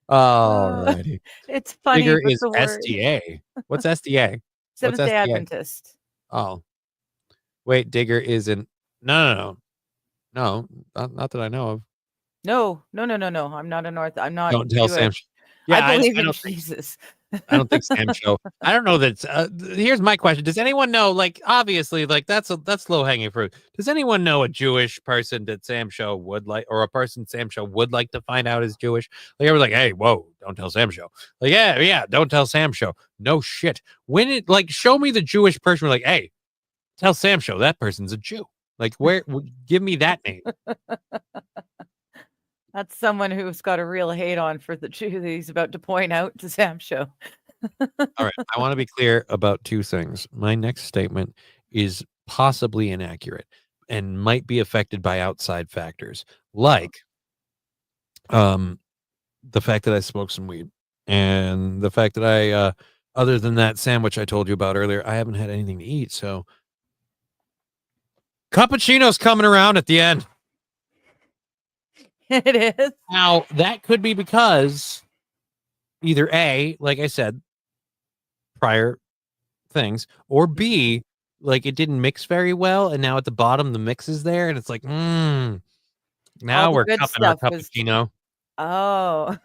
Alrighty. It's funny. Digger is SDA. What's SDA? Seventh-day Adventist. Oh. Wait, Digger isn't. No, not that I know of. No. I'm not a North. I'm not. Don't tell Sam. Yeah, I believe in Jesus. I don't think Sam show. I don't know that. Here's my question: does anyone know? Like, obviously, like that's low hanging fruit. Does anyone know a Jewish person that Sam show would like, or a person Sam show would like to find out is Jewish? Like, I was like, hey, whoa, don't tell Sam show. Like, yeah, don't tell Sam show. No shit. When it like show me the Jewish person, we're like, hey, tell Sam show that person's a Jew. Like, where? Give me that name. That's someone who's got a real hate on for the Jew that he's about to point out to Sam show. All right. I want to be clear about two things. My next statement is possibly inaccurate and might be affected by outside factors, like the fact that I smoked some weed and the fact that I, other than that sandwich I told you about earlier, I haven't had anything to eat. So cappuccino's coming around at the end. It is. Now, that could be because either A, like I said, prior things, or B, like it didn't mix very well, and now at the bottom the mix is there, and it's like, now we're cupping our cappuccino. Oh.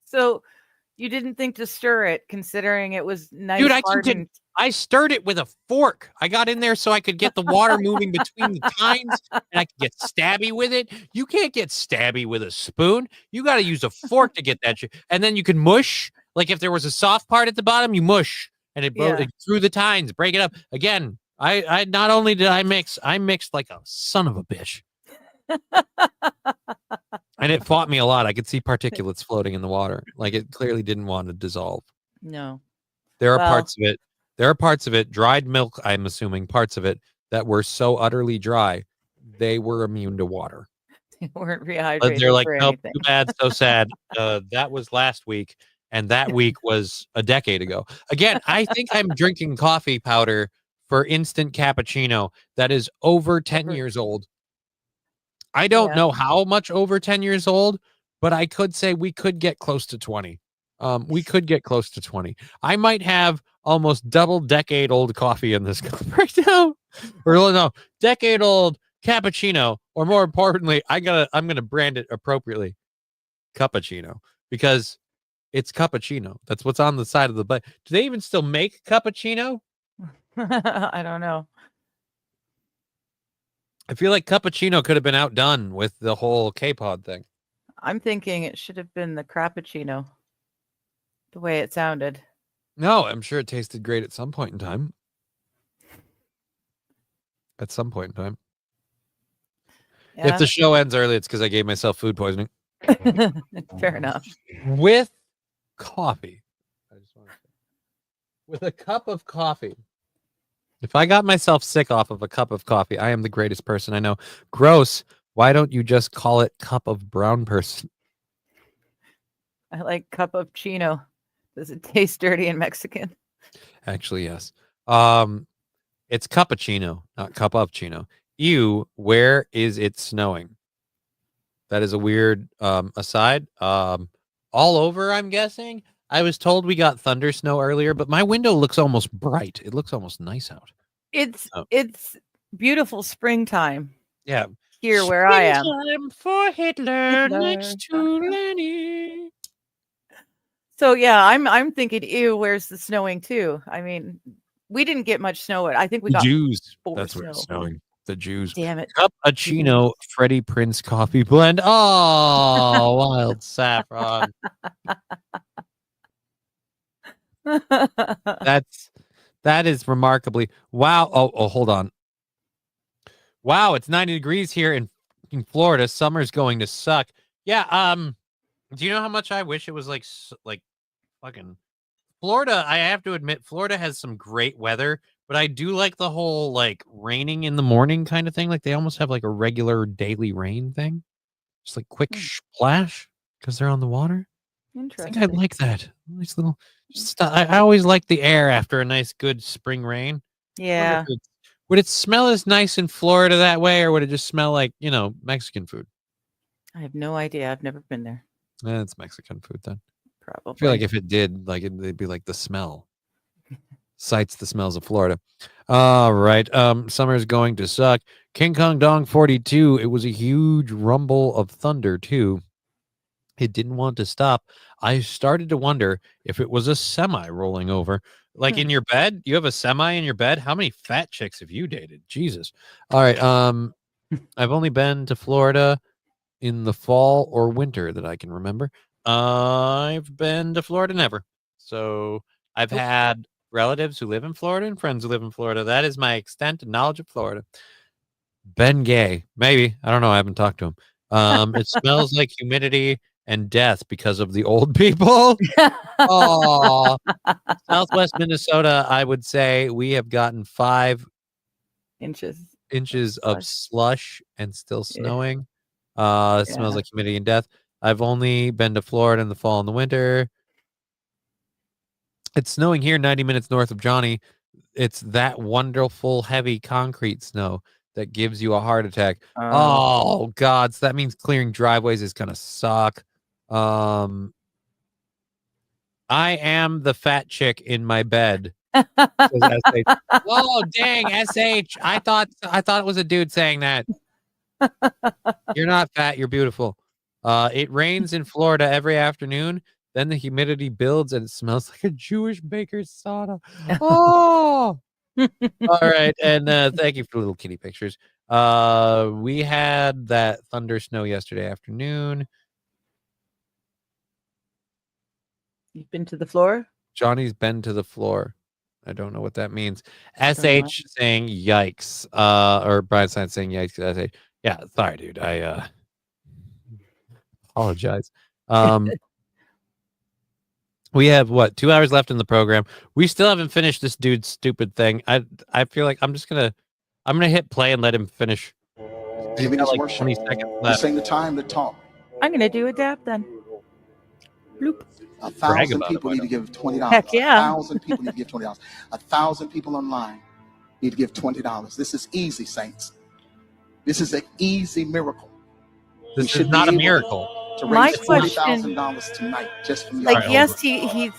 So you didn't think to stir it, considering it was nice. Dude, I stirred it with a fork. I got in there so I could get the water moving between the tines, and I could get stabby with it. You can't get stabby with a spoon. You got to use a fork to get that shit. And then you can mush. Like if there was a soft part at the bottom, you mush, and it through the tines, break it up. Again, I not only did I mixed like a son of a bitch. And it fought me a lot. I could see particulates floating in the water. Like it clearly didn't want to dissolve. No. There are parts of it There are parts of it, dried milk, I'm assuming, parts of it that were so utterly dry, they were immune to water. They weren't But rehydrated they're like, for nope, anything. too bad, so sad. That was last week, and that week was a decade ago. Again, I think I'm drinking coffee powder for instant cappuccino that is over 10 years old. I don't know how much over 10 years old, but I could say we could get close to 20. We could get close to 20. I might have almost double decade old coffee in this cup right now. Or no, decade old cappuccino, or more importantly, I'm gonna brand it appropriately, cappuccino, because it's cappuccino. That's what's on the side of the bag. Do they even still make cappuccino? I don't know. I feel like cappuccino could have been outdone with the whole K-pod thing. I'm thinking it should have been the Crappuccino. The way it sounded. No, I'm sure it tasted great at some point in time. At some point in time. Yeah. If the show ends early, it's because I gave myself food poisoning. Fair enough. With coffee. With a cup of coffee. If I got myself sick off of a cup of coffee, I am the greatest person I know. Gross. Why don't you just call it cup of brown person? I like cup of chino. Does it taste dirty in Mexican? Actually, yes. It's cappuccino, not cup of chino. Ew, where is it snowing? That is a weird aside. All over, I'm guessing. I was told we got thunder snow earlier, but my window looks almost bright. It looks almost nice out. It's beautiful springtime. Yeah. Here where I am. Springtime for Hitler next to Lenny. So yeah, I'm thinking, ew, where's the snowing too? I mean, we didn't get much snow. I think we got Jews. That's where it's snowing. The Jews. Damn it. Cappuccino Freddie Prince coffee blend. Oh, wild saffron. That is remarkably wow. Oh, hold on. Wow, it's 90 degrees here in Florida. Summer's going to suck. Yeah. Do you know how much I wish it was like fucking Florida? I have to admit, Florida has some great weather, but I do like the whole like raining in the morning kind of thing. Like they almost have like a regular daily rain thing, just like quick splash because they're on the water. Interesting. I think I like that. Nice little. I always like the air after a nice, good spring rain. Yeah. Would it smell as nice in Florida that way, or would it just smell like, Mexican food? I have no idea. I've never been there. It's Mexican food then. Probably. I feel like if it did, like it'd be like the smell. Cites the smells of Florida. All right. Summer's going to suck. King Kong Dong 42. It was a huge rumble of thunder too. It didn't want to stop. I started to wonder if it was a semi rolling over. Like in your bed? You have a semi in your bed? How many fat chicks have you dated? Jesus. All right. I've only been to Florida in the fall or winter that I can remember. I've been to Florida never. So I've had relatives who live in Florida and friends who live in Florida. That is my extent of knowledge of Florida. Ben Gay. Maybe. I don't know. I haven't talked to him. It smells like humidity and death because of the old people. Oh, Southwest Minnesota, I would say we have gotten 5 inches of slush and still snowing. It smells like humidity and death. I've only been to Florida in the fall and the winter. It's snowing here 90 minutes north of Johnny. It's that wonderful heavy concrete snow that gives you a heart attack. Oh God. So that means clearing driveways is gonna suck. I am the fat chick in my bed. Oh dang, SH. I thought it was a dude saying that. You're not fat, you're beautiful. It rains in Florida every afternoon. Then the humidity builds and it smells like a Jewish baker's soda. Oh, all right. And thank you for little kitty pictures. We had that thunder snow yesterday afternoon. You've been to the floor? Johnny's been to the floor. I don't know what that means. SH saying yikes. Or Brian Stein saying yikes. SH. Yeah, sorry, dude. I apologize. We have what, 2 hours left in the program. We still haven't finished this dude's stupid thing. I feel like I'm gonna hit play and let him finish. He's Giving got us like worship. 20 seconds This left. ain't the time to talk. I'm gonna do a dab then. Bloop. 1,000 about it, people why need to don't give $20. Heck yeah. 1,000 people need to give $20. 1,000 people online need to give $20. This is easy, saints. This is an easy miracle. We This is should not be a able miracle. to My raise question, $40,000 tonight just from like, Alright, y'all. hold yes,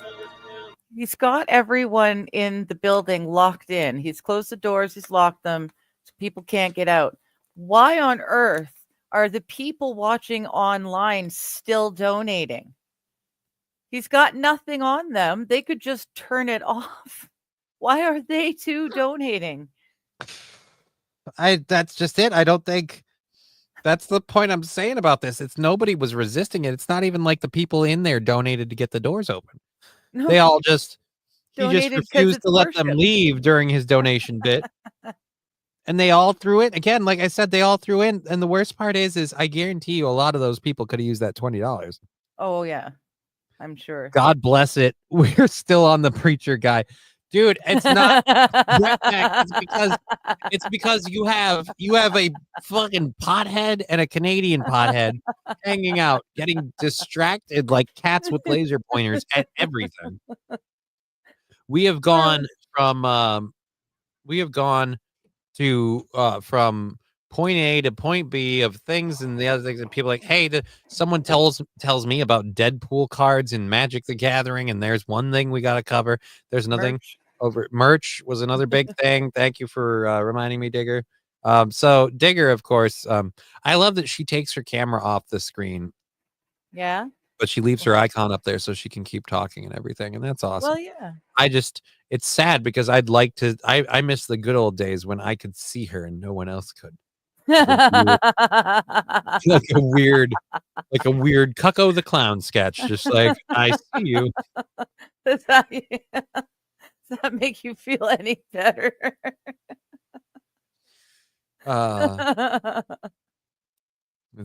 he's got everyone in the building locked in. He's closed the doors, he's locked them, so people can't get out. Why on earth are the people watching online still donating? He's got nothing on them. They could just turn it off. Why are they too donating? That's just it. I don't think that's the point I'm saying about this. It's nobody was resisting it. It's not even like the people in there donated to get the doors open. No, They all he just donated 'cause refused it's to let them worship. leave during his donation bit. And they all threw it again. Like I said, they all threw in. And the worst part is I guarantee you a lot of those people could have used that $20. Oh yeah, I'm sure. God bless it. We're still on the preacher guy. Dude, it's not it's because you have a fucking pothead and a Canadian pothead hanging out, getting distracted like cats with laser pointers at everything. We have gone from to from point A to point B of things and the other things, and people are like, hey, someone tells me about Deadpool cards and Magic the Gathering, and there's one thing we got to cover. There's another thing over merch was another big thing. Thank you for reminding me, Digger. So Digger, of course, I love that she takes her camera off the screen. Yeah. But she leaves her icon up there so she can keep talking and everything, and that's awesome. Well, yeah. It's sad because I'd like to. I miss the good old days when I could see her and no one else could. Like a weird Cucko the Clown sketch. Just like, I see you. Does that make you feel any better? Let's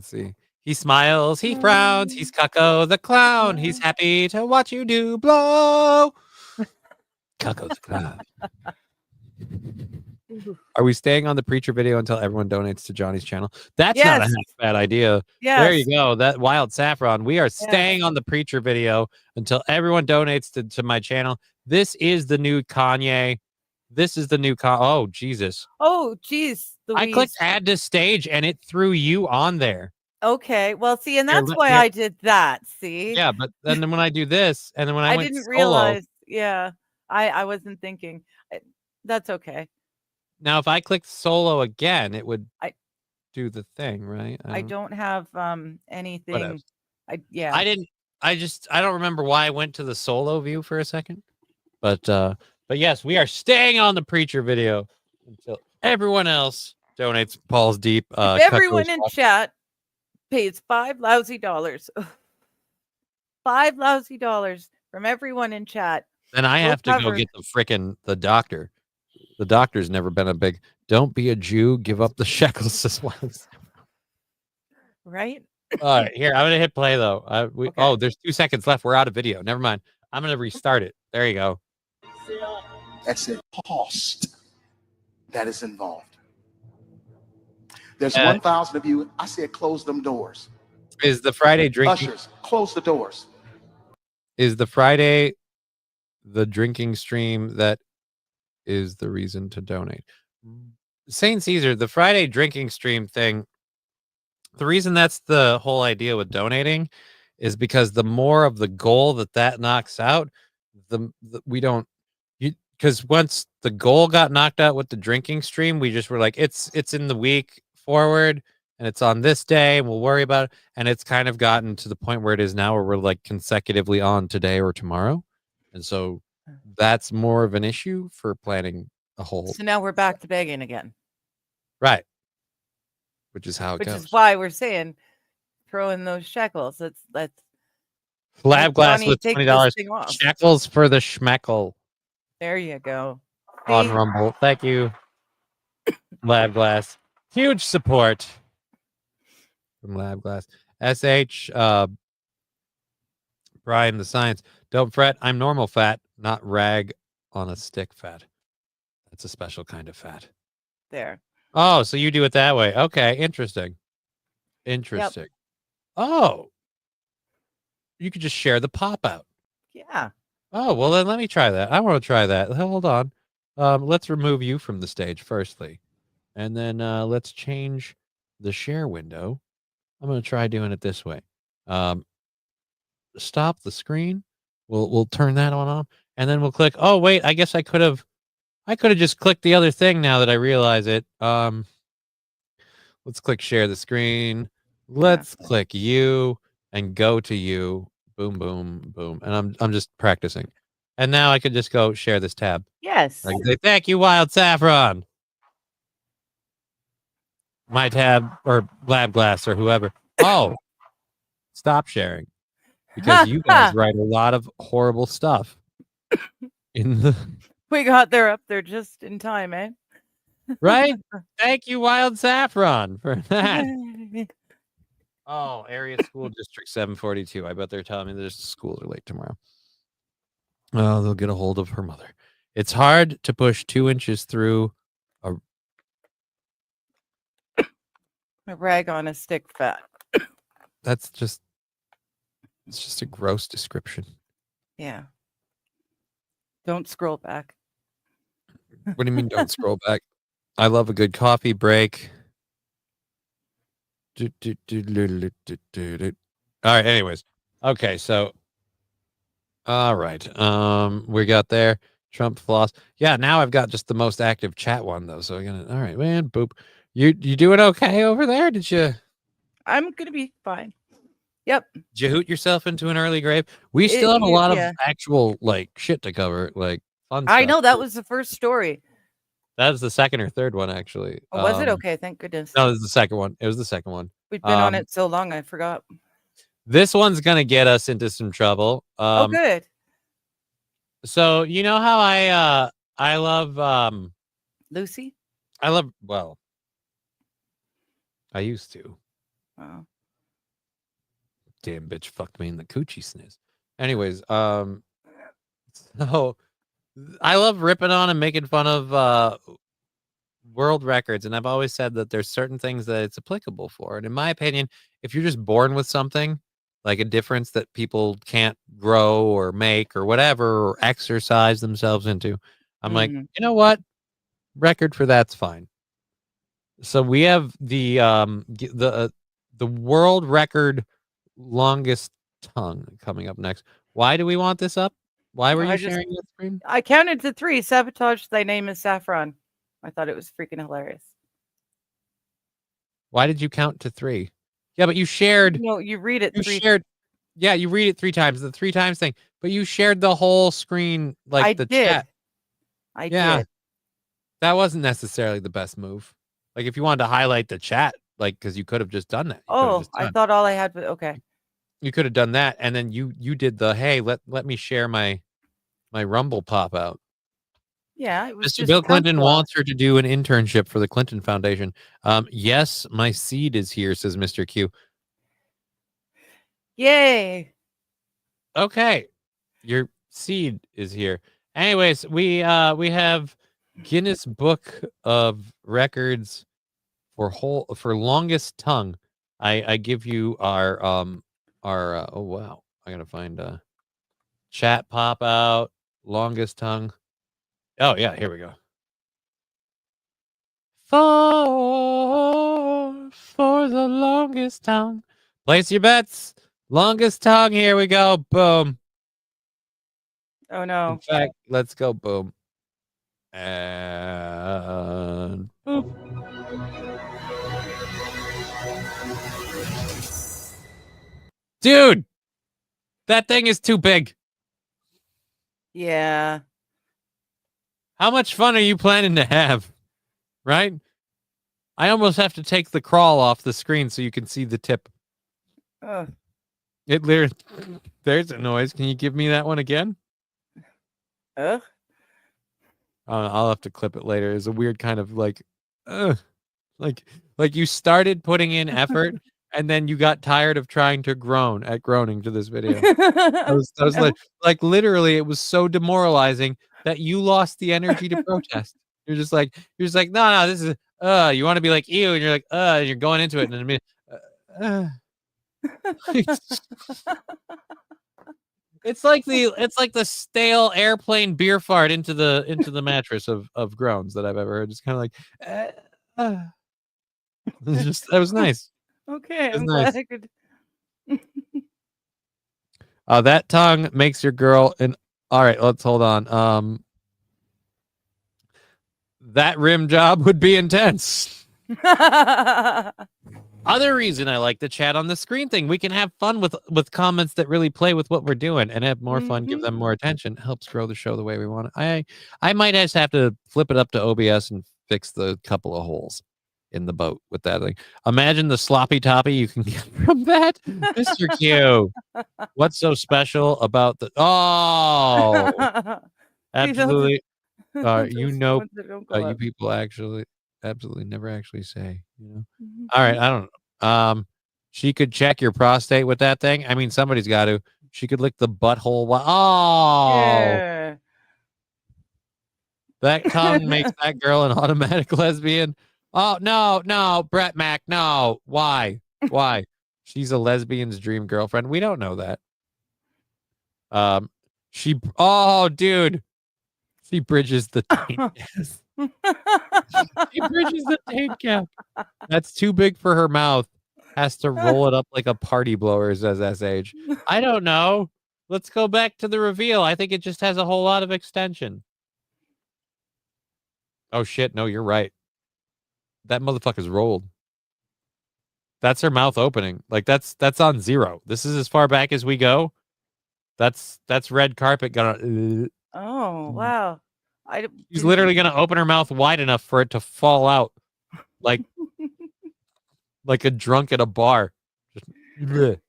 see. He smiles, he frowns, he's Cucko the Clown. He's happy to watch you do blow. Cucko the Clown. Are we staying on the preacher video until everyone donates to Johnny's channel? That's not a half bad idea. Yes. There you go. That wild saffron. We are staying on the preacher video until everyone donates to my channel. This is the new Kanye. This is the new oh, Jesus. Oh, geez. I clicked add to stage and it threw you on there. Okay. Well, see, and that's why I did that. See? Yeah, but then when I do this, and then when I went didn't solo, realize. Yeah. I wasn't thinking. That's okay. Now, if I clicked solo again, it would do the thing, right? I don't have anything. Whatever. I don't remember why I went to the solo view for a second. But yes, we are staying on the preacher video until everyone else donates. Paul's deep. If everyone in chat pays $5 lousy $5 lousy from everyone in chat. Then I have to go get the doctor. The doctor's never been a big, don't be a Jew, give up the shekels as well. Right? All right, here, I'm going to hit play, though. Okay. Oh, there's 2 seconds left. We're out of video. Never mind. I'm going to restart it. There you go. That's a cost that is involved. There's 1,000 of you. I said close them doors. Is the Friday drinking... Ushers, close the doors. Is the Friday the drinking stream that is the reason to donate? St. Caesar, the Friday drinking stream thing, the reason that's the whole idea with donating is because the more of the goal that knocks out, because once the goal got knocked out with the drinking stream, we just were like, it's in the week forward and it's on this day and we'll worry about it. And it's kind of gotten to the point where it is now where we're like consecutively on today or tomorrow. And so that's more of an issue for planning a whole. So now we're back to begging again. Right. Which is how it goes. Which is why we're saying throw in those shekels. Let's Lab glass with $20. Shekels for the schmeckle. There you go. On Rumble. Thank you. Lab glass. Huge support from Lab glass. SH Brian, the science. Don't fret. I'm normal fat, not rag on a stick fat. That's a special kind of fat. There. Oh, so you do it that way. Okay, interesting. Interesting. Oh, you could just share the pop out. Yeah. Oh, well, then let me try that. I want to try that. Hold on. Let's remove you from the stage, firstly. And then let's change the share window. I'm going to try doing it this way. Stop the screen. We'll turn that one off. And then we'll click. Oh, wait, I guess I could have just clicked the other thing now that I realize it. Let's click share the screen. Let's click you and go to you. Boom, boom, boom. And I'm just practicing. And now I could just go share this tab. Yes. I can say, thank you, Wild Saffron. My tab or Lab Glass or whoever. Oh, stop sharing. Because you guys write a lot of horrible stuff. We got there up there just in time, eh? Right? Thank you, Wild Saffron, for that. Oh, Area School District 742. I bet they're telling me the schools are late tomorrow. Oh, they'll get a hold of her mother. It's hard to push 2 inches through a rag on a stick fat. It's just a gross description. Yeah. Don't scroll back. What do you mean don't scroll back? I love a good coffee break. All right, anyways. Okay, so all right. We got there. Trump floss. Yeah, now I've got just the most active chat one though. So all right, man, boop. You doing okay over there? Did you I'm gonna be fine. Yep. Did you hoot yourself into an early grave? We still have a lot of actual like shit to cover, like fun stuff. I know that was the first story. That was the second or third one, actually. Oh, was it? Okay, thank goodness. No, it was the second one. It was the second one. We've been on it so long, I forgot. This one's gonna get us into some trouble. Oh, good. So you know how I love Lucy? I used to. Oh. Damn bitch fucked me in the coochie sniz. Anyways, so I love ripping on and making fun of world records, and I've always said that there's certain things that it's applicable for. And in my opinion, if you're just born with something, like a difference that people can't grow or make or whatever, or exercise themselves into, I'm like, you know what? Record for that's fine. So we have the world record longest tongue coming up next. Why do we want this up? Why were you sharing that screen? I counted to 3. Sabotage, thy name is Saffron. I thought it was freaking hilarious. Why did you count to 3? Yeah, but you shared. No, you read it. You shared. Yeah, you read it 3 times. The 3 times thing, but you shared the whole screen, like the chat. I did. That wasn't necessarily the best move. Like if you wanted to highlight the chat, like because you could have just done that. I thought all I had was okay. You could have done that, and then you did the hey, let me share my Rumble pop out. Yeah, it was Mr. Bill Clinton wants her to do an internship for the Clinton Foundation. Yes, my seed is here, says Mr. Q. Yay. Okay. Your seed is here. Anyways, we have Guinness Book of Records for longest tongue. I give you our oh wow. I gotta find chat pop out, longest tongue. Oh yeah, here we go. For the longest tongue. Place your bets. Longest tongue. Here we go. Boom. Oh no. In fact, let's go. Boom. And boom. Dude, that thing is too big. Yeah. How much fun are you planning to have? Right? I almost have to take the crawl off the screen so you can see the tip. It literally, there's a noise. Can you give me that one again? I'll have to clip it later. It's a weird kind of like you started putting in effort and then you got tired of trying to groaning to this video. That was No. like literally, it was so demoralizing that you lost the energy to protest. You're just like, no, this is you want to be like ew, and you're like and you're going into it, and then it's like the stale airplane beer fart into the mattress of groans that I've ever heard. It's kind of like it's just that was nice. Okay, It was I'm nice. glad I could. That tongue makes your girl and all right, let's hold on. That rim job would be intense. Other reason I like the chat on the screen thing. We can have fun with comments that really play with what we're doing and have more fun, give them more attention. Helps grow the show the way we want it. I might just have to flip it up to OBS and fix the couple of holes in the boat with that thing. Imagine the sloppy toppy you can get from that. Mr. Q. What's so special about the absolutely you people actually absolutely never actually say, all right, I don't know. She could check your prostate with that thing. I mean, somebody's got to. She could lick the butthole. Yeah. That tongue makes that girl an automatic lesbian. Oh no, Brett Mac, no. Why? She's a lesbian's dream girlfriend. We don't know that. She bridges the taint. She bridges the taint cap. That's too big for her mouth. Has to roll it up like a party blower, says SH. I don't know. Let's go back to the reveal. I think it just has a whole lot of extension. Oh shit, no, you're right. That motherfucker's rolled. That's her mouth opening. Like that's on 0. This is as far back as we go. That's red carpet gonna Oh wow. She's literally gonna open her mouth wide enough for it to fall out. Like like a drunk at a bar. Just,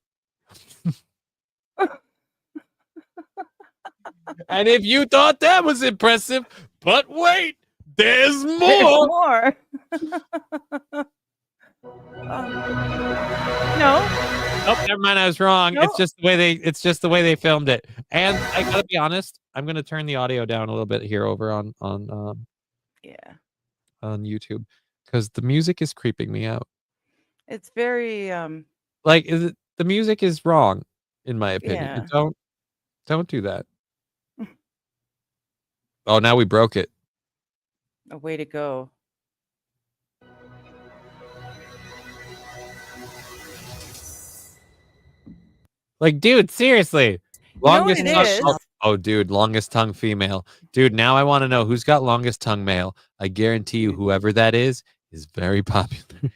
and if you thought that was impressive, but wait, there's more. No. Oh, never mind. I was wrong. No. It's just the way they filmed it. And I gotta be honest, I'm gonna turn the audio down a little bit here over on YouTube because the music is creeping me out. It's very like the music is wrong, in my opinion. Yeah. Don't do that. Oh, now we broke it. A way to go. Like, dude, seriously. Longest tongue. Is? Oh, dude, longest tongue female. Dude, now I want to know who's got longest tongue male. I guarantee you, whoever that is very popular.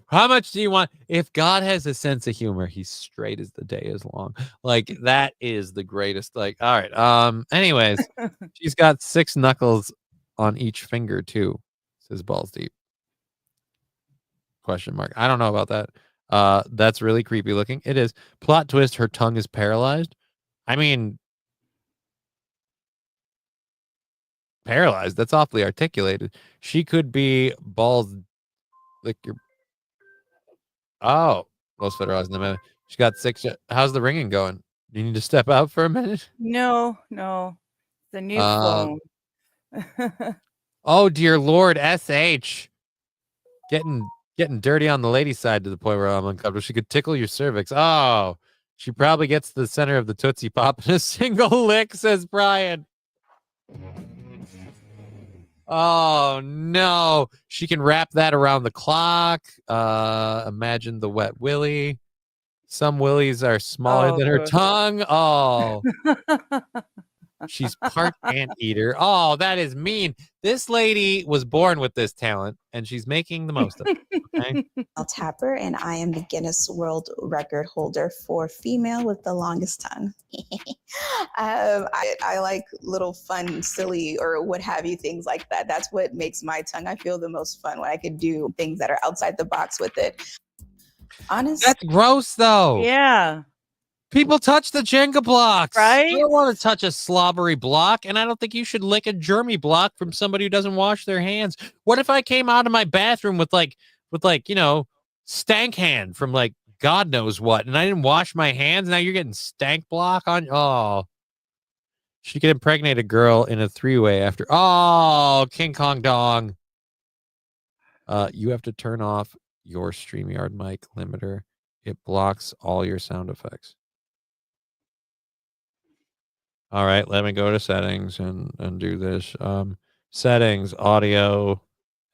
How much do you want? If God has a sense of humor, he's straight as the day is long. Like, that is the greatest. Like, all right. Anyways, she's got 6 knuckles on each finger too, says Balls Deep. Question mark. I don't know about that. That's really creepy looking. It is. Plot twist, her tongue is paralyzed. I mean, paralyzed. That's awfully articulated. She could be balls like your. Oh, most federalized in the minute. She got 6. How's the ringing going? Do you need to step out for a minute? No. The new phone. Oh dear Lord, SH. Getting dirty on the lady side to the point where I'm uncomfortable. She could tickle your cervix. Oh, she probably gets to the center of the Tootsie Pop in a single lick, says Brian. Oh, no. She can wrap that around the clock. Imagine the wet willy. Some willies are smaller than her tongue. Oh. She's part anteater. Oh, that is mean. This lady was born with this talent, and she's making the most of it. Okay? Tapper, and I am the Guinness World Record holder for female with the longest tongue. I like little fun, silly, or what have you, things like that. That's what makes my tongue. I feel the most fun when I could do things that are outside the box with it. Honestly, that's gross, though. Yeah. People touch the Jenga blocks. Right? You don't want to touch a slobbery block, and I don't think you should lick a germy block from somebody who doesn't wash their hands. What if I came out of my bathroom with like with like, stank hand from like God knows what. And I didn't wash my hands. Now you're getting stank block on. Oh, she could impregnate a girl in a 3-way after. Oh, King Kong dong. You have to turn off your StreamYard mic limiter. It blocks all your sound effects. All right, let me go to settings and do this. Settings, audio,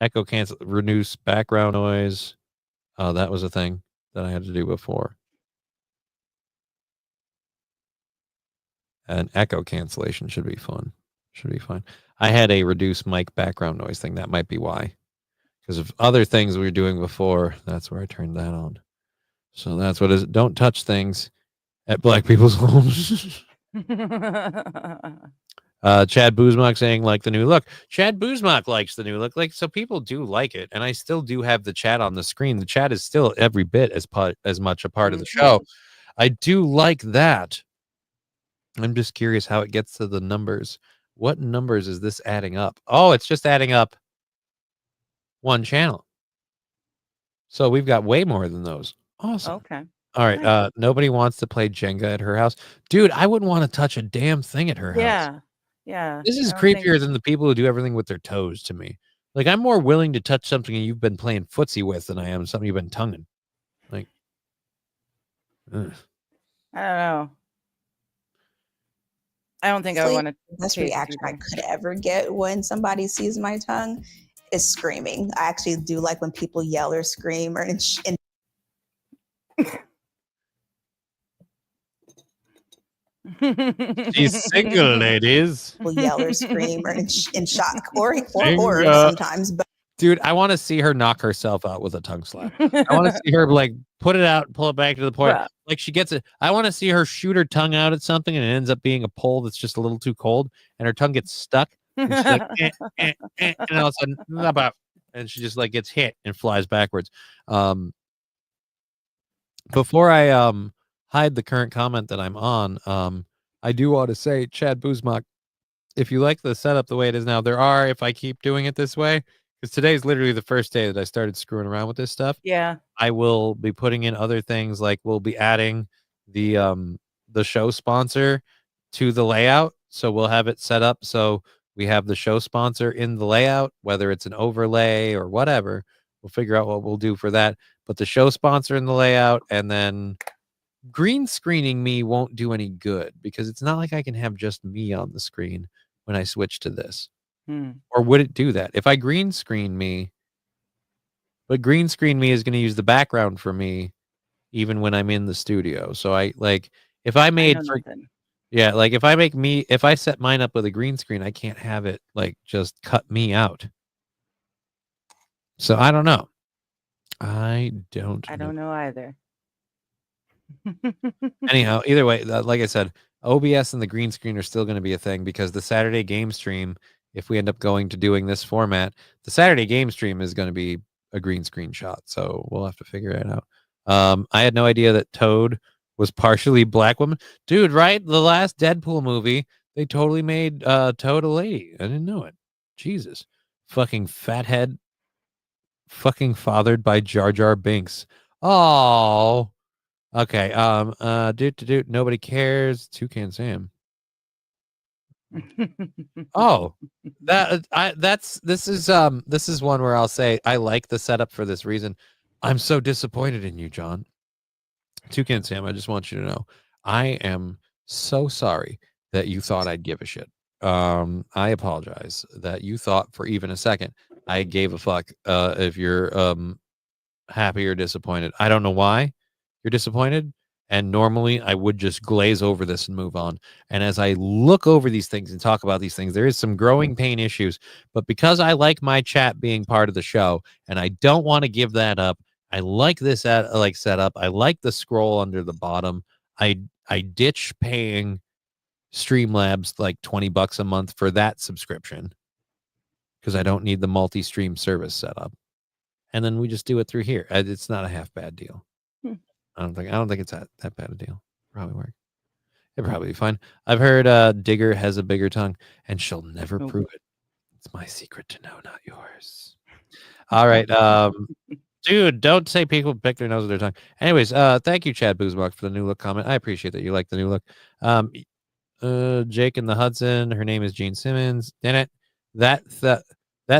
echo cancel, reduce background noise. Oh, that was a thing that I had to do before. And echo cancellation should be fun. Should be fine. I had a reduce mic background noise thing. That might be why. Because of other things we were doing before, that's where I turned that on. So that's what is it. Don't touch things at black people's homes. Chad Boozmock saying like the new look. Chad Boozmock likes the new look. Like, so people do like it, and I still do have the chat on the screen. The chat is still every bit as much a part of the show. I do like that. I'm just curious how it gets to the numbers. What numbers is this adding up? Oh, it's just adding up one channel. So we've got way more than those. Awesome. Okay. All right. Nobody wants to play Jenga at her house. Dude, I wouldn't want to touch a damn thing at her house. Yeah. This is creepier than the people who do everything with their toes to me. Like, I'm more willing to touch something you've been playing footsie with than I am something you've been tonguing. Like, ugh. I don't know. I don't think I would want to. The best reaction I could ever get when somebody sees my tongue is screaming. I actually do like when people yell or scream or She's single, ladies. Will yell or scream or in shock or horror sometimes. But dude, I want to see her knock herself out with a tongue slap. I want to see her like put it out, pull it back to the point. Yeah. Like she gets it. I want to see her shoot her tongue out at something and it ends up being a pole that's just a little too cold and her tongue gets stuck. And she's like, and all of a sudden, and she just like gets hit and flies backwards. Before I hide the current comment that I'm on, I do want to say, Chad Boozmock, if you like the setup the way it is now, there are, if I keep doing it this way, because today's literally the first day that I started screwing around with this stuff. Yeah. I will be putting in other things, like we'll be adding the show sponsor to the layout. So we'll have it set up so we have the show sponsor in the layout, whether it's an overlay or whatever. We'll figure out what we'll do for that. But the show sponsor in the layout, and then green screening me won't do any good because it's not like I can have just me on the screen when I switch to this. Or would it do that? If I green screen me, but green screen me is going to use the background for me even when I'm in the studio. So I like, if I made, like if I set mine up with a green screen, I can't have it like just cut me out. So I don't know. I don't know either. Anyhow, either way, like I said, OBS and the green screen are still going to be a thing because the Saturday game stream, if we end up going to doing this format, the Saturday game stream is going to be a green screen shot. So we'll have to figure it out. I had no idea that Toad was partially black woman. Dude, right? The last Deadpool movie, they totally made Toad a lady. I didn't know it. Jesus. Fucking fathead. Fucking fathered by Jar Jar Binks. Oh. Okay. Nobody cares. Toucan Sam. Oh, this is one where I'll say I like the setup for this reason. I'm so disappointed in you, John. Toucan Sam, I just want you to know I am so sorry that you thought I'd give a shit. I apologize that you thought for even a second I gave a fuck if you're happy or disappointed. I don't know why you're disappointed. And normally I would just glaze over this and move on. And as I look over these things and talk about these things, there is some growing pain issues. But because I like my chat being part of the show and I don't want to give that up, I like this setup. I like the scroll under the bottom. I ditch paying Streamlabs like $20 a month for that subscription because I don't need the multi-stream service setup. And then we just do it through here. It's not a half bad deal. I don't think it's that bad a deal. Probably work. It'd probably be fine. I've heard Digger has a bigger tongue, and she'll never prove it. It's my secret to know, not yours. All right. Dude, don't say people pick their nose with their tongue. Anyways, thank you, Chad Boozmark, for the new look comment. I appreciate that you like the new look. Jake in the Hudson. Her name is Gene Simmons. Damn it. That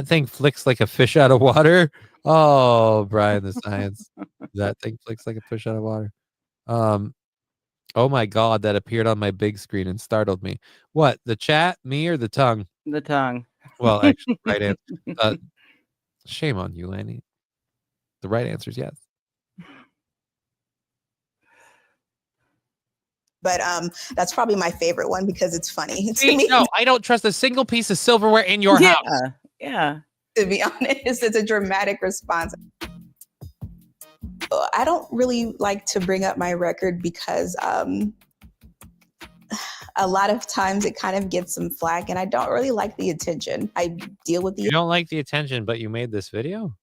thing flicks like a fish out of water. Oh, Brian the Science. That thing flicks like a fish out of water. Oh my God, that appeared on my big screen and startled me. What? The chat, me, or the tongue? The tongue. Well, actually, right answer. Shame on you, Lanny. The right answer is yes. But that's probably my favorite one because it's funny to me. No, I don't trust a single piece of silverware in your house. Yeah. To be honest, it's a dramatic response. I don't really like to bring up my record because a lot of times it kind of gets some flack, and I don't really like the attention. I deal with the. You don't like the attention, but you made this video?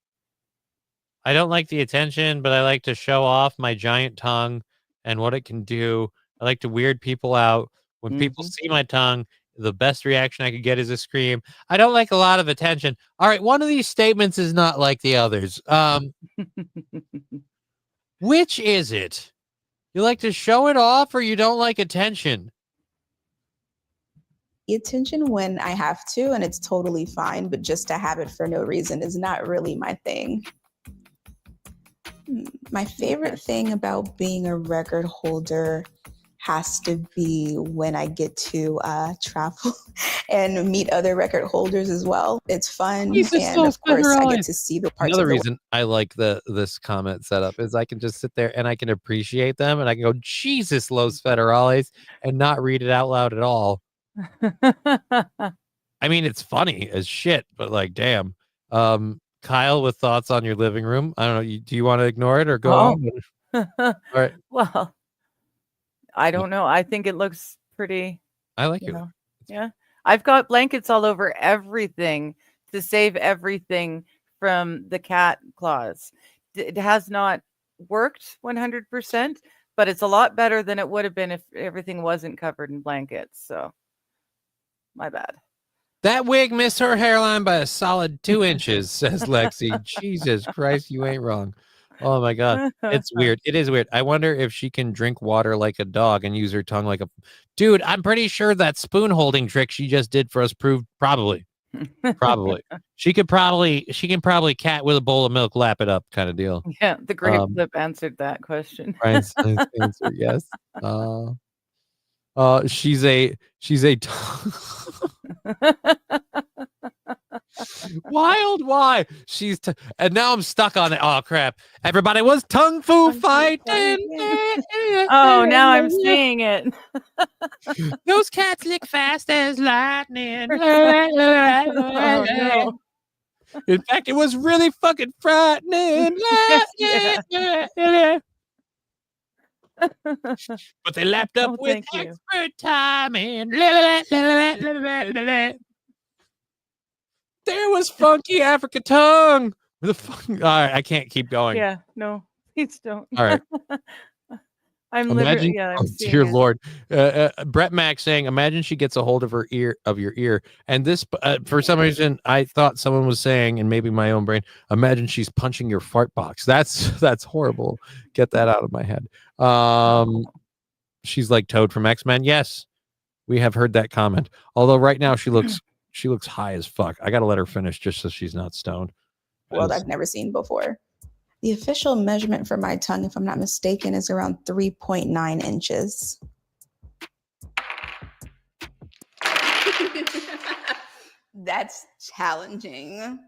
I don't like the attention, but I like to show off my giant tongue and what it can do. I like to weird people out. When people see my tongue, the best reaction I could get is a scream. I don't like a lot of attention. All right, one of these statements is not like the others. Which is it? You like to show it off, or you don't like attention? Attention when I have to, and it's totally fine, but just to have it for no reason is not really my thing. My favorite thing about being a record holder has to be when I get to travel and meet other record holders as well. It's fun, and of course I get to see the parts. Another reason I like this comment setup is I can just sit there and I can appreciate them, and I can go, Jesus, Los Federales, and not read it out loud at all. I mean, it's funny as shit, but like, damn. Kyle, with thoughts on your living room. I don't know. Do you want to ignore it or go on? All right. Well, I don't know. I think it looks pretty. I like it. Yeah. I've got blankets all over everything to save everything from the cat claws. It has not worked 100%, but it's a lot better than it would have been if everything wasn't covered in blankets. So, my bad. That wig missed her hairline by a solid 2 inches, says Lexi. Jesus Christ, you ain't wrong. Oh my God. It's weird. It is weird. I wonder if she can drink water like a dog and use her tongue like a... Dude, I'm pretty sure that spoon holding trick she just did for us proved probably. She can probably cat with a bowl of milk, lap it up kind of deal. Yeah, the grape flip answered that question. Brian's answer, yes. She's a wild why she's and now I'm stuck on it. Oh crap, everybody was tongue fu fighting. Oh, now I'm seeing it. Those cats lick fast as lightning. Oh, no. In fact, it was really fucking frightening. But they lapped up with expert timing. There was funky Africa tongue. All right, I can't keep going. Yeah, no, please don't. All right. I'm imagine, literally, oh, dear Lord. Brett Mack saying, imagine she gets a hold of your ear. And this, for some reason, I thought someone was saying, and maybe my own brain, imagine she's punching your fart box. That's horrible. Get that out of my head. She's like Toad from X-Men. Yes, we have heard that comment. Although right now she looks high as fuck. I got to let her finish just so she's not stoned. World I've never seen before. The official measurement for my tongue, if I'm not mistaken, is around 3.9 inches. That's challenging.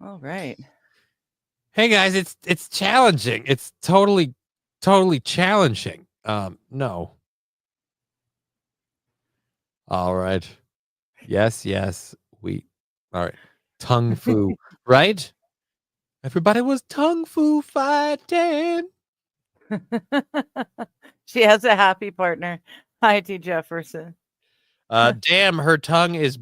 All right. Hey guys, it's challenging. It's totally challenging. No. All right. Yes. All right. Tongue fu, right? Everybody was tongue fu fighting. She has a happy partner. Hi, T. Jefferson. Damn, her tongue is.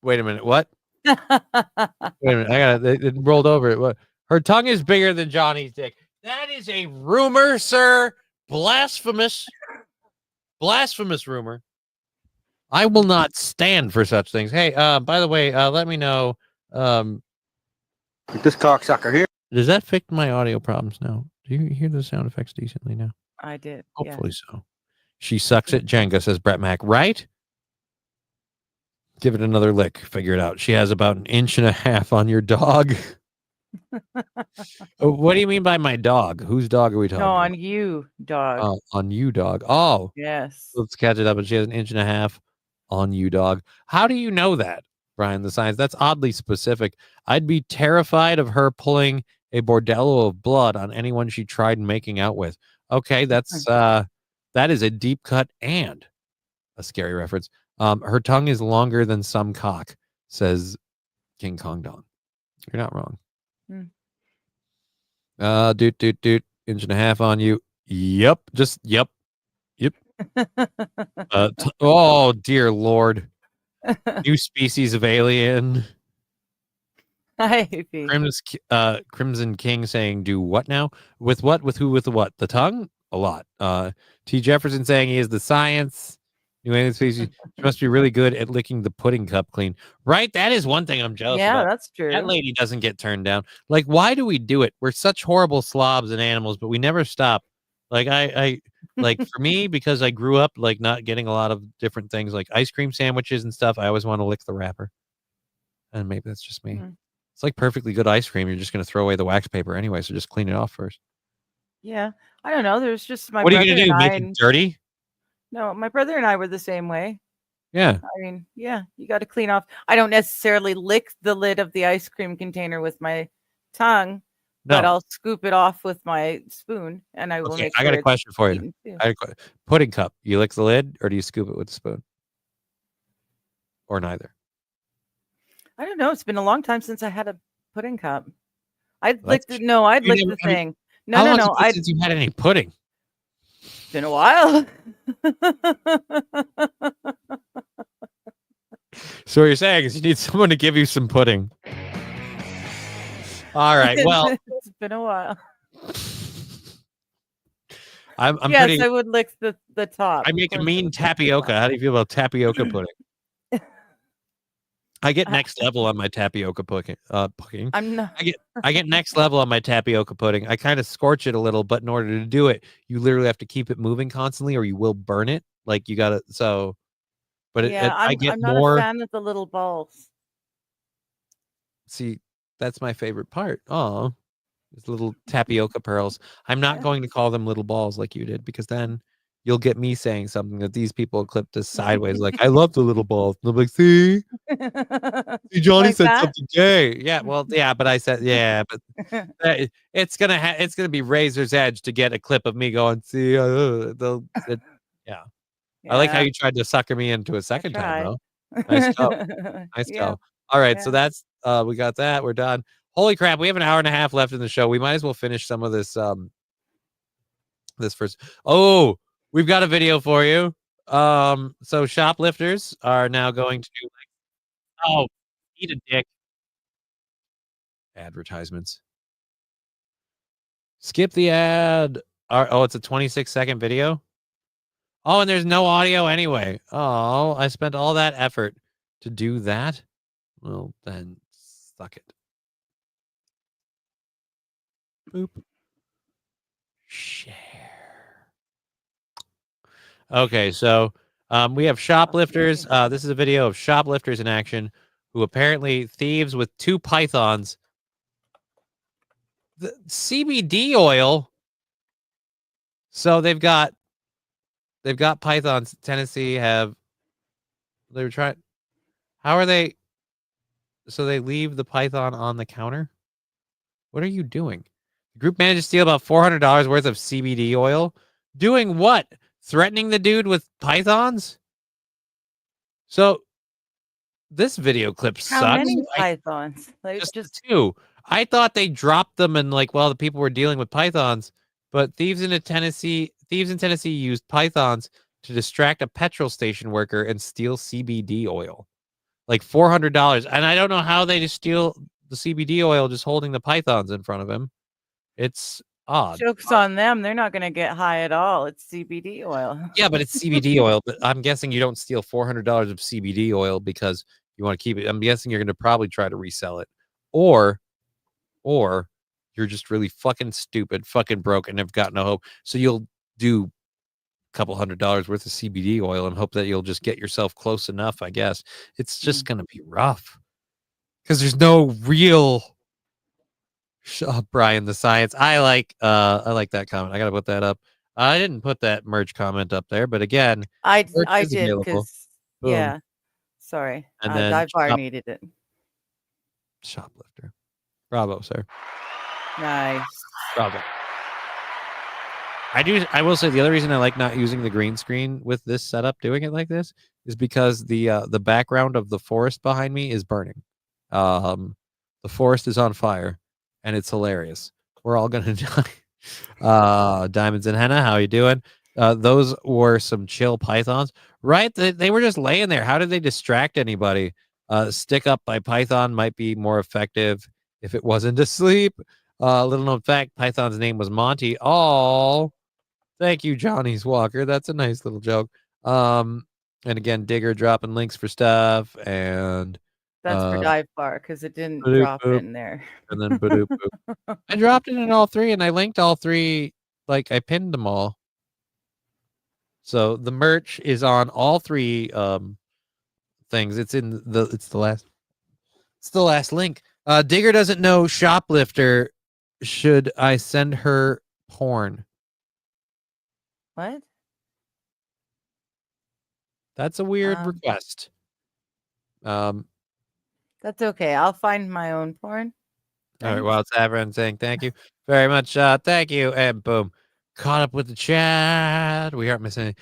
Wait a minute. What? Wait a minute. It rolled over. What? Her tongue is bigger than Johnny's dick. That is a rumor, sir. Blasphemous rumor. I will not stand for such things. Hey, by the way, let me know. This cocksucker here. Does that fix my audio problems now? Do you hear the sound effects decently now? I did. Hopefully so. She sucks at Jenga, says Brett Mac. Right? Give it another lick. Figure it out. She has about 1.5 inches on your dog. What do you mean by my dog? Whose dog are we talking No, about? on you, dog. On you, dog. Oh, Yes. let's catch it up. And she has 1.5 inches on you, dog. How do you know that, Brian, the science? That's oddly specific. I'd be terrified of her pulling a bordello of blood on anyone she tried making out with. Okay, that's that is a deep cut and a scary reference. Her tongue is longer than some cock, says King Kong Dong. You're not wrong. Doot 1.5 inches on you. Yep, just yep. Oh dear Lord. New species of alien. Hi, Crimson King saying, do what now? With what? With who? With the what? The tongue? A lot. T. Jefferson saying he is the science. New alien species. She must be really good at licking the pudding cup clean. Right? That is one thing I'm jealous about. Yeah, that's true. That lady doesn't get turned down. Like, why do we do it? We're such horrible slobs and animals, but we never stop. Like, I like for me, because I grew up like not getting a lot of different things like ice cream sandwiches and stuff. I always want to lick the wrapper. And maybe that's just me. It's like perfectly good ice cream. You're just going to throw away the wax paper anyway, so just clean it off first. Yeah, I don't know. There's just my. What are brother you going to do? and Make I it dirty? No, my brother and I were the same way. Yeah. I mean, yeah, you got to clean off. I don't necessarily lick the lid of the ice cream container with my tongue, but I'll scoop it off with my spoon, and I will make sure. I got a question for you. Pudding cup. You lick the lid, or do you scoop it with a spoon? Or neither? I don't know. It's been a long time since I had a pudding cup. I'd lick the thing. No. Since you had any pudding? It's been a while. So what you're saying is you need someone to give you some pudding. All right. Well, it's been a while. I'm yes, pretty, I would lick the top. I make a mean tapioca. How do you feel about tapioca pudding? I get next level on my tapioca pudding. I'm not. I get next level on my tapioca pudding. I kind of scorch it a little, but in order to do it, you literally have to keep it moving constantly, or you will burn it. Like you gotta. So, but I get I'm not more. a fan of the little balls. See, that's my favorite part. Oh, these little tapioca pearls. I'm not going to call them little balls like you did, because then you'll get me saying something that these people clipped us sideways. Like, I love the little balls. And I'm like, see, Johnny like said that? something gay. Yeah, well, yeah, but I said, yeah, but it's gonna be razor's edge to get a clip of me going, see, yeah. I like how you tried to sucker me into a second time, though. Nice go. Nice go. All right, so that's we got that. We're done. Holy crap, we have 1.5 hours left in the show. We might as well finish some of this this first. Oh, we've got a video for you. So shoplifters are now going to do eat a dick. Advertisements. Skip the ad. It's a 26-second video. Oh, and there's no audio anyway. Oh, I spent all that effort to do that. Well, then suck it. Boop. Share. Okay, so we have shoplifters. This is a video of shoplifters in action who apparently thieves with 2 pythons. The CBD oil. So they've got pythons. Tennessee they were trying. How are they? So they leave the python on the counter. What are you doing? The group managed to steal about $400 worth of CBD oil. Doing what? Threatening the dude with pythons? So this video clip sucks. How many pythons? Like just 2. I thought they dropped them and the people were dealing with pythons, but thieves in Tennessee used pythons to distract a petrol station worker and steal CBD oil. Like $400. And I don't know how they just steal the CBD oil just holding the pythons in front of him. It's odd. Joke's on them. They're not going to get high at all. It's CBD oil. Yeah, but it's CBD oil. But I'm guessing you don't steal $400 of CBD oil because you want to keep it. I'm guessing you're going to probably try to resell it. Or you're just really fucking stupid, fucking broke, and have got no hope. So you'll do a couple $100 worth of CBD oil and hope that you'll just get yourself close enough, I guess. It's just going to be rough because there's no real Brian the Science. I like that comment. I got to put that up. I didn't put that merch comment up there, but again, I merch is did available. because Boom. yeah. Sorry. And then Dive Bar needed it. Shoplifter. Bravo, sir. Nice. Bravo. I will say the other reason I like not using the green screen with this setup, doing it like this, is because the background of the forest behind me is burning. The forest is on fire, and it's hilarious. We're all gonna die. Diamonds and Henna, how you doing? Those were some chill pythons, right? They were just laying there. How did they distract anybody? Stick up by python might be more effective if it wasn't asleep. Little known fact, python's name was Monty. Oh, thank you, Johnny's Walker. That's a nice little joke. And again, Digger dropping links for stuff, and that's for Dive Bar because it didn't Badoop drop boop. in there. And then badoop boop. I dropped it in all three, and I linked all three. Like I pinned them all. So the merch is on all three things. It's the last link. Digger doesn't know shoplifter. Should I send her porn? What? That's a weird request. That's okay. I'll find my own porn. All right. Well, it's everyone saying thank you very much. Thank you. And boom. Caught up with the chat. We aren't missing anything.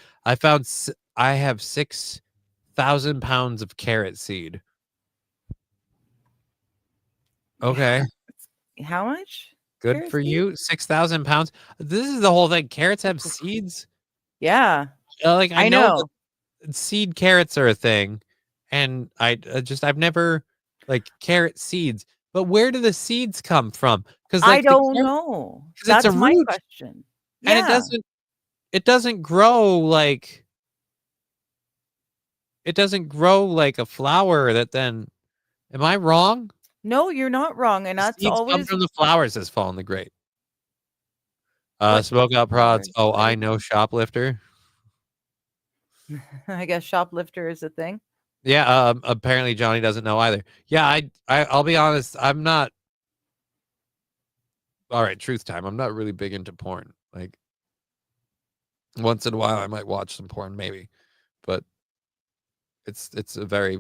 I have 6,000 pounds of carrot seed. Okay. How much? Good Carrot for seed? you. 6,000 pounds. This is the whole thing. Carrots have seeds. Yeah. Like I know. that seed carrots are a thing, and I've never like carrot seeds. But where do the seeds come from? Because I don't know. Because it's a my root, question. and Yeah. it doesn't grow like a flower that then. Am I wrong? No, you're not wrong, and that's Seeds come always from the flowers as fall in the grate. What Smoke out prods. flowers? Oh, I know shoplifter. I guess shoplifter is a thing. Yeah, apparently Johnny doesn't know either. Yeah, I'll be honest, I'm not. All right, truth time. I'm not really big into porn. Like once in a while I might watch some porn maybe. But it's a very,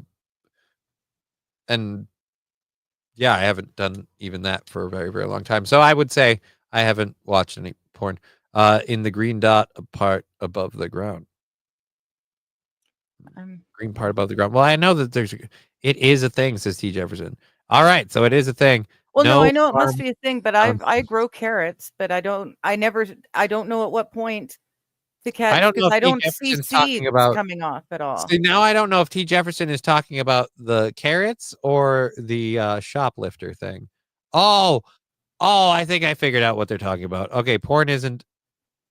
and yeah, I haven't done even that for a very, very long time. So I would say I haven't watched any porn. In the green dot part above the ground. Green part above the ground. Well, I know that it is a thing, says T. Jefferson. All right, so it is a thing. Well, no, I know it must be a thing, but I grow carrots, but I don't know at what point to catch. I don't know if I T. don't see Jefferson's seeds talking about coming off at all. See, now I don't know if T. Jefferson is talking about the carrots or the shoplifter thing. Oh, I think I figured out what they're talking about. Okay, porn isn't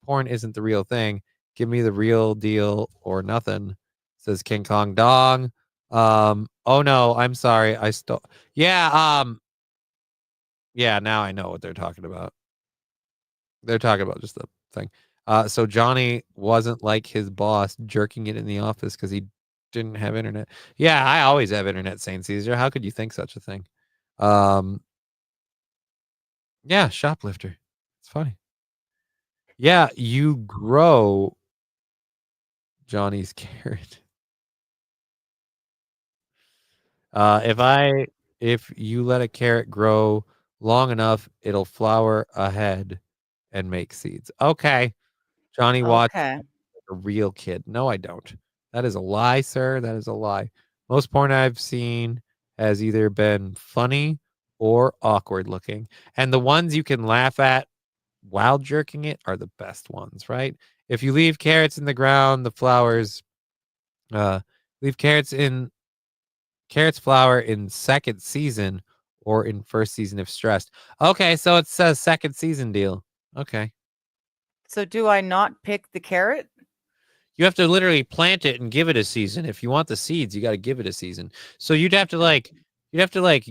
the real thing. Give me the real deal or nothing, says King Kong Dong. Oh no, I'm sorry. Yeah, now I know what they're talking about. They're talking about just the thing. So Johnny wasn't like his boss jerking it in the office because he didn't have internet. Yeah, I always have internet, Saint Caesar. How could you think such a thing? Yeah, shoplifter. It's funny. Yeah, you grow Johnny's carrot. If you let a carrot grow long enough, it'll flower ahead and make seeds. Okay. Johnny watched Okay. a real kid. No, I don't. That is a lie, sir. That is a lie. Most porn I've seen has either been funny or awkward looking. And the ones you can laugh at while jerking it are the best ones, right? If you leave carrots in the ground, the flowers leave carrots flower in second season or in first season if stressed. Okay, so it's a second season deal. Okay. So do I not pick the carrot? You have to literally plant it and give it a season. If you want the seeds, you got to give it a season. So you'd have to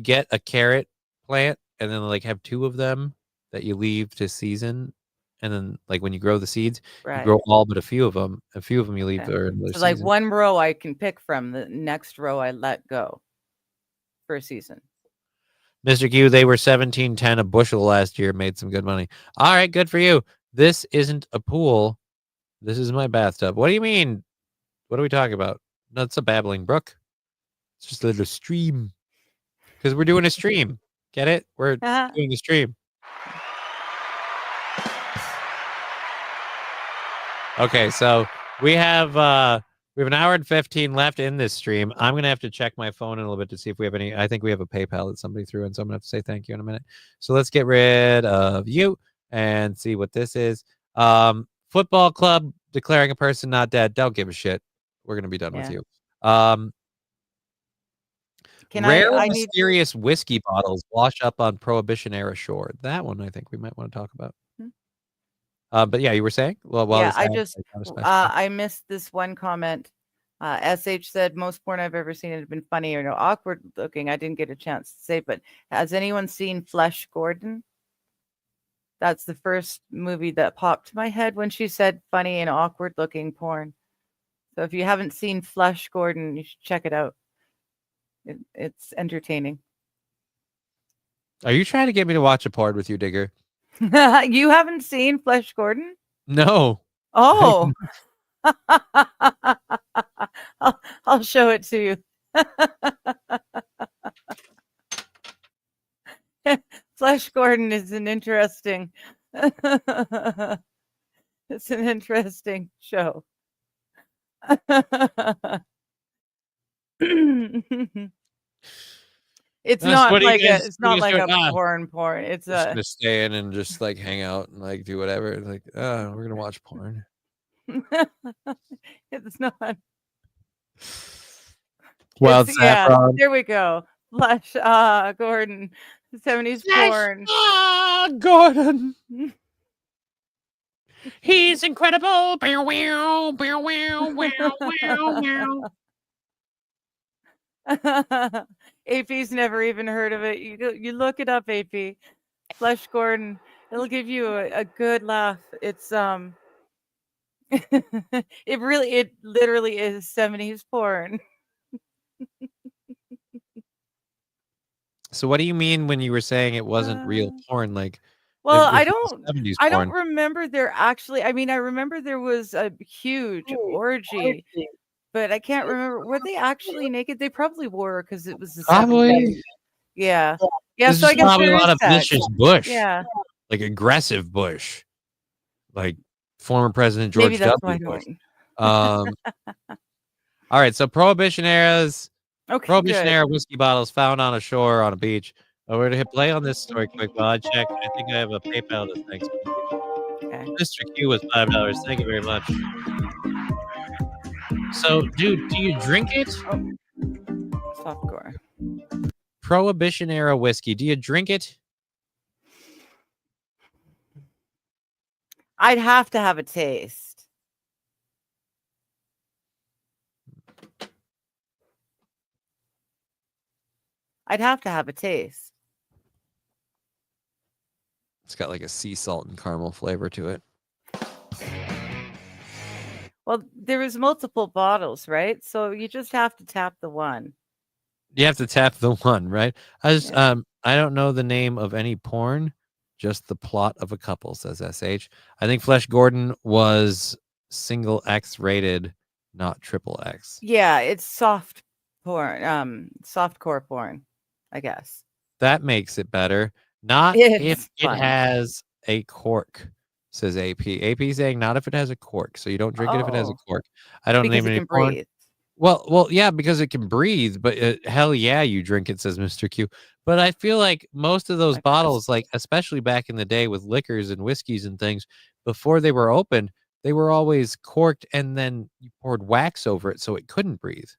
get a carrot plant and then like have two of them that you leave to season, and then like when you grow the seeds, you Right. grow all but a few of them. A few of them you leave Okay. for another So like season. one row I can pick from, the next row I let go for a season. Mr. Q, they were 17.10 a bushel last year, made some good money. All right, good for you. This isn't a pool. This is my bathtub. What do you mean? What are we talking about? No, it's a babbling brook. It's just a little stream. Because we're doing a stream. Get it? We're doing a stream. Okay, so we have an hour and 15 left in this stream. I'm gonna have to check my phone in a little bit to see if we have any. I think we have a PayPal that somebody threw in, so I'm gonna have to say thank you in a minute. So let's get rid of you and see what this is. Football club declaring a person not dead. Don't give a shit. We're gonna be done with you. Rare mysterious whiskey bottles wash up on Prohibition era shore. That one I think we might want to talk about. But yeah, you were saying? Well, yeah, I missed this one comment. SH said most porn I've ever seen had been funny or no awkward looking. I didn't get a chance to say, but has anyone seen Flesh Gordon? That's the first movie that popped to my head when she said funny and awkward looking porn. So if you haven't seen Flesh Gordon, you should check it out. It's entertaining. Are you trying to get me to watch a porn with you, Digger? You haven't seen Flesh Gordon? No. Oh. I'll show it to you. Flesh Gordon is an interesting it's an interesting show. It's not like a porn. It's just gonna stay in and just like hang out and like do whatever. Like, we're gonna watch porn. It's not. Well, there we go. Flesh Gordon, 70s porn. Gordon. He's incredible. Bow, wow, bow, wow, wow, wow, wow. AP's never even heard of it. You look it up, AP. Flesh Gordon. It'll give you a good laugh. It's it literally is 70s porn. So what do you mean when you were saying it wasn't real porn? Like, well, I don't remember there actually. I mean, I remember there was a huge orgy. But I can't remember. Were they actually naked? They probably were because it was the 70s. Yeah. Yeah. So I guess probably a lot of vicious bush. Yeah. Like aggressive bush. Like former President George W. Bush. All right. So Prohibition eras. Okay. Prohibition era whiskey bottles found on a shore on a beach. We're gonna hit play on this story quick while I check. I think I have a PayPal that thanks me. Okay. Mr. Q was $5. Thank you very much. So, dude, do you drink it? Softcore. Prohibition era whiskey. Do you drink it? I'd have to have a taste. I'd have to have a taste. It's got like a sea salt and caramel flavor to it. Well, there was multiple bottles, right? So you just have to tap the one. You have to tap the one, right? I don't know the name of any porn, just the plot of a couple, says SH. I think Flesh Gordon was single X rated, not triple X. Yeah, it's soft porn, softcore porn, I guess. That makes it better. Not if it has a cork. Says AP. AP saying not if it has a cork. So you don't drink it if it has a cork. I don't name any porn. Breathe. Well, yeah, because it can breathe. But hell yeah, you drink it, says Mr. Q. But I feel like most of those bottles, like especially back in the day with liquors and whiskeys and things, before they were opened, they were always corked and then you poured wax over it so it couldn't breathe.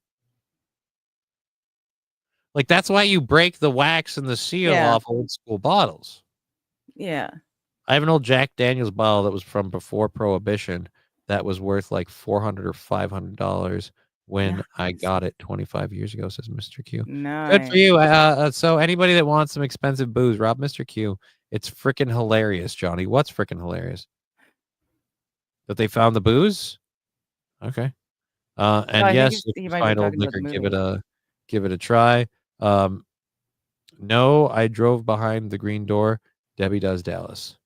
Like that's why you break the wax and the seal off old school bottles. Yeah. I have an old Jack Daniels bottle that was from before Prohibition that was worth like $400 or $500 when I got it 25 years ago, says Mr. Q. Nice. Good for you. So anybody that wants some expensive booze, rob Mr. Q It's freaking hilarious, Johnny. What's freaking hilarious? That they found the booze? Okay. And I think yes, if he you might have been find old talking about the liquor, movie. give it a try. No, I drove behind the green door. Debbie Does Dallas.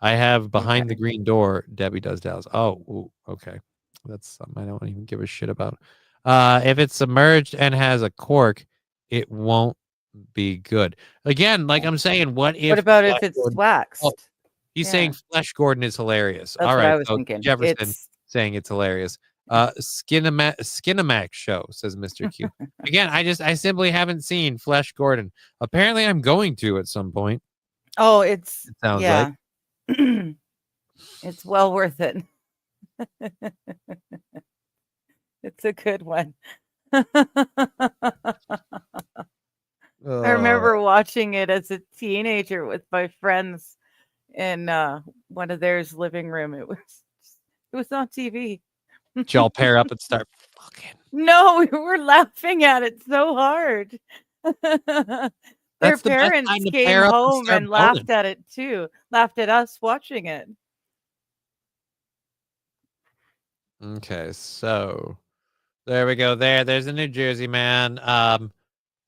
I have behind the Okay. green door. Debbie Does Dallas. Oh, ooh, okay. That's something I don't even give a shit about. If it's submerged and has a cork, it won't be good. Again, like I'm saying, what What if about Flash if it's Gordon? Oh, waxed? he's Yeah, saying Flesh Gordon is hilarious. that's All what right, I was so thinking. Jefferson It's saying it's hilarious. Skinamax show, says Mr. Q. Again, I simply haven't seen Flesh Gordon. Apparently, I'm going to at some point. it's It sounds like. yeah. It's well worth it. It's a good one. I remember watching it as a teenager with my friends in one of theirs living room. It was on TV. Did y'all pair up and start fucking? No, we were laughing at it so hard. Their That's the best parents time to came pair up and home start and boning. laughed at it too. Laughed at us watching it. Okay, so there we go. There's a New Jersey man.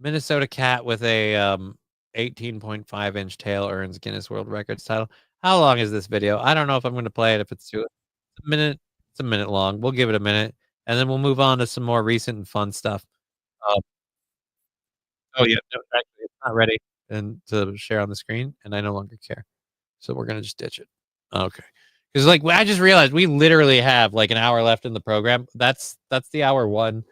Minnesota cat with a 18.5-inch tail earns Guinness World Records title. How long is this video? I don't know if I'm going to play it. If it's a minute, it's a minute long. We'll give it a minute, and then we'll move on to some more recent and fun stuff. Oh yeah, no, actually, it's not ready and to share on the screen, and I no longer care. So we're gonna just ditch it. Okay, because like I just realized we literally have like an hour left in the program. That's the hour one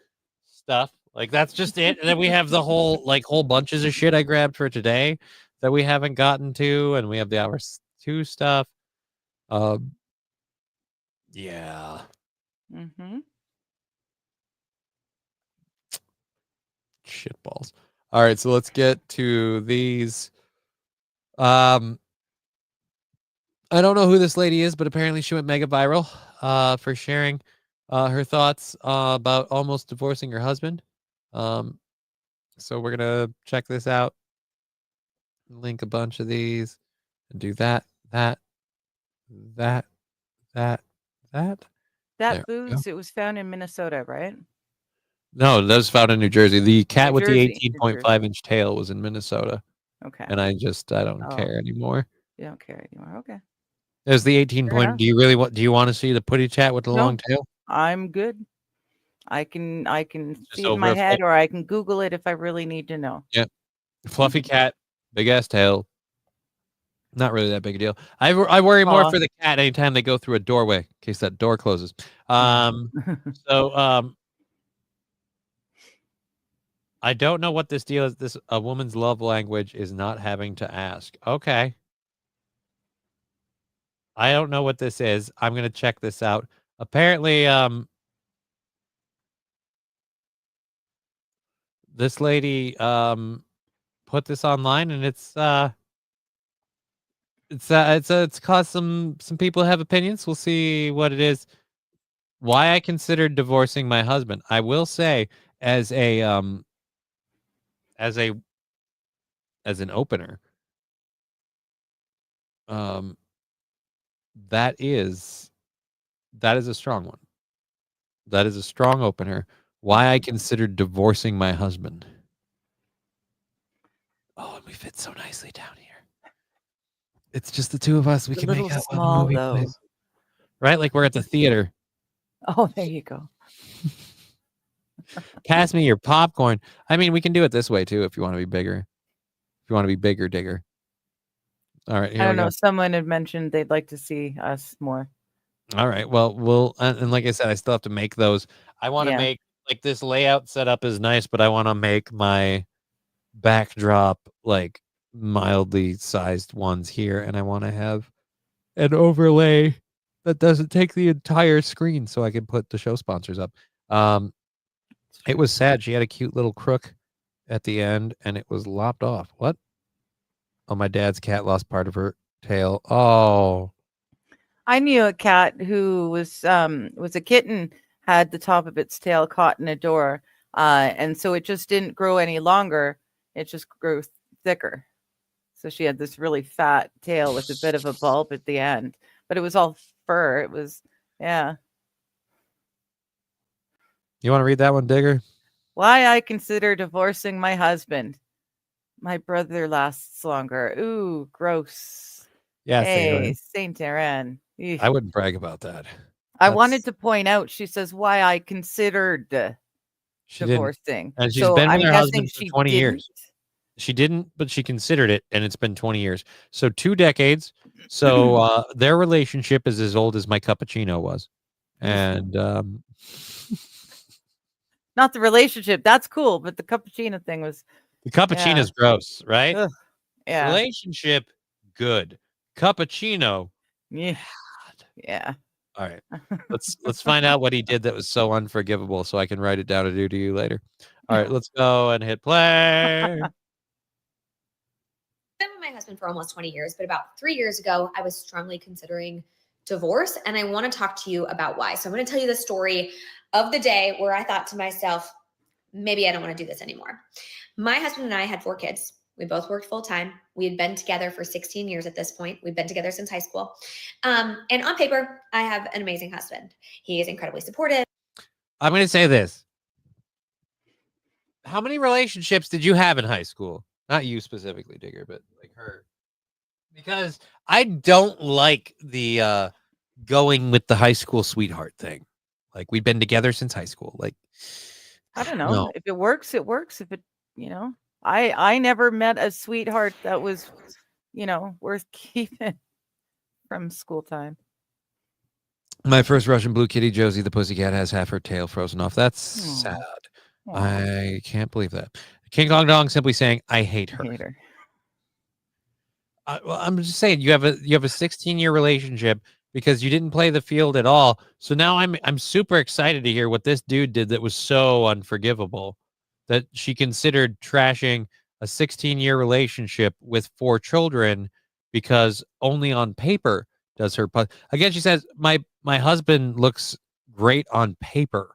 stuff. Like that's just it. And then we have the whole bunches of shit I grabbed for today that we haven't gotten to, and we have the hour two stuff. Yeah. Mm-hmm. Shitballs. All right, so let's get to these. I don't know who this lady is, but apparently she went mega viral for sharing her thoughts about almost divorcing her husband. So we're gonna check this out, link a bunch of these, and do that. That. There we That go. booze, it was found in Minnesota, right? No, that was found in New Jersey. The cat New with the Jersey. New Jersey. 18.5-inch tail was in Minnesota, Okay. and I don't care anymore. You don't care anymore. Okay. There's the 18 Fair point. enough. Do you really want? Do you want to see the putty chat with the No. long tail? I'm good. I can Just see it in over my a head, full- or I can Google it if I really need to know. Yeah, fluffy cat, big ass tail. Not really that big a deal. I worry more Aw. for the cat anytime they go through a doorway, in case that door closes. So I don't know what this deal is. This a woman's love language is not having to ask. Okay. I don't know what this is. I'm gonna check this out. Apparently, this lady put this online, and it's caused some people have opinions. We'll see what it is. Why I considered divorcing my husband. I will say, as a as a as an opener, um that is a strong one. That is a strong opener. Why I considered divorcing my husband. Oh, and we fit so nicely down here. It's just the two of us. We It's a can little make out while the small, movie though. plays. Right? Like we're at the theater. Oh, there you go. Pass me your popcorn. I mean, we can do it this way too if you want to be bigger. If you want to be bigger, digger. All right, I here we don't know. go. Someone had mentioned they'd like to see us more. All right. Well, and like I said, I still have to make those. I want to Yeah. make like this layout setup is nice, but I want to make my backdrop like mildly sized ones here, and I want to have an overlay that doesn't take the entire screen, so I can put the show sponsors up. It was sad. She had a cute little crook at the end, and it was lopped off. What? Oh, my dad's cat lost part of her tail. Oh. I knew a cat who was a kitten, had the top of its tail caught in a door, and so it just didn't grow any longer. It just grew thicker. So she had this really fat tail with a bit of a bulb at the end, but it was all fur. It was, yeah. You want to read that one, Digger? Why I consider divorcing my husband. My brother lasts longer. Ooh, gross. Yeah, Hey, Saint Aaron. I wouldn't brag about that. I wanted to point out, she says, why I considered she didn't, divorcing. and she's So been with I'm her guessing husband for she 20 didn't. years. She didn't, but she considered it, and it's been 20 years. So 2 decades. So their relationship is as old as my cappuccino was. And not the relationship. That's cool, but the cappuccino thing was the cappuccino's gross, right? Ugh, yeah. Relationship, good. Cappuccino, Yeah. bad. Yeah. All right. Let's find out what he did that was so unforgivable so I can write it down to do to you later. All right, let's go and hit play. Been with my husband for almost 20 years, but about 3 years ago, I was strongly considering divorce, and I want to talk to you about why. So I'm going to tell you the story of the day where I thought to myself, maybe I don't want to do this anymore. My husband and I had 4 kids. We both worked full time. We had been together for 16 years at this point. We've been together since high school. And on paper, I have an amazing husband. He is incredibly supportive. I'm going to say this. How many relationships did you have in high school? Not you specifically, Digger, but like her. Because I don't like the going with the high school sweetheart thing. Like, we've been together since high school. Like, I don't know. If it works, it works. If it, I never met a sweetheart that was, worth keeping from school time. My first Russian blue kitty, Josie the pussycat, has half her tail frozen off. That's sad. I can't believe that. King Kong Dong simply saying, I hate her. Well, I'm just saying, you have a 16-year relationship because you didn't play the field at all. So now I'm super excited to hear what this dude did that was so unforgivable that she considered trashing a 16-year relationship with 4 children because only on paper does her. Again, she says, my husband looks great on paper.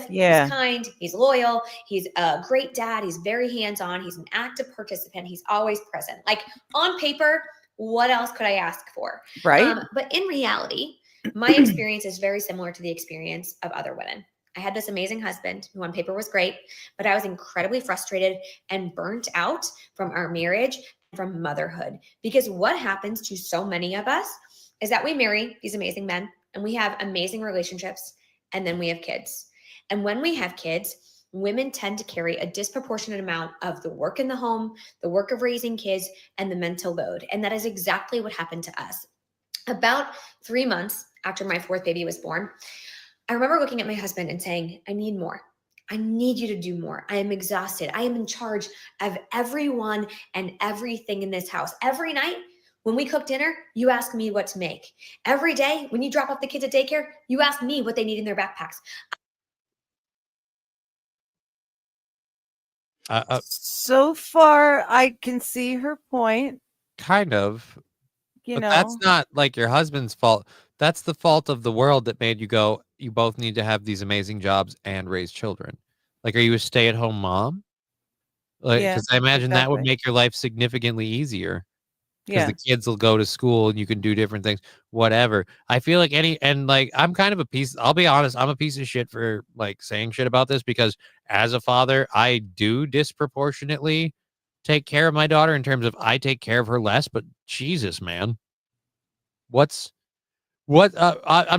Yeah. He's kind, he's loyal, he's a great dad, he's very hands-on, he's an active participant, he's always present. Like, on paper, what else could I ask for? Right. But in reality, my experience is very similar to the experience of other women. I had this amazing husband who on paper was great, but I was incredibly frustrated and burnt out from our marriage, from motherhood. Because what happens to so many of us is that we marry these amazing men and we have amazing relationships, and then we have kids. And when we have kids, women tend to carry a disproportionate amount of the work in the home, the work of raising kids, and the mental load. And that is exactly what happened to us. About 3 months after my 4th baby was born, I remember looking at my husband and saying, I need more. I need you to do more. I am exhausted. I am in charge of everyone and everything in this house. Every night, when we cook dinner, you ask me what to make. Every day, when you drop off the kids at daycare, you ask me what they need in their backpacks. So far, I can see her point. Kind of. That's not like your husband's fault. That's the fault of the world that made you go, you both need to have these amazing jobs and raise children. Like, are you a stay-at-home mom? Like, because I imagine that would make your life significantly easier. Because the kids will go to school and you can do different things, whatever. I feel like I'm kind of a piece. I'll be honest, I'm a piece of shit for like saying shit about this because as a father, I do disproportionately take care of my daughter in terms of I take care of her less. But Jesus, man, I'm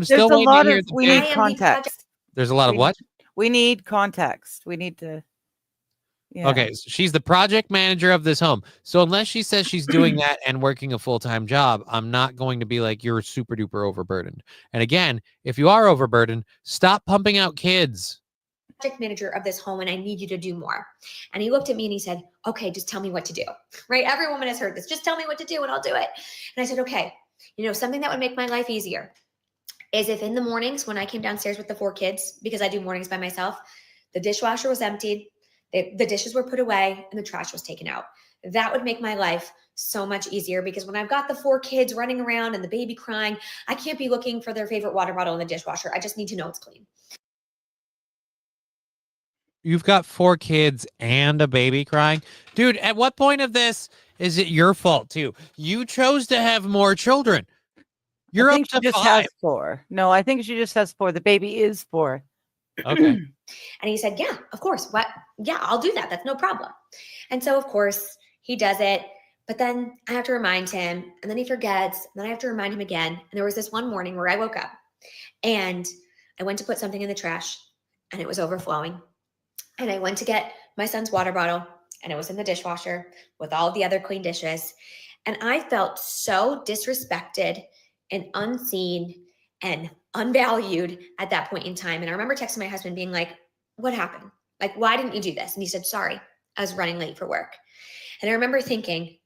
still waiting to hear we need context. There's a lot of what? We need context. We need to. Yeah. Okay, so she's the project manager of this home. So unless she says she's doing that and working a full-time job, I'm not going to be like, you're super duper overburdened. And again, if you are overburdened, stop pumping out kids. Project manager of this home, and I need you to do more. And he looked at me and he said, okay, just tell me what to do. Right? Every woman has heard this. Just tell me what to do and I'll do it. And I said, okay, something that would make my life easier is if in the mornings when I came downstairs with the 4 kids, because I do mornings by myself, the dishwasher was emptied, the dishes were put away, and the trash was taken out. That would make my life so much easier because when I've got the 4 kids running around and the baby crying, I can't be looking for their favorite water bottle in the dishwasher. I just need to know it's clean. You've got 4 kids and a baby crying. Dude, at what point of this is it your fault too? You chose to have more children. You're I up think she to just 5. has 4. No, I think she just has 4. The baby is 4. Okay. And he said, yeah, of course. What? Yeah, I'll do that. That's no problem. And so, of course, he does it. But then I have to remind him, and then he forgets. And then I have to remind him again. And there was this one morning where I woke up and I went to put something in the trash and it was overflowing. And I went to get my son's water bottle and it was in the dishwasher with all the other clean dishes. And I felt so disrespected and unseen and unvalued at that point in time. And I remember texting my husband being like, what happened? Like, why didn't you do this? And he said, sorry, I was running late for work. And I remember thinking,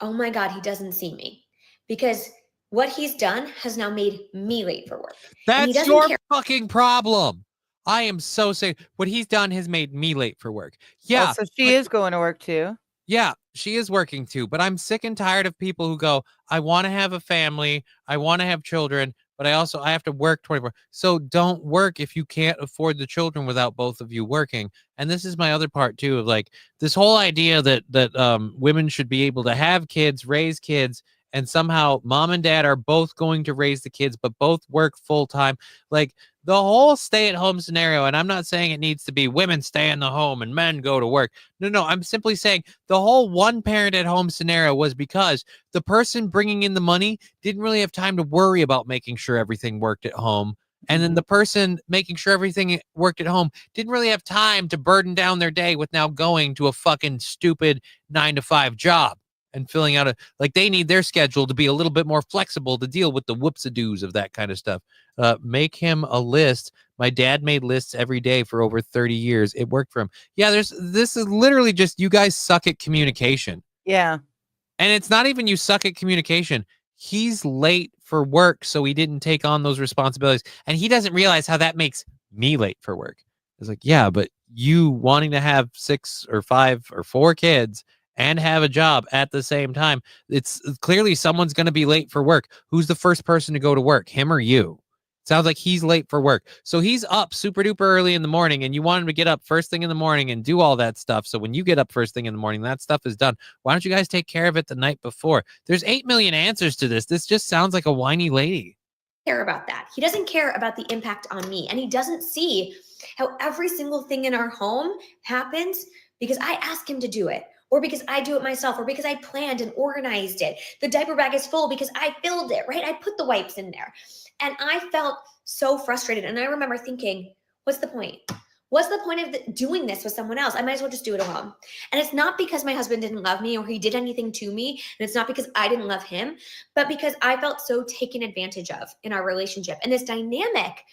oh my God, he doesn't see me, because what he's done has now made me late for work. That's your fucking problem. I am so sick. What he's done has made me late for work. Yeah. So she is going to work too. Yeah, she is working too, but I'm sick and tired of people who go, I want to have a family, I want to have children, but I have to work 24. So don't work if you can't afford the children without both of you working. And this is my other part too, of like this whole idea that women should be able to have kids, raise kids, and somehow mom and dad are both going to raise the kids, but both work full time. Like the whole stay-at-home scenario, and I'm not saying it needs to be women stay in the home and men go to work. No, I'm simply saying the whole one-parent at home scenario was because the person bringing in the money didn't really have time to worry about making sure everything worked at home. And then the person making sure everything worked at home didn't really have time to burden down their day with now going to a fucking stupid 9-to-5 job and filling out like they need their schedule to be a little bit more flexible to deal with the whoops-a-doos of that kind of stuff. Make him a list. My dad made lists every day for over 30 years. It worked for him. Yeah, this is literally just you guys suck at communication. Yeah. And it's not even you suck at communication. He's late for work, so he didn't take on those responsibilities. And he doesn't realize how that makes me late for work. It's like, yeah, but you wanting to have 6 or 5 or 4 kids and have a job at the same time, it's clearly someone's going to be late for work. Who's the first person to go to work, him or you? Sounds like he's late for work. So he's up super duper early in the morning and you want him to get up first thing in the morning and do all that stuff. So when you get up first thing in the morning, that stuff is done. Why don't you guys take care of it the night before? There's 8 million answers to this. This just sounds like a whiny lady. Care about that. He doesn't care about the impact on me. And he doesn't see how every single thing in our home happens because I ask him to do it, or because I do it myself, or because I planned and organized it. The diaper bag is full because I filled it, right? I put the wipes in there. And I felt so frustrated. And I remember thinking, what's the point? What's the point of doing this with someone else? I might as well just do it alone. And it's not because my husband didn't love me or he did anything to me. And it's not because I didn't love him, but because I felt so taken advantage of in our relationship. And this dynamic,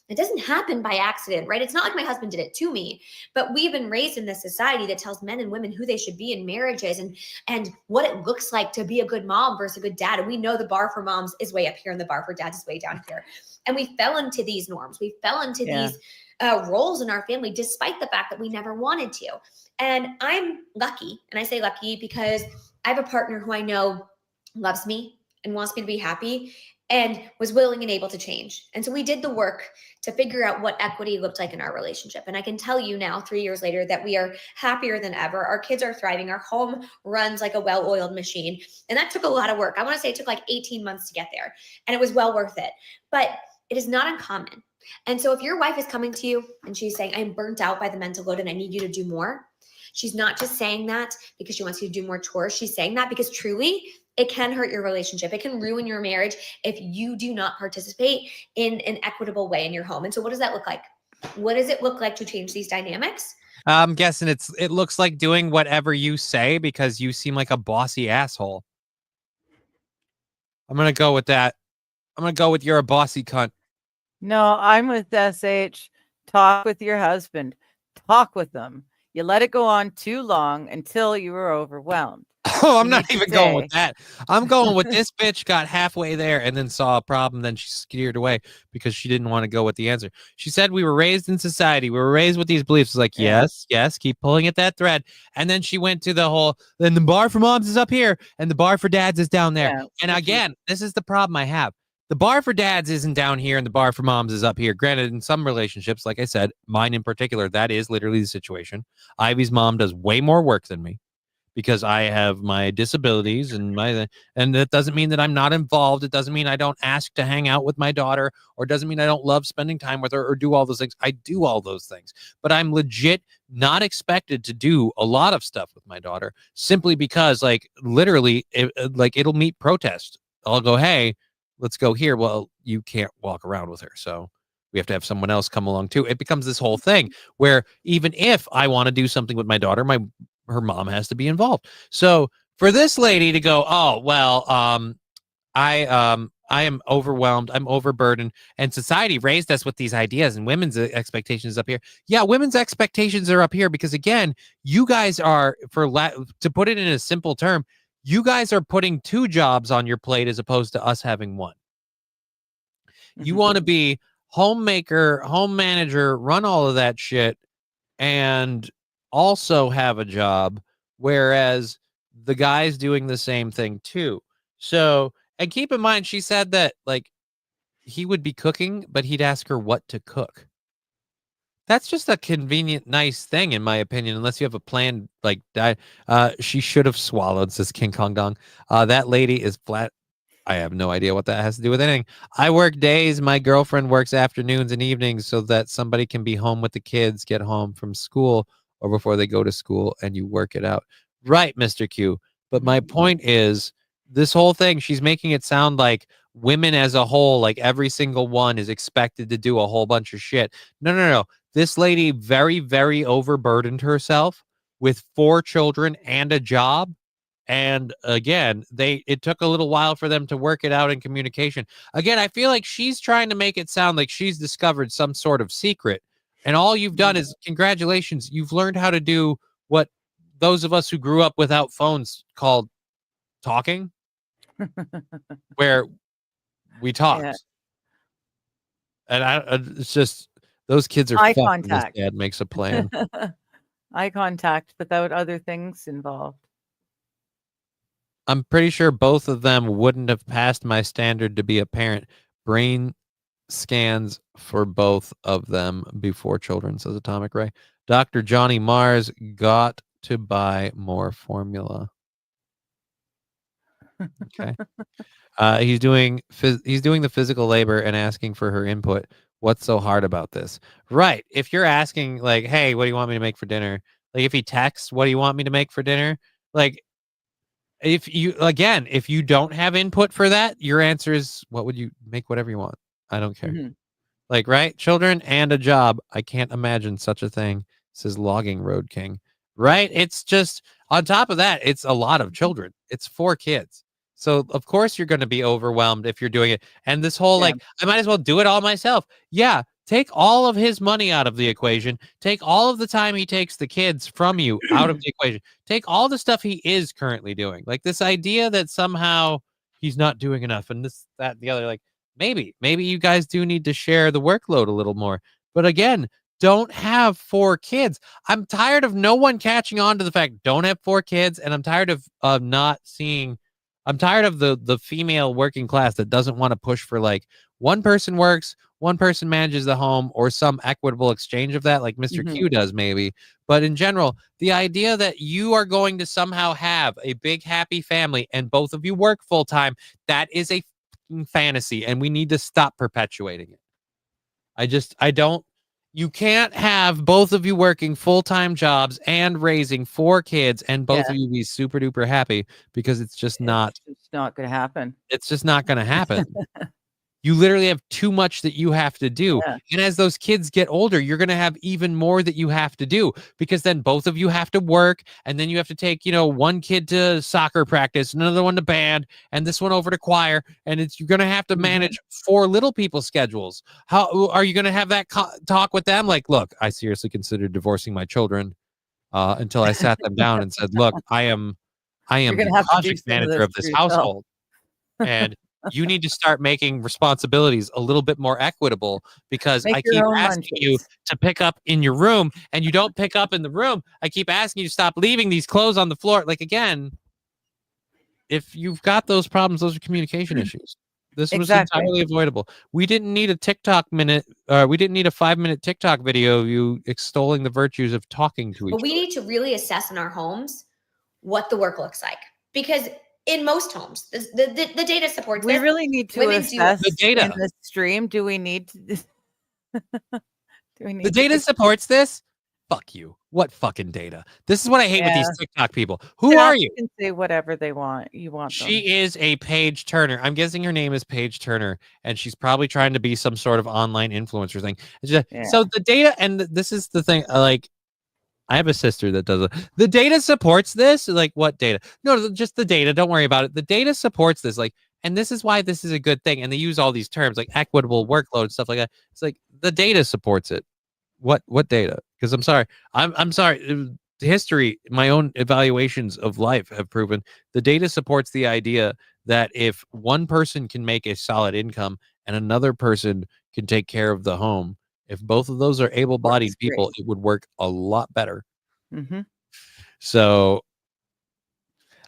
it doesn't happen by accident, right? It's not like my husband did it to me, but we've been raised in this society that tells men and women who they should be in marriages and what it looks like to be a good mom versus a good dad. And we know the bar for moms is way up here and the bar for dads is way down here. And we fell into these norms. We fell into these roles in our family, despite the fact that we never wanted to. And I'm lucky. And I say lucky because I have a partner who I know loves me and wants me to be happy and was willing and able to change. And so we did the work to figure out what equity looked like in our relationship. And I can tell you now, 3 years later, that we are happier than ever. Our kids are thriving. Our home runs like a well-oiled machine. And that took a lot of work. I want to say it took like 18 months to get there. And it was well worth it. But it is not uncommon. And so if your wife is coming to you and she's saying, I'm burnt out by the mental load and I need you to do more, she's not just saying that because she wants you to do more chores. She's saying that because truly it can hurt your relationship. It can ruin your marriage if you do not participate in an equitable way in your home. And so what does that look like? What does it look like to change these dynamics? I'm guessing it looks like doing whatever you say because you seem like a bossy asshole. I'm going to go with that. I'm going to go with you're a bossy cunt. No, I'm with SH. Talk with your husband. Talk with them. You let it go on too long until you were overwhelmed. Oh, I'm not even going with that. I'm going with this bitch got halfway there and then saw a problem. Then she steered away because she didn't want to go with the answer. She said we were raised in society. We were raised with these beliefs. It's like, yes, keep pulling at that thread. And then she went to the whole, then the bar for moms is up here and the bar for dads is down there. Yeah, and again, this is the problem I have. The bar for dads isn't down here and the bar for moms is up here. Granted, in some relationships, like I said, mine in particular, that is literally the situation. Ivy's mom does way more work than me. because I have my disabilities and that doesn't mean that I'm not involved. It doesn't mean I don't ask to hang out with my daughter, or doesn't mean I don't love spending time with her or do all those things. I do all those things, but I'm legit not expected to do a lot of stuff with my daughter simply because like literally it'll meet protest. I'll go, hey, let's go here. Well, you can't walk around with her. So we have to have someone else come along too. It becomes this whole thing where even if I want to do something with my daughter, her mom has to be involved. So for this lady to go, oh, well, I am overwhelmed. I'm overburdened. And society raised us with these ideas, and women's expectations up here. Yeah, women's expectations are up here because, again, you guys are, to put it in a simple term, you guys are putting 2 jobs on your plate as opposed to us having 1. You want to be homemaker, home manager, run all of that shit, and also have a job, whereas the guy's doing the same thing too. So, and keep in mind, she said that like he would be cooking, but he'd ask her what to cook. That's just a convenient, nice thing, in my opinion, unless you have a planned like diet. She should have swallowed, says King Kong Dong. That lady is flat. I have no idea what that has to do with anything. I work days. My girlfriend works afternoons and evenings so that somebody can be home with the kids, get home from school or before they go to school, and you work it out. Right, Mr. Q. But my point is, this whole thing, she's making it sound like women as a whole, like every single one is expected to do a whole bunch of shit. No. This lady very, very overburdened herself with 4 children and a job. And again, it took a little while for them to work it out in communication. Again, I feel like she's trying to make it sound like she's discovered some sort of secret. And all you've done is, congratulations, you've learned how to do what those of us who grew up without phones called talking, where we talked. Yeah. And it's just, those kids are Eye fucked when contact. this dad makes a plan. Eye contact without other things involved. I'm pretty sure both of them wouldn't have passed my standard to be a parent. Brain scans for both of them before children, says Atomic Ray. Dr. Johnny Mars got to buy more formula. Okay. He's doing the physical labor and asking for her input. What's so hard about this? Right. If you're asking like, hey, what do you want me to make for dinner? Like if he texts, what do you want me to make for dinner? Like if you don't have input for that, your answer is, what would you make? Whatever you want. I don't care. Like, right? Children and a job. I can't imagine such a thing, says Logging Road King. Right? It's just, on top of that, it's a lot of children. It's 4 kids. So, of course, you're going to be overwhelmed if you're doing it. And this whole, like, I might as well do it all myself. Yeah. Take all of his money out of the equation. Take all of the time he takes the kids from you out of the equation. Take all the stuff he is currently doing. Like this idea that somehow he's not doing enough and this, that, the other. Like maybe you guys do need to share the workload a little more. But again, don't have 4 kids. I'm tired of no one catching on to the fact don't have 4 kids. And I'm tired of not seeing. I'm tired of the female working class that doesn't want to push for like one person works, one person manages the home, or some equitable exchange of that, like Mr. Q does maybe. But in general, the idea that you are going to somehow have a big happy family and both of you work full time, that is a fantasy, and we need to stop perpetuating it. You can't have both of you working full-time jobs and raising 4 kids and both of you be super duper happy, because it's just not going to happen. It's just not going to happen. You literally have too much that you have to do. Yeah. And as those kids get older, you're going to have even more that you have to do, because then both of you have to work, and then you have to take, one kid to soccer practice, another one to band, and this one over to choir. And you're going to have to manage 4 little people's schedules. How are you going to have that talk with them? Like, look, I seriously considered divorcing my children until I sat them down and said, look, I am the project manager of this household. And you need to start making responsibilities a little bit more equitable, because I keep asking you to pick up in your room and you don't pick up in the room. I keep asking you to stop leaving these clothes on the floor. Like, again, if you've got those problems, those are communication issues. This was entirely avoidable. We didn't need a TikTok minute. We didn't need a 5-minute TikTok video of you extolling the virtues of talking to each other. But we need to really assess in our homes what the work looks like, because in most homes, the data supports We this. really need to Women do- assess The data. in this stream. Do we need to? Do we need The data supports this. Fuck you. What fucking data? This is what I hate with these TikTok people. Who are you? Can say whatever they want. You want them. She is a Paige Turner. I'm guessing her name is Paige Turner, and she's probably trying to be some sort of online influencer thing. So the data, and this is the thing, like, I have a sister that does it. The data supports this. Like, what data? No, just the data. Don't worry about it. The data supports this. Like, and this is why this is a good thing. And they use all these terms like equitable workload and stuff like that. It's like the data supports it. What data? Because I'm sorry. History, my own evaluations of life have proven the data supports the idea that if one person can make a solid income and another person can take care of the home, if both of those are able-bodied people, it would work a lot better. Mm-hmm. So,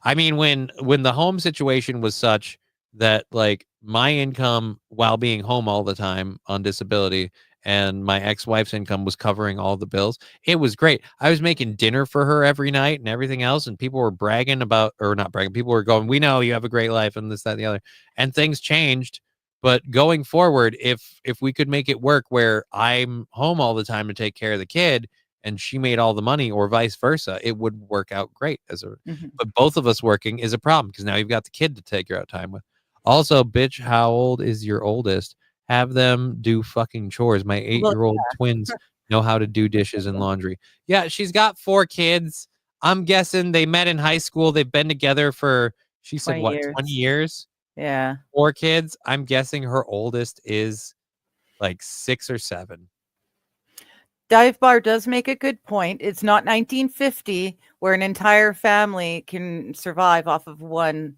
I mean, when the home situation was such that, like, my income while being home all the time on disability and my ex-wife's income was covering all the bills, it was great. I was making dinner for her every night and everything else, and people were bragging about, or not bragging, people were going, we know you have a great life and this, that, and the other. And things changed. But going forward, if we could make it work where I'm home all the time to take care of the kid and she made all the money, or vice versa, it would work out great. But both of us working is a problem because now you've got the kid to take your out time with. Also, bitch, how old is your oldest? Have them do fucking chores. My 8-year-old twins know how to do dishes and laundry. Yeah, she's got 4 kids. I'm guessing they met in high school. They've been together for, she said, 20 years? Yeah. 4 kids. I'm guessing her oldest is like 6 or 7. Dive Bar does make a good point. It's not 1950 where an entire family can survive off of one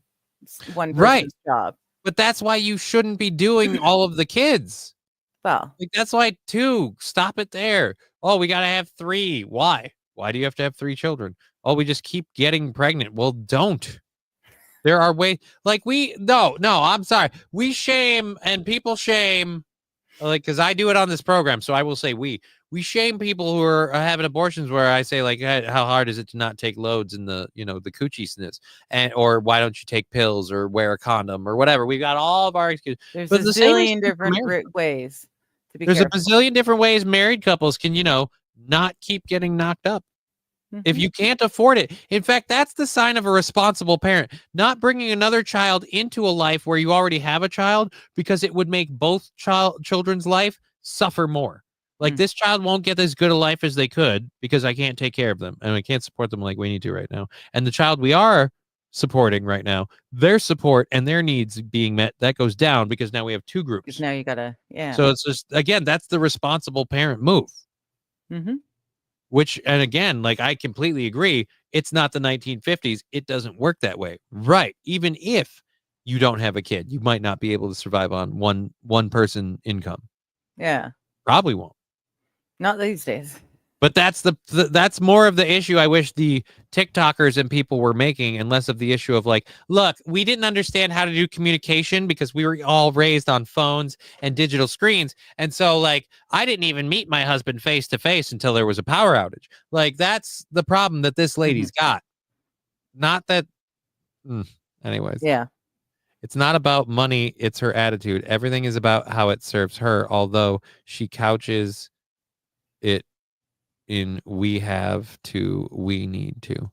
person's job. But that's why you shouldn't be doing all of the kids. Well, like, that's why 2. Stop it there. Oh, we got to have 3. Why? Why do you have to have 3 children? Oh, we just keep getting pregnant. Well, don't. There are ways, like, no, I'm sorry. We shame, and people shame, like, because I do it on this program, so I will say we shame people who are having abortions, where I say, like, how hard is it to not take loads in the, the coochie snits, or why don't you take pills or wear a condom or whatever. We've got all of our excuses. There's a zillion different ways to be careful. A bazillion different ways married couples can, not keep getting knocked up. If you can't afford it. In fact, that's the sign of a responsible parent, not bringing another child into a life where you already have a child, because it would make both children's life suffer more. Like, this child won't get as good a life as they could because I can't take care of them and I can't support them like we need to right now. And the child we are supporting right now, their support and their needs being met, that goes down because now we have 2 groups. Now you gotta, So it's just, again, that's the responsible parent move. Which, and again, like, I completely agree. It's not the 1950s. It doesn't work that way. Right. Even if you don't have a kid, you might not be able to survive on one person income. Yeah. Probably won't. Not these days. But that's that's more of the issue I wish the TikTokers and people were making, and less of the issue of, like, look, we didn't understand how to do communication because we were all raised on phones and digital screens. And so, like, I didn't even meet my husband face to face until there was a power outage. Like, that's the problem that this lady's got. Not that. Anyways. Yeah. It's not about money. It's her attitude. Everything is about how it serves her, although she couches it in we have to, we need to.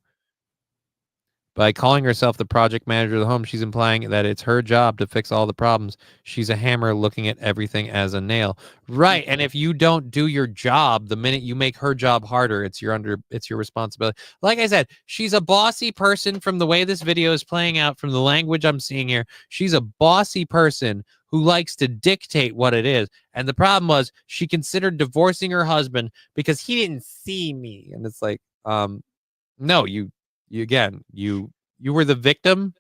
By calling herself the project manager of the home, she's implying that it's her job to fix all the problems. She's a hammer looking at everything as a nail. Right. And if you don't do your job, the minute you make her job harder, it's your responsibility. Like I said, she's a bossy person. From the way this video is playing out, from the language I'm seeing here, she's a bossy person who likes to dictate what it is. And the problem was she considered divorcing her husband because he didn't see me. And it's like, no, you were the victim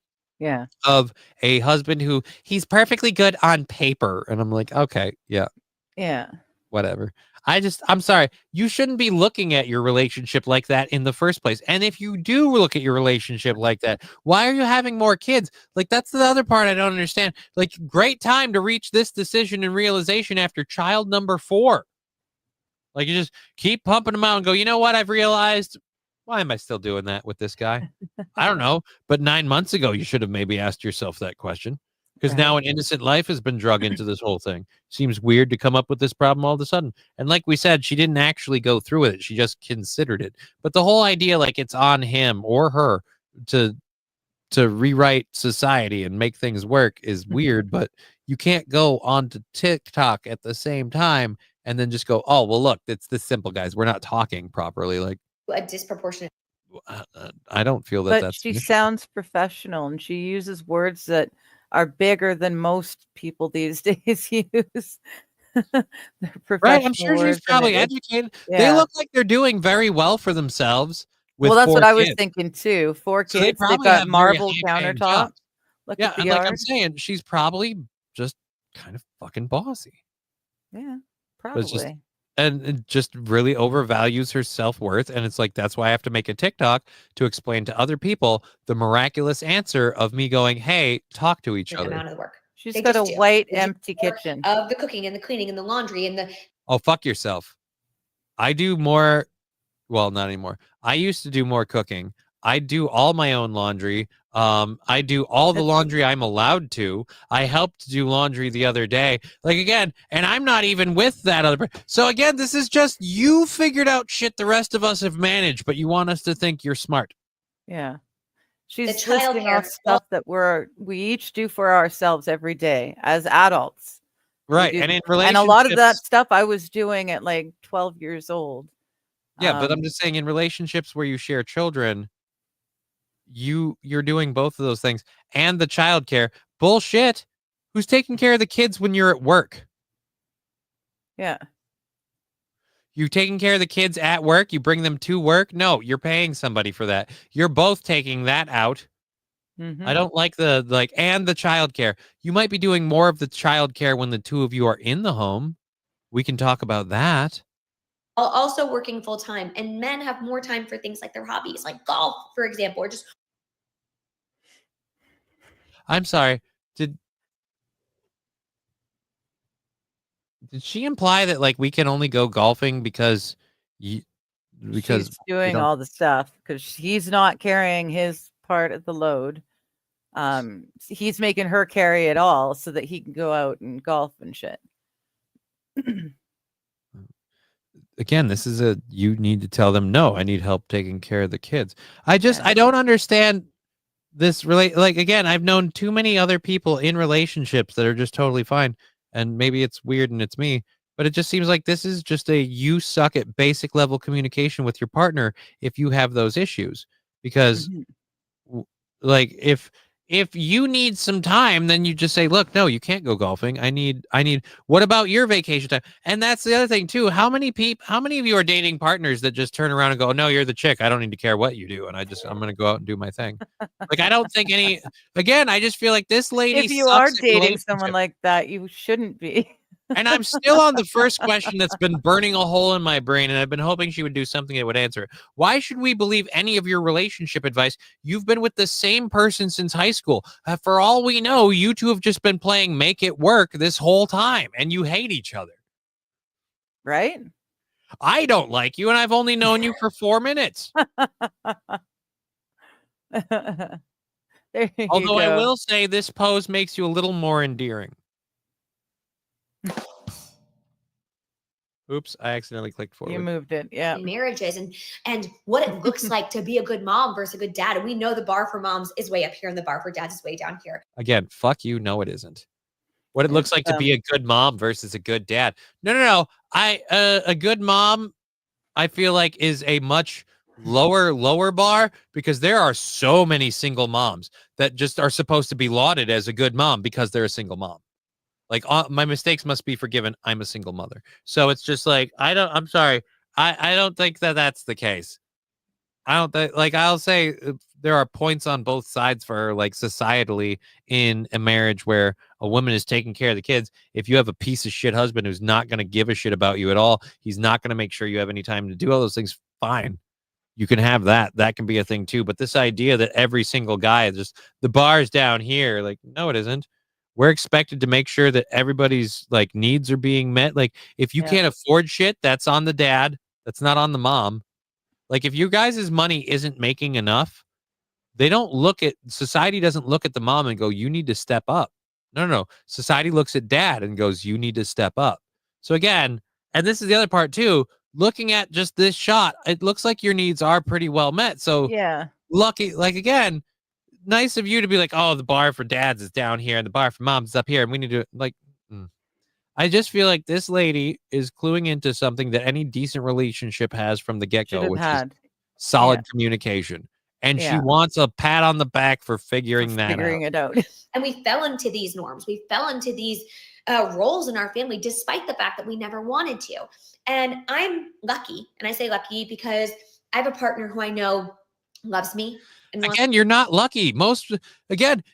of a husband who, he's perfectly good on paper. And I'm like, okay, yeah, whatever. I'm sorry. You shouldn't be looking at your relationship like that in the first place. And if you do look at your relationship like that, why are you having more kids? Like, that's the other part I don't understand. Like, great time to reach this decision and realization after child number 4. Like, you just keep pumping them out and go, you know what? I've realized Why am I still doing that with this guy? I don't know. But 9 months ago, you should have maybe asked yourself that question. Because now an innocent life has been drug into this whole thing. Seems weird to come up with this problem all of a sudden. And like we said, she didn't actually go through with it. She just considered it. But the whole idea, like it's on him or her to rewrite society and make things work is weird. But you can't go onto TikTok at the same time and then just go, oh, well, look, it's this simple, guys. We're not talking properly. Like A disproportionate. I don't feel that But that's she sounds professional, and she uses words that are bigger than most people these days use. They're professional right. I'm sure she's words, and probably it is- educated. They yeah. look like they're doing very well for themselves. With Well, that's 4 what I was kids. thinking too. 4 So they kids, they've probably got have very marble high-paying countertop. jobs. Look Yeah, at the and like I'm yard. saying, she's probably just kind of fucking bossy. Yeah, But it's just probably. and it just really overvalues her self-worth. And it's like that's why I have to make a TikTok to explain to other people the miraculous answer of me going, hey, talk to each other. Amount of the work. She's They got a just do. white, They do empty more kitchen. of the cooking and the cleaning and the laundry and the. Oh, fuck yourself. I do more. Well, not anymore. I used to do more cooking. I do all my own laundry. I do all the laundry I'm allowed to. I helped do laundry the other day. Like again, and I'm not even with that other person. So again, this is just you figured out shit the rest of us have managed, but you want us to think you're smart. Yeah. She's The listing childcare- off stuff that we each do for ourselves every day as adults. We Right. do- And in and a lot of that relationships- stuff I was doing at like 12 years old. Yeah, but I'm just saying in relationships where you share children, you're doing both of those things. And the childcare. Bullshit. Who's taking care of the kids when you're at work? Yeah. You taking care of the kids at work? You bring them to work? No, you're paying somebody for that. You're both taking that out. Mhm. I don't like the and the childcare. You might be doing more of the childcare when the two of you are in the home. We can talk about that. Also working full time, and men have more time for things like their hobbies, like golf, for example, or just. I'm sorry. Did she imply that like we can only go golfing because she's doing all the stuff because he's not carrying his part of the load. He's making her carry it all so that he can go out and golf and shit. Again, this is you need to tell them no, I need help taking care of the kids. I don't understand this like again, I've known too many other people in relationships that are just totally fine, and maybe it's weird and it's me, but it just seems like this is just you suck at basic level communication with your partner if you have those issues, because like if you need some time, then you just say, look, no, you can't go golfing. I need, what about your vacation time? And that's the other thing too. How many of you are dating partners that just turn around and go, no, you're the chick. I don't need to care what you do. And I'm going to go out and do my thing. Like, I don't think again, I just feel like this lady, if you are dating someone like that, you shouldn't be. And I'm still on the first question that's been burning a hole in my brain, and I've been hoping she would do something that would answer it. Why should we believe any of your relationship advice? You've been with the same person since high school. For all we know, you two have just been playing make it work this whole time, and you hate each other. Right? I don't like you, and I've only known you for 4 minutes. Although I will say this pose makes you a little more endearing. Oops, I accidentally clicked forward. You moved it, yeah. Marriages and what it looks like to be a good mom versus a good dad. And we know the bar for moms is way up here and the bar for dads is way down here. Again, fuck you. No, it isn't. What it looks like to be a good mom versus a good dad. No. A good mom, I feel like, is a much lower bar, because there are so many single moms that just are supposed to be lauded as a good mom because they're a single mom. Like, my mistakes must be forgiven. I'm a single mother. So it's just like, I'm sorry. I don't think that that's the case. I don't think, like, I'll say there are points on both sides for her, like societally in a marriage where a woman is taking care of the kids. If you have a piece of shit husband who's not going to give a shit about you at all, he's not going to make sure you have any time to do all those things. Fine. You can have that. That can be a thing too. But this idea that every single guy is just the bar's down here, like, no, it isn't. We're expected to make sure that everybody's like needs are being met. Like, if you can't afford shit, that's on the dad. That's not on the mom. Like if you guys' money isn't making enough, society doesn't look at the mom and go, you need to step up. No. Society looks at dad and goes, you need to step up. So again, and this is the other part too, looking at just this shot, it looks like your needs are pretty well met. So Yeah. lucky, like again, nice of you to be like, oh, the bar for dads is down here and the bar for moms is up here and we need to like, I just feel like this lady is cluing into something that any decent relationship has from the Should get-go, have which is had. solid communication. And she Yeah. wants a pat on the back for For figuring that figuring out. it out. And we fell into these norms. We fell into these roles in our family, despite the fact that we never wanted to. And I'm lucky. And I say lucky because I have a partner who I know loves me. And Again, you're not lucky.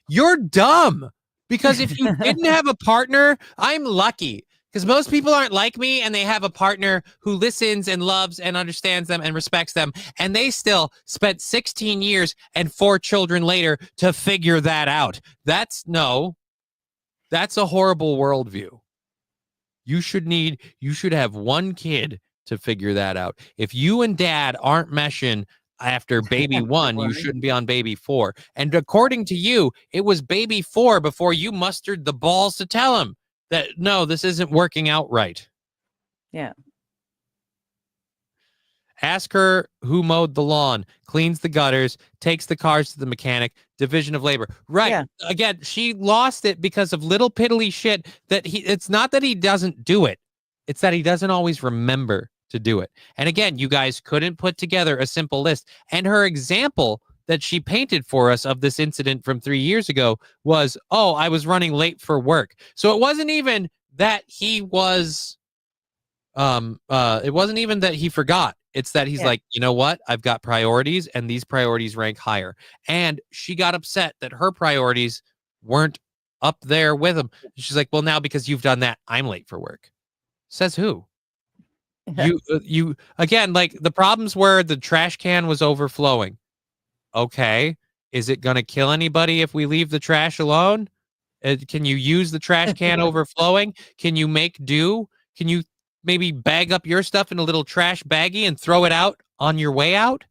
You're dumb. Because if you didn't have a partner, I'm lucky. Because most people aren't like me and they have a partner who listens and loves and understands them and respects them. And they still spent 16 years and 4 children later to figure that out. That's a horrible worldview. You should have one kid to figure that out. If you and dad aren't meshing after baby 1, you shouldn't be on baby 4. And according to you, it was baby 4 before you mustered the balls to tell him that, no, this isn't working out right. Yeah. Ask her who mowed the lawn, cleans the gutters, takes the cars to the mechanic, division of labor. Right. Yeah. Again, she lost it because of little piddly shit that it's not that he doesn't do it. It's that he doesn't always remember to do it. And again, you guys couldn't put together a simple list. And her example that she painted for us of this incident from 3 years ago was, oh, I was running late for work. So it wasn't even that he was, it wasn't even that he forgot. It's that he's like, you know what? I've got priorities and these priorities rank higher. And she got upset that her priorities weren't up there with him. She's like, well, now because you've done that, I'm late for work. Says who? You again, like the problems where the trash can was overflowing. Okay. Is it going to kill anybody if we leave the trash alone? Can you use the trash can overflowing? Can you make do? Can you maybe bag up your stuff in a little trash baggie and throw it out on your way out?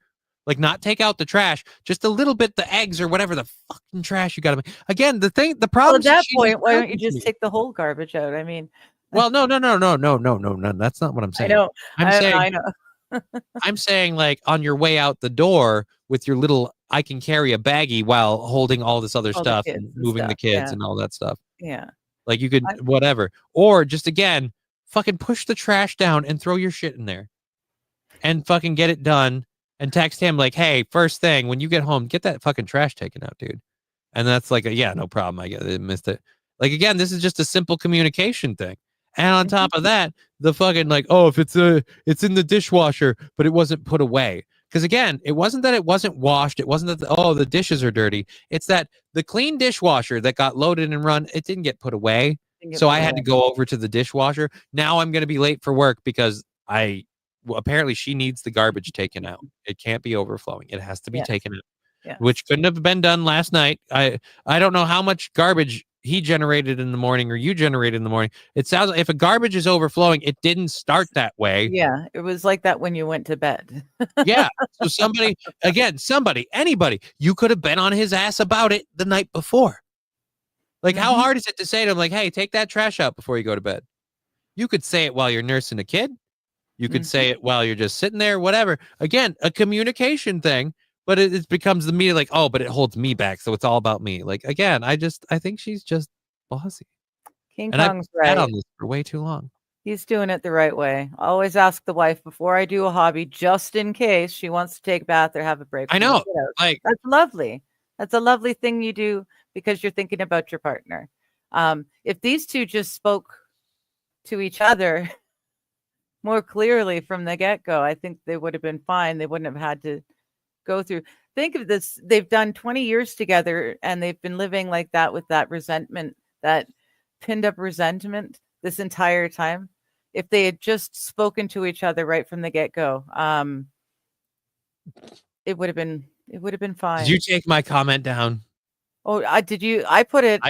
Like not take out the trash, just a little bit, the eggs or whatever the fucking trash you got to make. Again, the problem. Well, at that point, why don't you just take the whole garbage out? I mean, well, no. That's not what I'm saying. I know. I'm saying like on your way out the door with your little, I can carry a baggie while holding all this other stuff and moving the kids and all that stuff. Yeah. Like you could, whatever. Or just again, fucking push the trash down and throw your shit in there and fucking get it done and text him like, hey, first thing when you get home, get that fucking trash taken out, dude. And that's like, yeah, no problem. I missed it. Like, again, this is just a simple communication thing. And on top of that, the fucking like, oh, if it's in the dishwasher, but it wasn't put away. Because again, it wasn't that it wasn't washed. It wasn't that, the dishes are dirty. It's that the clean dishwasher that got loaded and run, it didn't get put away. So I had to go over to the dishwasher. Now I'm going to be late for work because apparently she needs the garbage taken out. It can't be overflowing. It has to be taken out, which couldn't have been done last night. I don't know how much garbage he generated in the morning or you generated in the morning. It sounds like if a garbage is overflowing, it didn't start that way. Yeah, it was like that when you went to bed. Yeah. So anybody, you could have been on his ass about it the night before. Like, how hard is it to say to him, like, hey, take that trash out before you go to bed? You could say it while you're nursing a kid. You could say it while you're just sitting there, whatever. Again, a communication thing. But it becomes the media like, oh, but it holds me back. So it's all about me. Like, again, I think she's just bossy. King Kong's right. I've had on this for way too long. He's doing it the right way. Always ask the wife before I do a hobby, just in case she wants to take a bath or have a break. I know. Like, that's lovely. That's a lovely thing you do because you're thinking about your partner. If these two just spoke to each other more clearly from the get-go, I think they would have been fine. They wouldn't have had to go through. Think of this. They've done 20 years together and they've been living like that with that resentment, that pinned up resentment this entire time. If they had just spoken to each other right from the get-go, it would have been fine. Did you take my comment down? Oh, did you? I put it.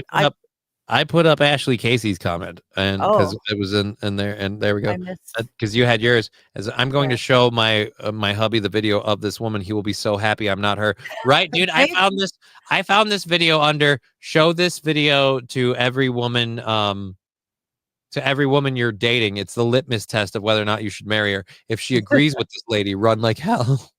I put up Ashley Casey's comment, and because Oh, it was in there, and there we go. I missed. Because you had yours. As I'm going Yeah. to show my my hubby the video of this woman, he will be so happy I'm not her. Right, dude? I found this. I found this video under show this video to every woman. To every woman you're dating, it's the litmus test of whether or not you should marry her. If she agrees with this lady, run like hell.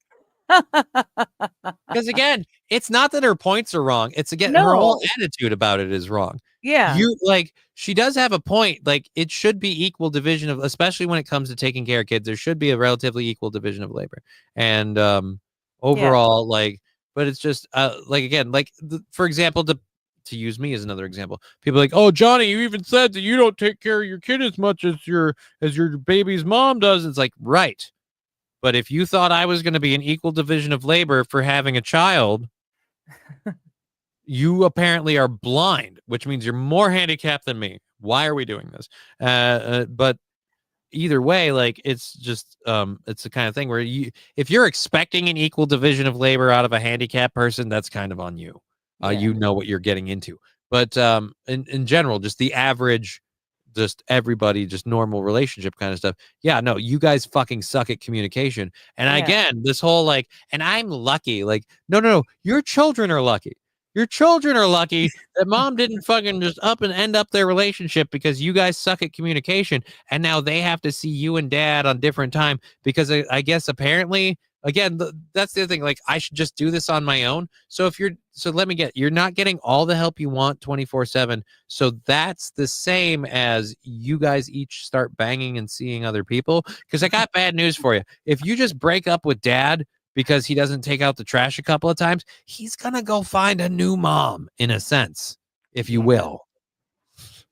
Because again, it's not that her points are wrong. It's again her whole attitude about it is wrong. Yeah. You like she does have a point. Like it should be equal division of, especially when it comes to taking care of kids. There should be a relatively equal division of labor. And overall, like, but it's just like again, like for example, to use me as another example, people are like, oh, Johnny, you even said that you don't take care of your kid as much as your baby's mom does. It's like, right. But if you thought I was going to be an equal division of labor for having a child, you apparently are blind, which means you're more handicapped than me. Why are we doing this? But either way, like it's just it's the kind of thing where if you're expecting an equal division of labor out of a handicapped person, that's kind of on you. You know what you're getting into. But in general, just the average, just everybody, just normal relationship kind of stuff. Yeah, no, you guys fucking suck at communication. And again, this whole like, and I'm lucky. Like, no, your children are lucky. Your children are lucky that mom didn't fucking just up and end up their relationship because you guys suck at communication. And now they have to see you and dad on different time because I guess apparently, again, that's the other thing. Like, I should just do this on my own. So you're not getting all the help you want 24/7. So that's the same as you guys each start banging and seeing other people. Because I got bad news for you. If you just break up with dad because he doesn't take out the trash a couple of times, he's gonna go find a new mom, in a sense, if you will.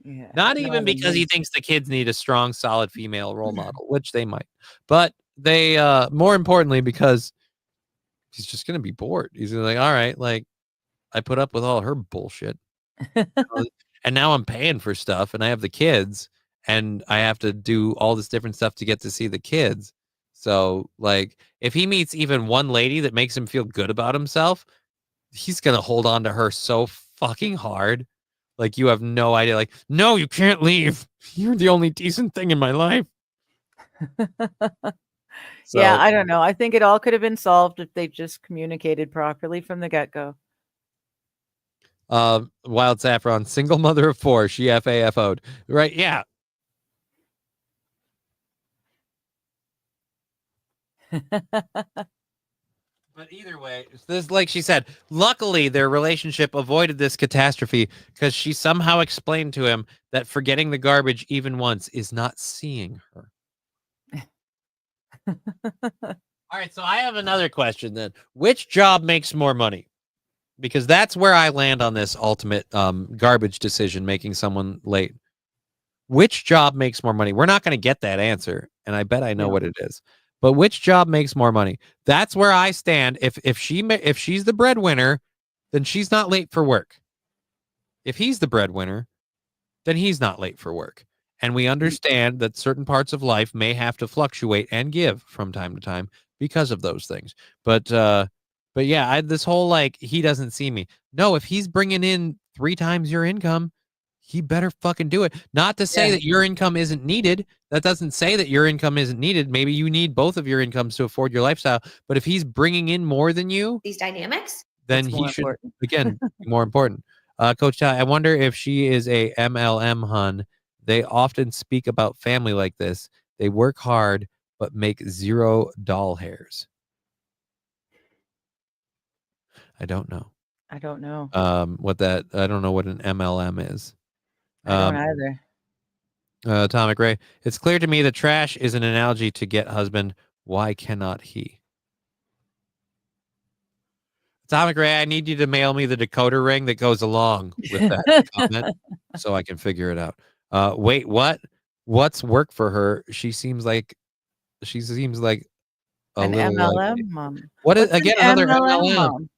Yeah. Not even because he thinks the kids need a strong, solid female role model, which they might. But they more importantly, because he's just gonna be bored. He's gonna be like, all right, like I put up with all her bullshit. And now I'm paying for stuff and I have the kids and I have to do all this different stuff to get to see the kids. So like if he meets even one lady that makes him feel good about himself, he's gonna hold on to her so fucking hard. Like you have no idea. Like, no, you can't leave. You're the only decent thing in my life. So, yeah, I don't know. I think it all could have been solved if they just communicated properly from the get-go. Wild Saffron, single mother of 4, she FAFO'd. Right, yeah. But either way, this, like she said, luckily their relationship avoided this catastrophe because she somehow explained to him that forgetting the garbage even once is not seeing her. All right, so I have another question then. Which job makes more money? Because that's where I land on this ultimate garbage decision, making someone late. Which job makes more money? We're not going to get that answer, and I bet I know what it is. But which job makes more money? That's where I stand. If she's the breadwinner, then she's not late for work. If he's the breadwinner, then he's not late for work. And we understand that certain parts of life may have to fluctuate and give from time to time because of those things. But yeah, this whole like he doesn't see me. No, if he's bringing in 3 times your income, he better fucking do it. Not to say that your income isn't needed. That doesn't say that your income isn't needed. Maybe you need both of your incomes to afford your lifestyle. But if he's bringing in more than you, These dynamics, then he should, again, be more important. Coach Ty, I wonder if she is a MLM hun. They often speak about family like this. They work hard, but make 0 doll hairs. I don't know. I don't know. I don't know what an MLM is. I don't either. Atomic Ray, it's clear to me that trash is an analogy to get husband. Why cannot he? Atomic Ray, I need you to mail me the decoder ring that goes along with that comment so I can figure it out. Wait, what? What's work for her? She seems like a an little MLM mom. What is again another MLM? Mom?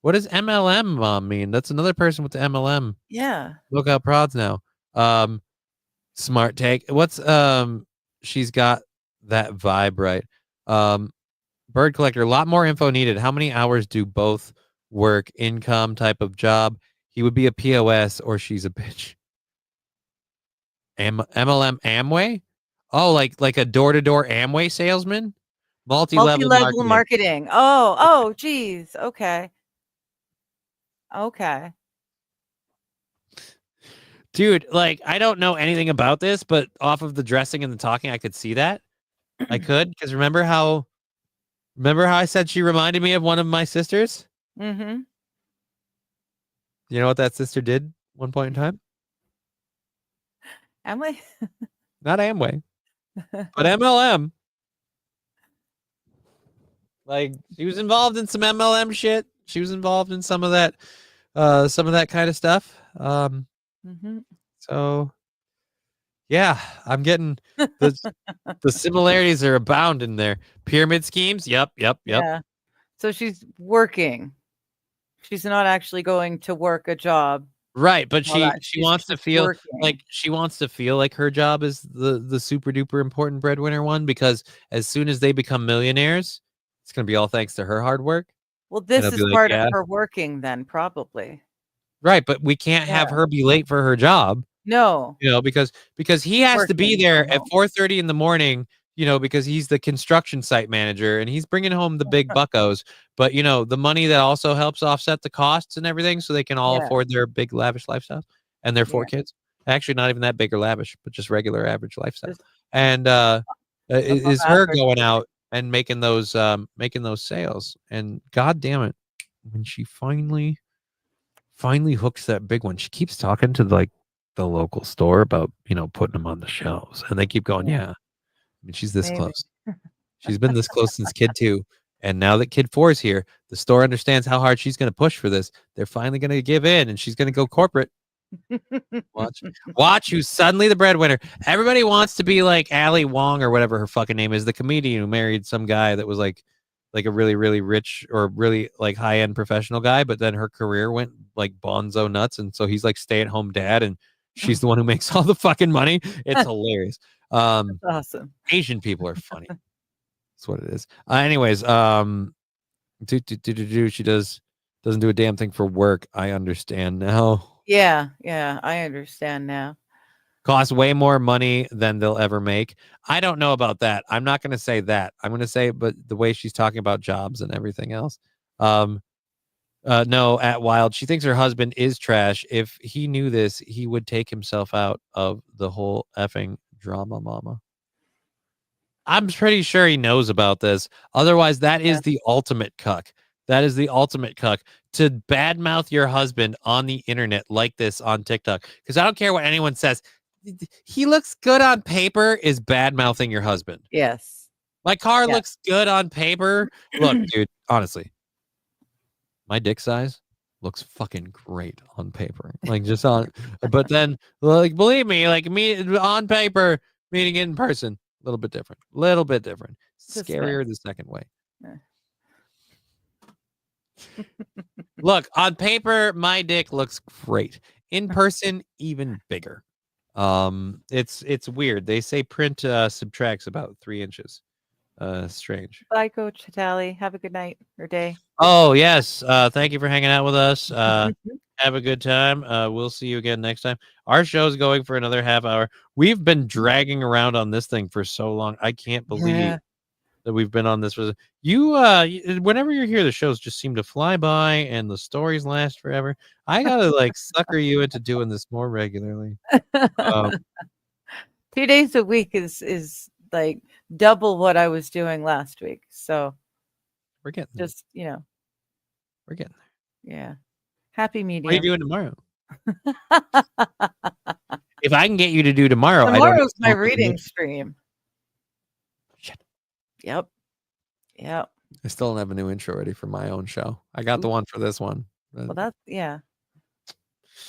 What does MLM mom mean? That's another person with the MLM. Yeah. Look out prods now. Smart take. What's she's got that vibe right. Bird collector, a lot more info needed. How many hours do both work? Income, type of job. He would be a POS or she's a bitch. MLM Amway? Oh, like a door-to-door Amway salesman? Multi-level Multi-level marketing. marketing. Oh, geez. Okay. Okay. Dude, like, I don't know anything about this, but off of the dressing and the talking, I could see that. I could, because remember how I said she reminded me of one of my sisters? Mm-hmm. You know what that sister did one point in time? Emily? Not Amway, but MLM. Like, she was involved in some MLM shit. She was involved in some of that kind of stuff. Mm-hmm. So yeah, I'm getting the similarities are abound in there. Pyramid schemes. Yep. Yeah. So she's working. She's not actually going to work a job. Right, but All that. she wants to feel working. like her job is the super duper important breadwinner one, because as soon as they become millionaires, it's gonna be all thanks to her hard work. Well, And this I'll is be like, part of yeah, her working then, probably. right, but we can't have Yeah. her be late for her job, No. you know, because he has to be Working there from at home. 4:30 in the morning, you know, because he's the construction site manager and he's bringing home the big buckos. But you know, the money that also helps offset the costs and everything, so they can all Yeah. afford their big lavish lifestyles and their 4 Yeah. kids. Actually, not even that big or lavish, but just regular average lifestyle. Just And above is her average. going out and making those sales. And god damn it, when she finally hooks that big one, she keeps talking to like the local store about, you know, putting them on the shelves, and they keep going, yeah. I mean, she's this Maybe. close. She's been this close since kid 2, and now that kid 4 is here, the store understands how hard she's going to push for this. They're finally going to give in, and she's going to go corporate. Watch who's suddenly the breadwinner. Everybody wants to be like Ali Wong or whatever her fucking name is, the comedian who married some guy that was like a really, really rich or really like high-end professional guy, but then her career went like bonzo nuts, and so he's like stay-at-home dad, and she's the one who makes all the fucking money. It's hilarious. Awesome. Asian people are funny. That's what it is. Anyways, she doesn't do a damn thing for work. I understand now. Yeah, I understand now. Costs way more money than they'll ever make. I don't know about that. I'm not going to say that. I'm going to say, but the way she's talking about jobs and everything else. No, at Wild, she thinks her husband is trash. If he knew this, he would take himself out of the whole effing drama, mama. I'm pretty sure he knows about this. Otherwise, that is the ultimate cuck. That is the ultimate cuck, to badmouth your husband on the internet like this on TikTok. Because I don't care what anyone says. He looks good on paper is badmouthing your husband. Yes. My car looks good on paper. Look, dude, honestly, my dick size looks fucking great on paper. Like just on, but then like believe me, like me on paper, meeting it in person, a little bit different. Scarier the second way. Look, on paper, my dick looks great. In person, even bigger. It's weird. They say print subtracts about 3 inches. Strange. Bye, Coach Tally. Have a good night or day. Oh yes. Thank you for hanging out with us. Have a good time. We'll see you again next time. Our show's going for another half hour. We've been dragging around on this thing for so long. I can't believe that we've been on this. Whenever you're here, the shows just seem to fly by and the stories last forever. I gotta like sucker you into doing this more regularly. 2 days a week is like double what I was doing last week. So we're getting there. Just, you know, we're getting there. Yeah. Happy medium. What are you doing tomorrow? If I can get you to do tomorrow, tomorrow's my reading stream. Shit. Yep. I still don't have a new intro ready for my own show. I got the one for this one. Well, that's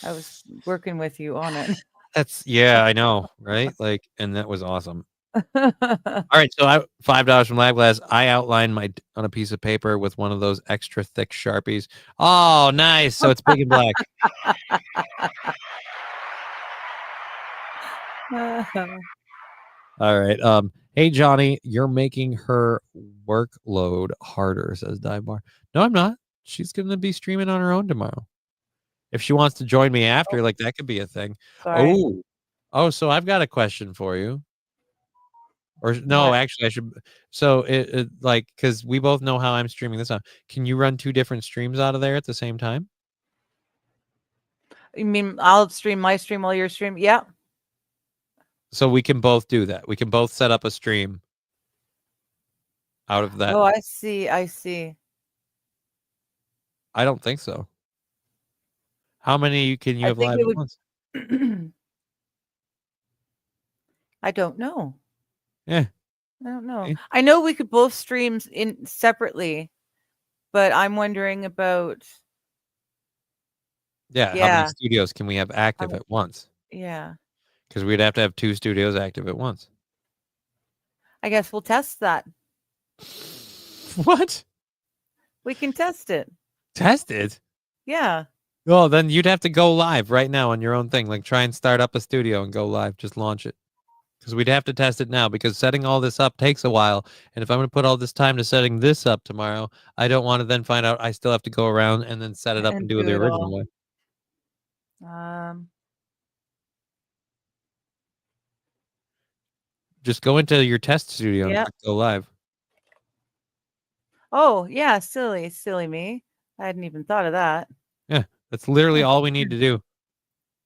I was working with you on it. I know, right? Like, and that was awesome. All right, so $5 from Lab Glass. I outlined on a piece of paper with one of those extra thick Sharpies. Oh, nice. So it's big and black. All right. Hey Johnny, you're making her workload harder, says Dive Bar. No, I'm not. She's gonna be streaming on her own tomorrow. If she wants to join me after, like that could be a thing. Sorry. Oh, Oh, so I've got a question for you. Or no, What? actually, I should. So it like because we both know how I'm streaming this on. Can you run 2 different streams out of there at the same time? You mean I'll stream my stream while you're streaming? Yeah. So we can both do that. We can both set up a stream out of that. Oh, I see. I see. I don't think so. How many can you I have think live it at would. once? I don't know. Yeah. I don't know. See? I know we could both stream in separately, but I'm wondering about. Yeah. How many Yeah. studios can we have active at once? Yeah. Because we'd have to have 2 studios active at once. I guess we'll test that. What? We can test it. Test it? Yeah. Well, then you'd have to go live right now on your own thing. Like try and start up a studio and go live. Just launch it. Because we'd have to test it now because setting all this up takes a while. And if I'm going to put all this time to setting this up tomorrow, I don't want to then find out I still have to go around and then set it up and And do it do the it original all. way. Just go into your test studio and Yep. click go live. Oh, yeah. Silly me. I hadn't even thought of that. Yeah, that's literally all we need to do.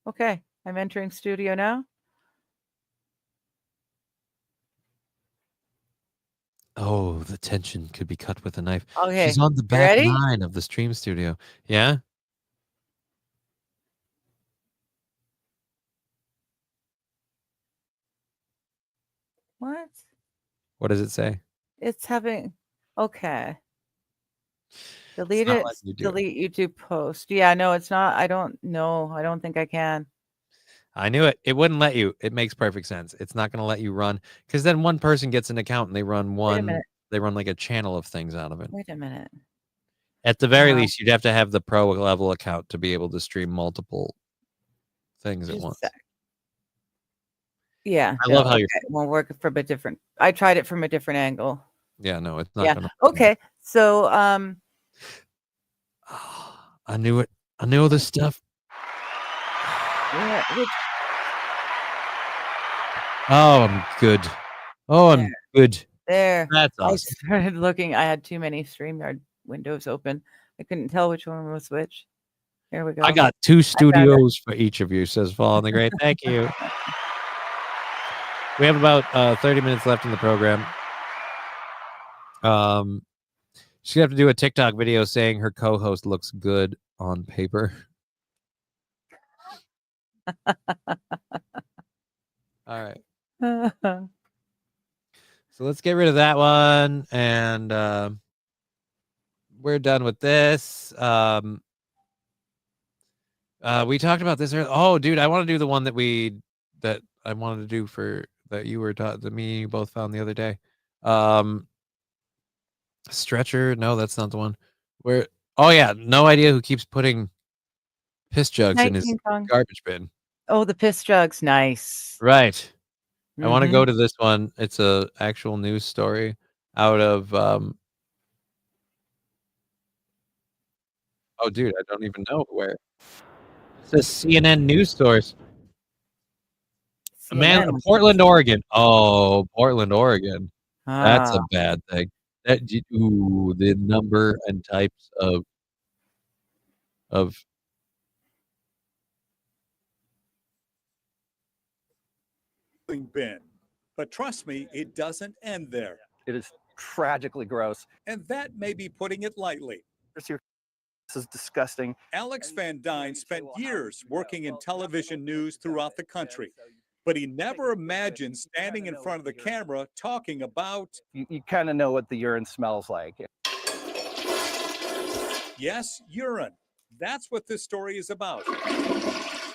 Okay. I'm entering studio now. Oh, the tension could be cut with a knife. Okay. She's on the You back ready? line of the stream studio. Yeah? What? What does it say? It's having. Okay. Delete not it. letting you do it. Delete YouTube post. Yeah, no, it's not. I don't know. I don't think I can. I knew it. It wouldn't let you. It makes perfect sense. It's not going to let you run because then one person gets an account and they run minute. they run like a channel of things out of it. Wait a minute. At the very least, you'd have to have the pro level account to be able to stream multiple things at Just a once. sec. Yeah. I love how you're. It won't work from a different. I tried it from a different angle. Yeah, no, it's not Yeah. gonna. Okay. So I knew it. I knew this stuff. yeah, Oh, I'm good. Oh, I'm good. there. That's I awesome. started looking. I had too many StreamYard windows open. I couldn't tell which one was which. Here we go. I got 2 studios for each of you, says Fallen the Great. Thank you. We have about 30 minutes left in the program. She's gonna have to do a TikTok video saying her co-host looks good on paper. All right. So let's get rid of that one, and we're done with this. We talked about this earlier. Oh, dude, I want to do the one that I wanted to do for that you were taught that me and you both found the other day. Stretcher. No, that's not the one. Where? Oh yeah, no idea who keeps putting piss jugs in his garbage bin. Oh, the piss jugs. Nice. Right. I want to go to this one. It's a actual news story out of oh dude, I don't even know where. It says CNN news source. Portland, Oregon. Oh, Portland, Oregon. That's a bad thing. The number and types of bin. But trust me, it doesn't end there. It is tragically gross. And that may be putting it lightly. This is disgusting. Alex Van Dyne spent years working in television news throughout the country, but he never imagined standing in front of the camera talking about... You kind of know what the urine smells like. Yes, urine. That's what this story is about.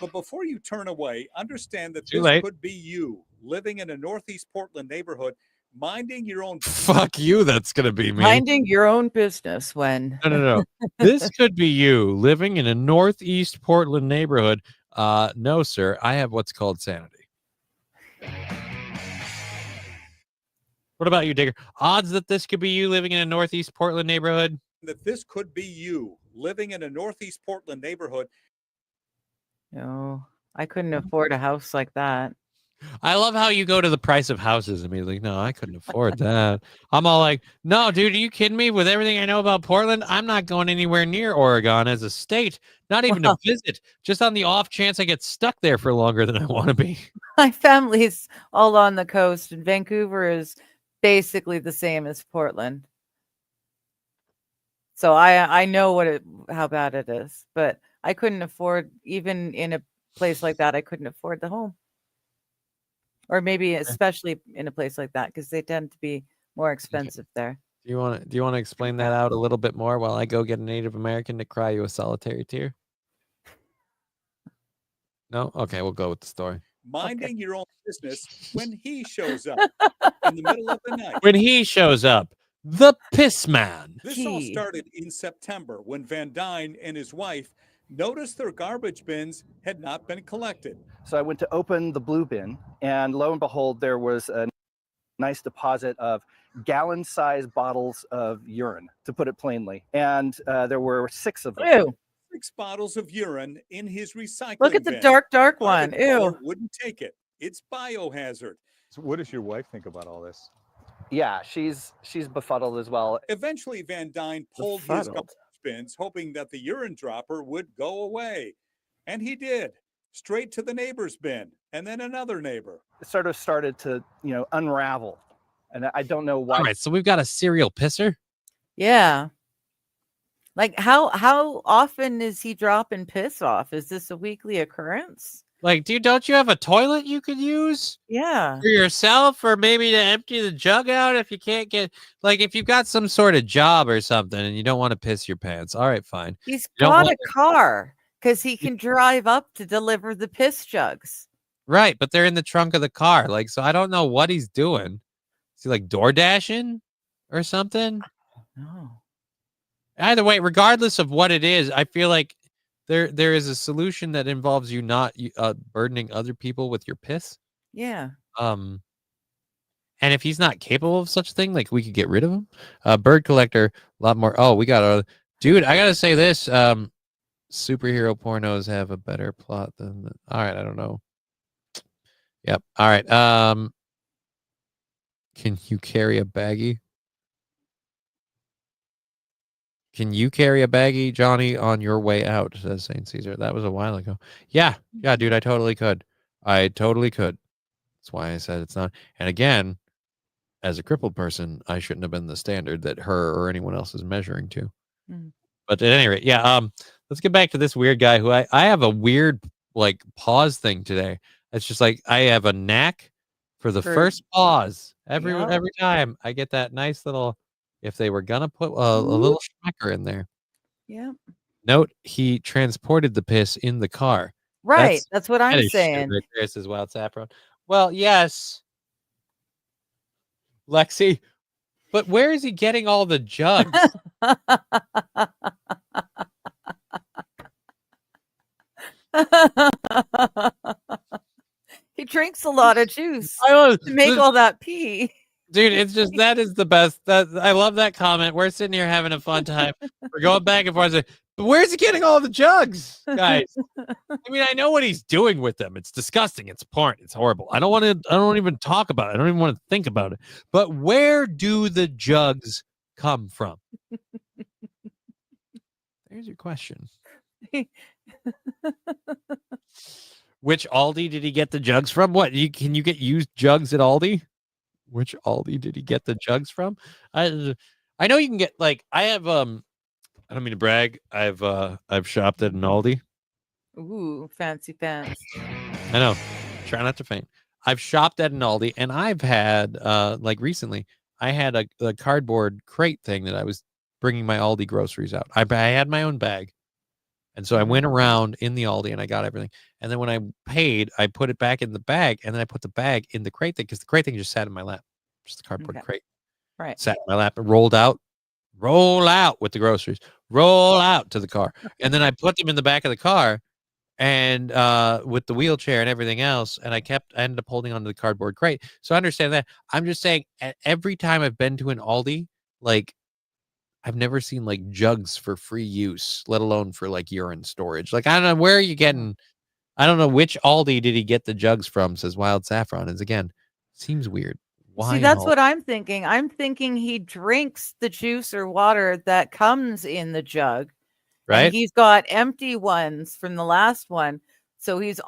But before you turn away, understand that this could be you living in a Northeast Portland neighborhood, minding your own... Fuck you, that's going to be me. Minding your own business when... No. This could be you living in a Northeast Portland neighborhood. No, sir. I have what's called sanity. What about you, Digger? Odds that this could be you living in a Northeast Portland neighborhood? That this could be you living in a Northeast Portland neighborhood. No, I couldn't afford a house like that. I love how you go to the price of houses immediately. No, I couldn't afford that. I'm all like, no, dude, are you kidding me? With everything I know about Portland, I'm not going anywhere near Oregon as a state, not even to visit, just on the off chance I get stuck there for longer than I want to be. My family's all on the coast, and Vancouver is basically the same as Portland. So I know how bad it is, but I couldn't afford, even in a place like that, I couldn't afford the home. Or maybe especially in a place like that, because they tend to be more expensive there. Do you want to explain that out a little bit more while I go get a Native American to cry you a solitary tear? No? Okay, we'll go with the story. Minding your own business when he shows up in the middle of the night. When he shows up, the piss man. This all started in September when Van Dyne and his wife noticed their garbage bins had not been collected. So I went to open the blue bin, and lo and behold, there was a nice deposit of gallon-sized bottles of urine, to put it plainly. And there were 6 of them. Ew. 6 bottles of urine in his recycling Look at the bin. dark one. Ew. Wouldn't take it. It's biohazard. So what does your wife think about all this? Yeah, she's befuddled as well. Eventually, Van Dyne pulled his garbage bins, hoping that the urine dropper would go away. And he did. Straight to the neighbor's bin, and then another neighbor. It sort of started to, unravel. And I don't know why. All right, so we've got a serial pisser. Yeah. Like how often is he dropping piss off? Is this a weekly occurrence? Like, dude, don't you have a toilet you could use? Yeah. For yourself, or maybe to empty the jug out if you can't get, like, if you've got some sort of job or something and you don't want to piss your pants. All right, fine. He's got a car because he can drive up to deliver the piss jugs. Right, but they're in the trunk of the car. Like, so I don't know what he's doing. Is he like door dashing or something? No. Either way, regardless of what it is, I feel like there is a solution that involves you not burdening other people with your piss. Yeah. And if he's not capable of such a thing, like, we could get rid of him. Bird collector, a lot more. Oh, we got a dude. I gotta say this. Superhero pornos have a better plot than. All right, I don't know. Yep. All right. Can you carry a baggie? Can you carry a baggie, Johnny, on your way out? Says St. Caesar. That was a while ago. Yeah, dude, I totally could. That's why I said it's not. And again, as a crippled person, I shouldn't have been the standard that her or anyone else is measuring to. Mm. But at any rate, yeah. Let's get back to this weird guy who I have a weird like pause thing today. It's just like I have a knack for the first pause every time. I get that nice little. If they were gonna put a little schmecker in there. Yeah. Note, he transported the piss in the car. Right. That's what I'm saying. Right there, says Wild Saffron. Well, yes, Lexi, but where is he getting all the jugs? He drinks a lot of juice to make all that pee. Dude, it's just, that is the best. I love that comment. We're sitting here having a fun time. We're going back and forth. But where's he getting all the jugs, guys? I mean, I know what he's doing with them. It's disgusting. It's porn. It's horrible. I don't even talk about it. I don't even want to think about it. But where do the jugs come from? There's your question. Which Aldi did he get the jugs from? What? Can you get used jugs at Aldi? Which Aldi did he get the jugs from? I know you can get, like, I have I don't mean to brag. I've shopped at an Aldi. Ooh, fancy pants. I know. Try not to faint. I've shopped at an Aldi, and I've had like recently I had a cardboard crate thing that I was bringing my Aldi groceries out. I had my own bag. And so I went around in the Aldi and I got everything. And then when I paid, I put it back in the bag, and then I put the bag in the crate thing, because the crate thing just sat in my lap. Just the cardboard crate. Right. Sat in my lap and roll out with the groceries, roll out to the car. And then I put them in the back of the car and with the wheelchair and everything else. And I ended up holding onto the cardboard crate. So I understand that. I'm just saying, every time I've been to an Aldi, like, I've never seen like jugs for free use, let alone for like urine storage. Like, I don't know, where are you getting? I don't know which Aldi did he get the jugs from, says Wild Saffron. Is again, seems weird. Why? See, that's what I'm thinking. I'm thinking he drinks the juice or water that comes in the jug. Right? And he's got empty ones from the last one. So he's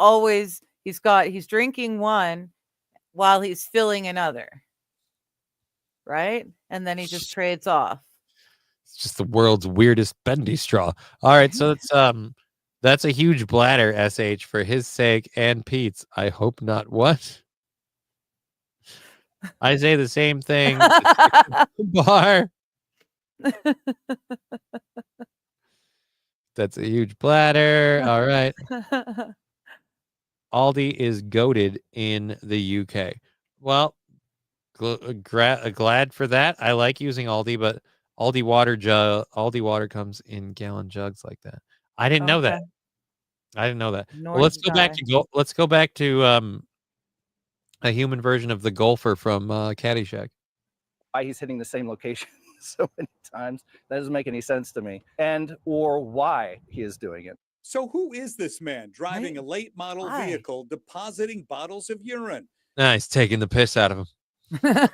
drinking one while he's filling another. Right? And then he just trades off. It's just the world's weirdest bendy straw. All right, so that's a huge bladder, SH, for his sake and Pete's. I hope not. What? I say the same thing. Bar. That's a huge bladder. All right. Aldi is goated in the UK. Well, glad for that. I like using Aldi, but Aldi water comes in gallon jugs like that. I didn't know that. I didn't know that. Well, let's go back to a human version of the golfer from Caddyshack. Why he's hitting the same location so many times, that doesn't make any sense to me, and or why he is doing it. So who is this man driving a late model vehicle, depositing bottles of urine? He's taking the piss out of him. This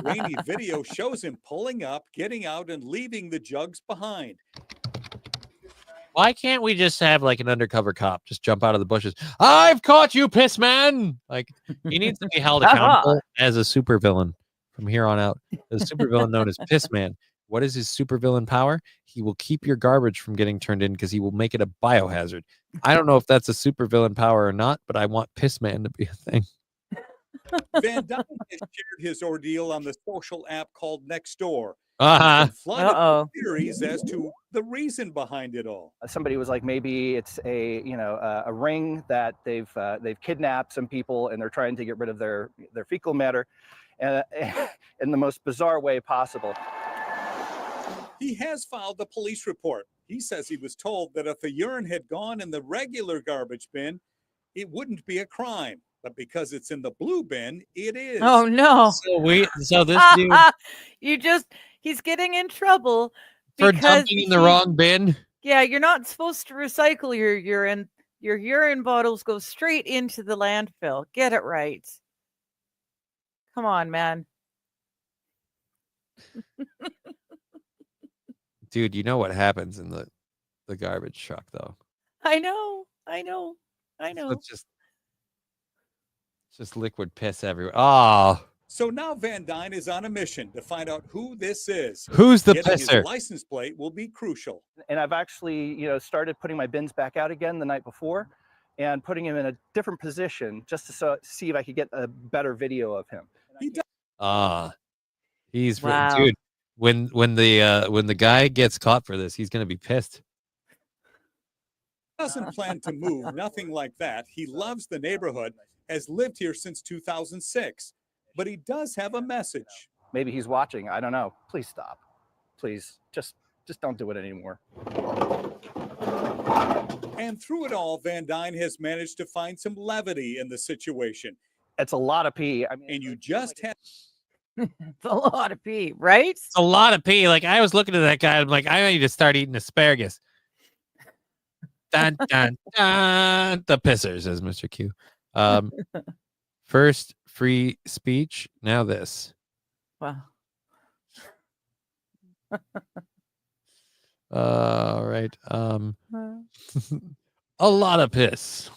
grainy video shows him pulling up, getting out, and leaving the jugs behind. Why can't we just have like an undercover cop just jump out of the bushes? I've caught you, piss man! Like, he needs to be held accountable as a supervillain from here on out. The supervillain known as Piss Man. What is his supervillain power? He will keep your garbage from getting turned in because he will make it a biohazard. I don't know if that's a supervillain power or not, but I want Piss Man to be a thing. Van Dyne has shared his ordeal on the social app called Nextdoor. Uh-huh. Theories as to the reason behind it all. Somebody was like, maybe it's a ring that they've kidnapped some people and they're trying to get rid of their fecal matter, in the most bizarre way possible. He has filed a police report. He says he was told that if the urine had gone in the regular garbage bin, it wouldn't be a crime. But because it's in the blue bin, it is. Oh no! So this dude, he's getting in trouble for dumping in the wrong bin. Yeah, you're not supposed to recycle your urine. Your urine bottles go straight into the landfill. Get it right. Come on, man. Dude, you know what happens in the garbage truck, though. I know. So it's just liquid piss everywhere. Oh. So now Van Dyne is on a mission to find out who this is. Who's the Getting pisser? His license plate will be crucial. And I've actually, started putting my bins back out again the night before and putting him in a different position just to see if I could get a better video of him. He's wow. Dude. When the guy gets caught for this, he's gonna be pissed. Doesn't plan to move, nothing like that. He loves the neighborhood, has lived here since 2006, but he does have a message. Maybe he's watching. I don't know. Please stop. Please, just don't do it anymore. And through it all, Van Dyne has managed to find some levity in the situation. It's a lot of pee. I mean, and you just have. It's a lot of pee, right? It's a lot of pee. Like, I was looking at that guy. I'm like, I need to start eating asparagus. Dun, dun, dun. The pisser, says Mr. Q. First free speech. Now this. Wow. All right. A lot of piss.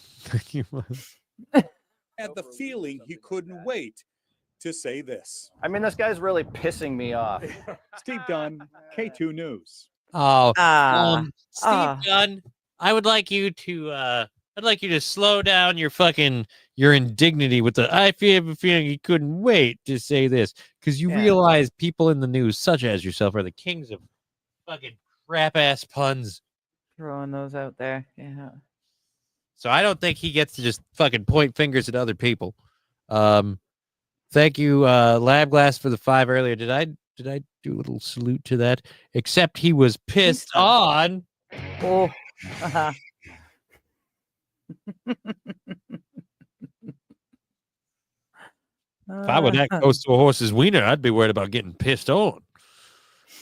Had the feeling he couldn't wait to say this. I mean, this guy's really pissing me off. Steve Dunn, K2 News. Steve Dunn, I would like you to I'd like you to slow down your indignity with the I have a feeling he couldn't wait to say this, because you realize people in the news such as yourself are the kings of fucking crap ass puns. Throwing those out there. Yeah. So I don't think he gets to just fucking point fingers at other people. Thank you, Lab Glass, for the 5 earlier. Did I do a little salute to that? Except he was pissed on. Oh. Uh-huh. If I were that close to a horse's wiener, I'd be worried about getting pissed on.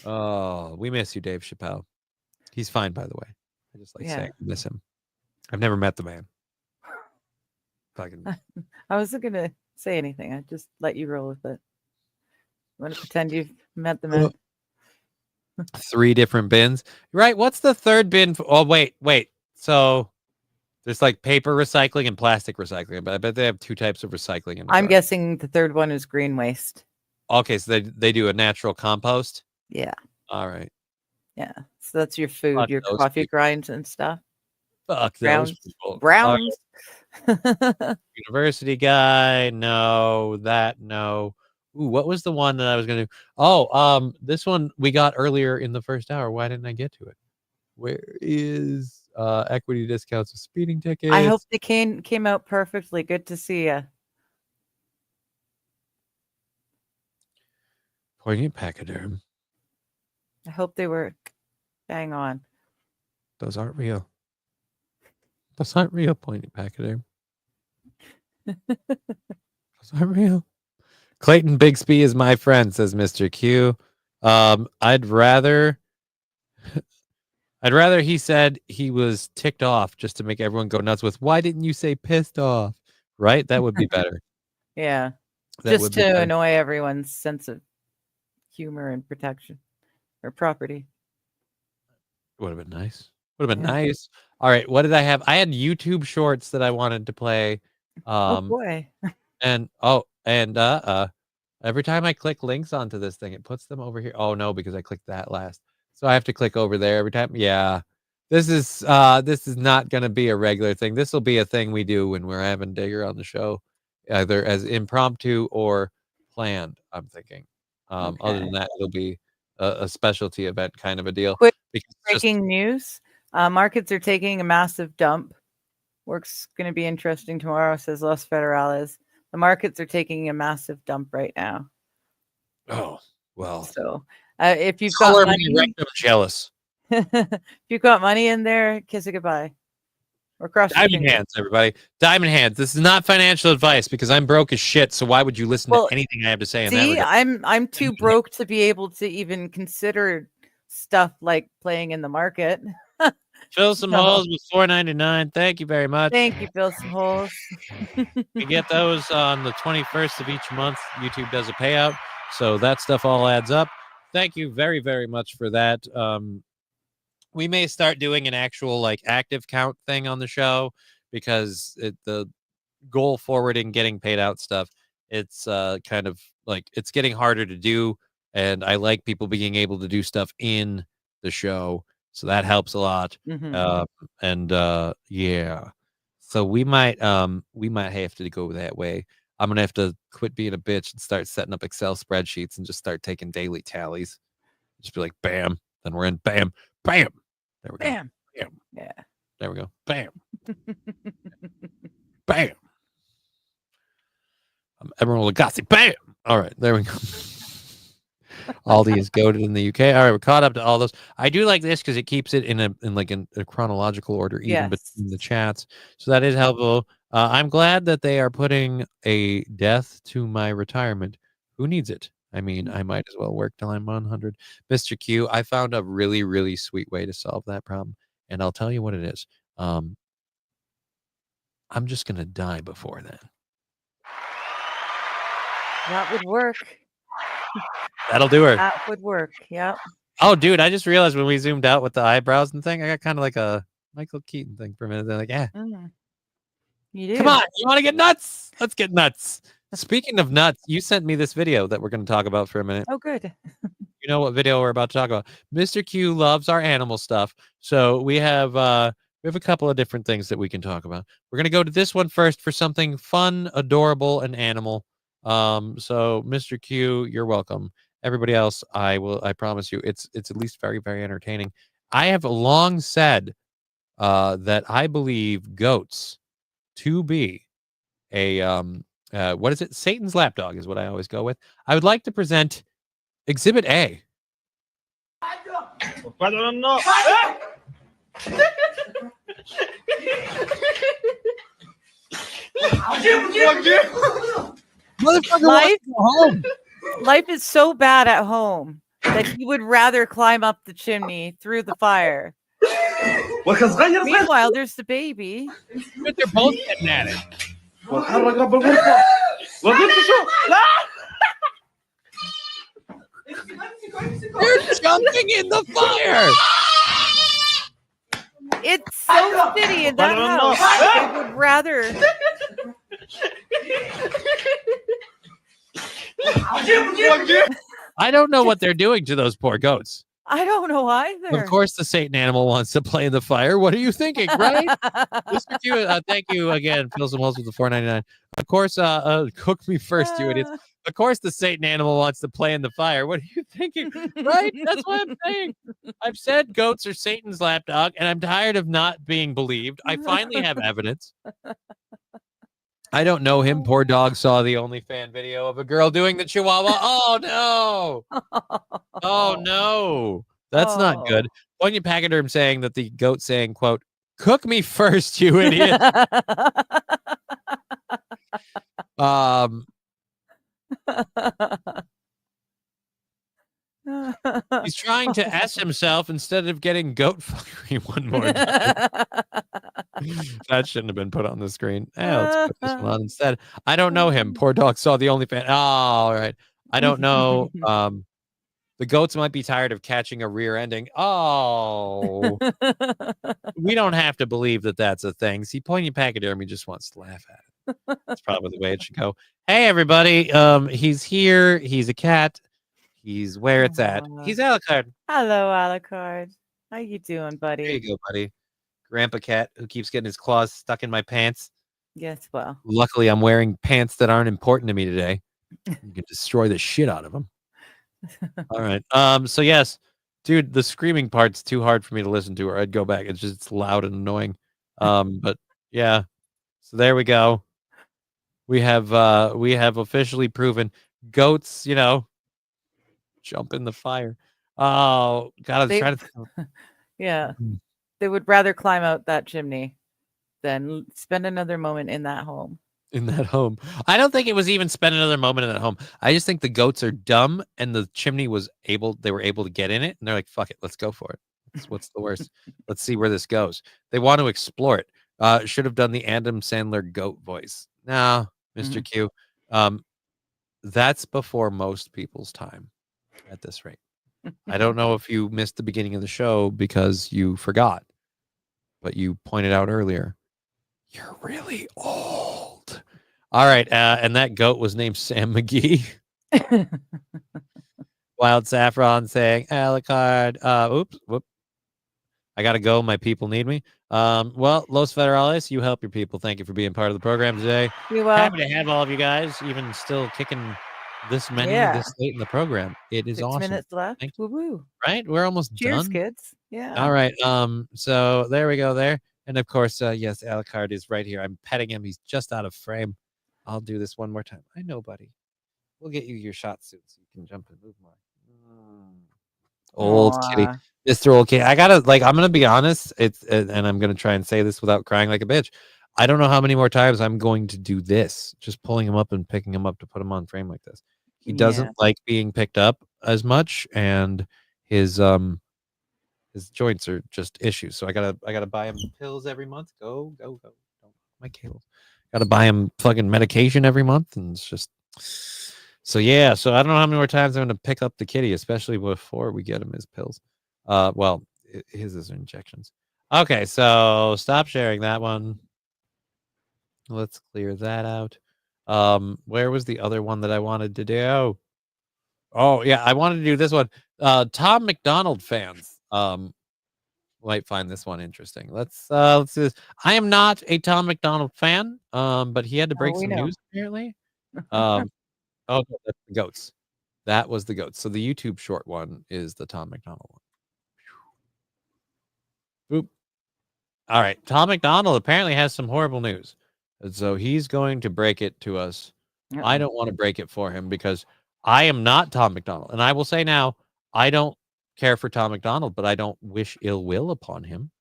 Oh, we miss you, Dave Chappelle. He's fine, by the way. I just like saying I miss him. I've never met the man. Fucking. I wasn't gonna say anything. I just let you roll with it. You want to pretend you've met the man? 3 different bins, right? What's the third bin? Oh, wait. So there's like paper recycling and plastic recycling, but I bet they have 2 types of recycling. I'm guessing the third one is green waste. Okay, so they do a natural compost. Yeah. All right. Yeah. So that's your food, Fuck your those coffee people. grinds and stuff. Fuck Browns. those people. Browns. University guy. No, that no. Ooh, what was the one that I was gonna do? Oh, this one we got earlier in the first hour. Why didn't I get to it? Where is equity discounts of speeding tickets? I hope they came out perfectly. Good to see you. Poignant pachyderm. I hope they were bang on. Those aren't real. Those aren't real, poignant pachyderm. Those aren't real. Clayton Bigsby is my friend, says Mr. Q. I'd rather he said he was ticked off just to make everyone go nuts with, why didn't you say pissed off? Right? That would be better. Yeah. That Just would be to better. annoy everyone's sense of humor and protection or property. Would have been nice. Would have been nice. All right. What did I have? I had YouTube shorts that I wanted to play. Oh boy. And every time I click links onto this thing, it puts them over here. Oh no, because I clicked that last. So I have to click over there every time. Yeah. This is not gonna be a regular thing. This will be a thing we do when we're having Digger on the show, either as impromptu or planned, I'm thinking. Other than that, it'll be a specialty event kind of a deal. Quick Because breaking news. Markets are taking a massive dump. Work's going to be interesting tomorrow, says Los Federales. The markets are taking a massive dump right now. Oh, well. So if you've got money, I'm jealous. if you've got money in there, kiss it goodbye. Or cross your Diamond fingers. hands, everybody. Diamond hands. This is not financial advice because I'm broke as shit. So why would you listen to anything I have to say in that See, regard? I'm too broke to be able to even consider stuff like playing in the market. Fill some holes with $4.99. Thank you very much. Thank you, Fill Some Holes. We get those on the 21st of each month. YouTube does a payout. So that stuff all adds up. Thank you very, very much for that. We may start doing an actual like active count thing on the show because the goal forwarding, getting paid out stuff, it's kind of like it's getting harder to do. And I like people being able to do stuff in the show. So that helps a lot. Yeah. So we might have to go that way. I'm gonna have to quit being a bitch and start setting up Excel spreadsheets and just start taking daily tallies. Just be like, bam, then we're in, bam, bam. There we go. Bam. Bam. Yeah. There we go. Bam. Bam. Emerald Lagasse. Bam. All right, there we go. Aldi is goated in the UK. All right, we're caught up to all those. I do like this because it keeps it in a chronological order, even between the chats. So that is helpful. I'm glad that they are putting a death to my retirement. Who needs it? I mean, I might as well work till I'm 100. Mr. Q, I found a really, really sweet way to solve that problem, and I'll tell you what it is. I'm just gonna die before then. That would work. That'll do her. That would work. Yep. Oh, dude, I just realized when we zoomed out with the eyebrows and thing, I got kind of like a Michael Keaton thing for a minute. They're like, yeah. You do. Come on, you want to get nuts? Let's get nuts. Speaking of nuts, you sent me this video that we're going to talk about for a minute. Oh, good. You know what video we're about to talk about? Mr. Q loves our animal stuff, so we have a couple of different things that we can talk about. We're going to go to this one first for something fun, adorable, and animal. So Mr. Q, you're welcome. Everybody else, I promise you, it's at least very, very entertaining. I have long said that I believe goats to be a what is it? Satan's lapdog is what I always go with. I would like to present Exhibit A. Life is so bad at home that he would rather climb up the chimney through the fire. Meanwhile, there's the baby. But they're both getting at it. They're jumping in the fire. It's so shitty in that house. They would rather. I don't know what they're doing to those poor goats. I don't know either. Of course, the Satan animal wants to play in the fire. What are you thinking, right? Mr. Q, thank you again. Phil Simoles with the $4.99. Of course, cook me first, you idiots. Of course, the Satan animal wants to play in the fire. What are you thinking, right? That's what I'm saying. I've said goats are Satan's lapdog, and I'm tired of not being believed. I finally have evidence. I don't know him. Poor dog saw the OnlyFans video of a girl doing the chihuahua. Oh, no. Oh, no. That's not good. Poignant pachyderm saying that the goat saying, quote, cook me first, you idiot. He's trying to S himself instead of getting goat fuckery one more time. That shouldn't have been put on the screen. Let's put this one on instead. I don't know him. Poor dog saw the OnlyFans. Oh, all right. I don't know. The goats might be tired of catching a rear ending. Oh, we don't have to believe that that's a thing. See, poignant pachydermy just wants to laugh at it. That's probably the way it should go. Hey, everybody. He's here. He's a cat. He's where it's at. He's Alucard. Hello, Alucard. How you doing, buddy? There you go, buddy. Grandpa cat who keeps getting his claws stuck in my pants. Yes, well. Luckily, I'm wearing pants that aren't important to me today. You can destroy the shit out of them. All right. So yes, dude, the screaming part's too hard for me to listen to, or I'd go back. It's loud and annoying. But yeah. So there we go. We have officially proven goats, jump in the fire. Oh, God, I'm trying to. Yeah. They would rather climb out that chimney than spend another moment in that home. In that home. I don't think it was even spend another moment in that home. I just think the goats are dumb and the chimney they were able to get in it and they're like, fuck it, let's go for it. What's the worst? Let's see where this goes. They want to explore it. Should have done the Adam Sandler goat voice. No, Mr. Q. That's before most people's time at this rate. I don't know if you missed the beginning of the show because you forgot, but you pointed out earlier, you're really old. All right. And that goat was named Sam McGee. Wild Saffron saying, Alucard. Whoop. I got to go. My people need me. Well, Los Federales, you help your people. Thank you for being part of the program today. You're welcome. Happy to have all of you guys, even still kicking this many this late in the program. It is 6 awesome. minutes left. Woo-woo. Right? We're almost Cheers, done. kids. Yeah. All right. So there we go there. And of course, yes, Alucard is right here. I'm petting him. He's just out of frame. I'll do this one more time. I know, buddy. We'll get you your shot suit so you can jump and move more. Old kitty. Mr. Old Kitty. I'm gonna be honest. And I'm gonna try and say this without crying like a bitch. I don't know how many more times I'm going to do this, just pulling him up and picking him up to put him on frame like this. He doesn't like being picked up as much, and his joints are just issues. So I gotta buy him pills every month. Go. Don't my cables. Gotta buy him fucking medication every month, and it's just so yeah. So I don't know how many more times I'm gonna pick up the kitty, especially before we get him his pills. Well, his is injections. Okay, so stop sharing that one. Let's clear that out. Where was the other one that I wanted to do? Oh yeah, I wanted to do this one. Tom McDonald fans might find this one interesting. Let's do this. I am not a Tom McDonald fan, but he had to break some news apparently. Oh, that's the goats. That was the goats. So the YouTube short one is the Tom McDonald one. Boop. All right, Tom McDonald apparently has some horrible news, and so he's going to break it to us. I don't want to break it for him because I am not Tom McDonald, and I will say now, I don't care for Tom McDonald, but I don't wish ill will upon him.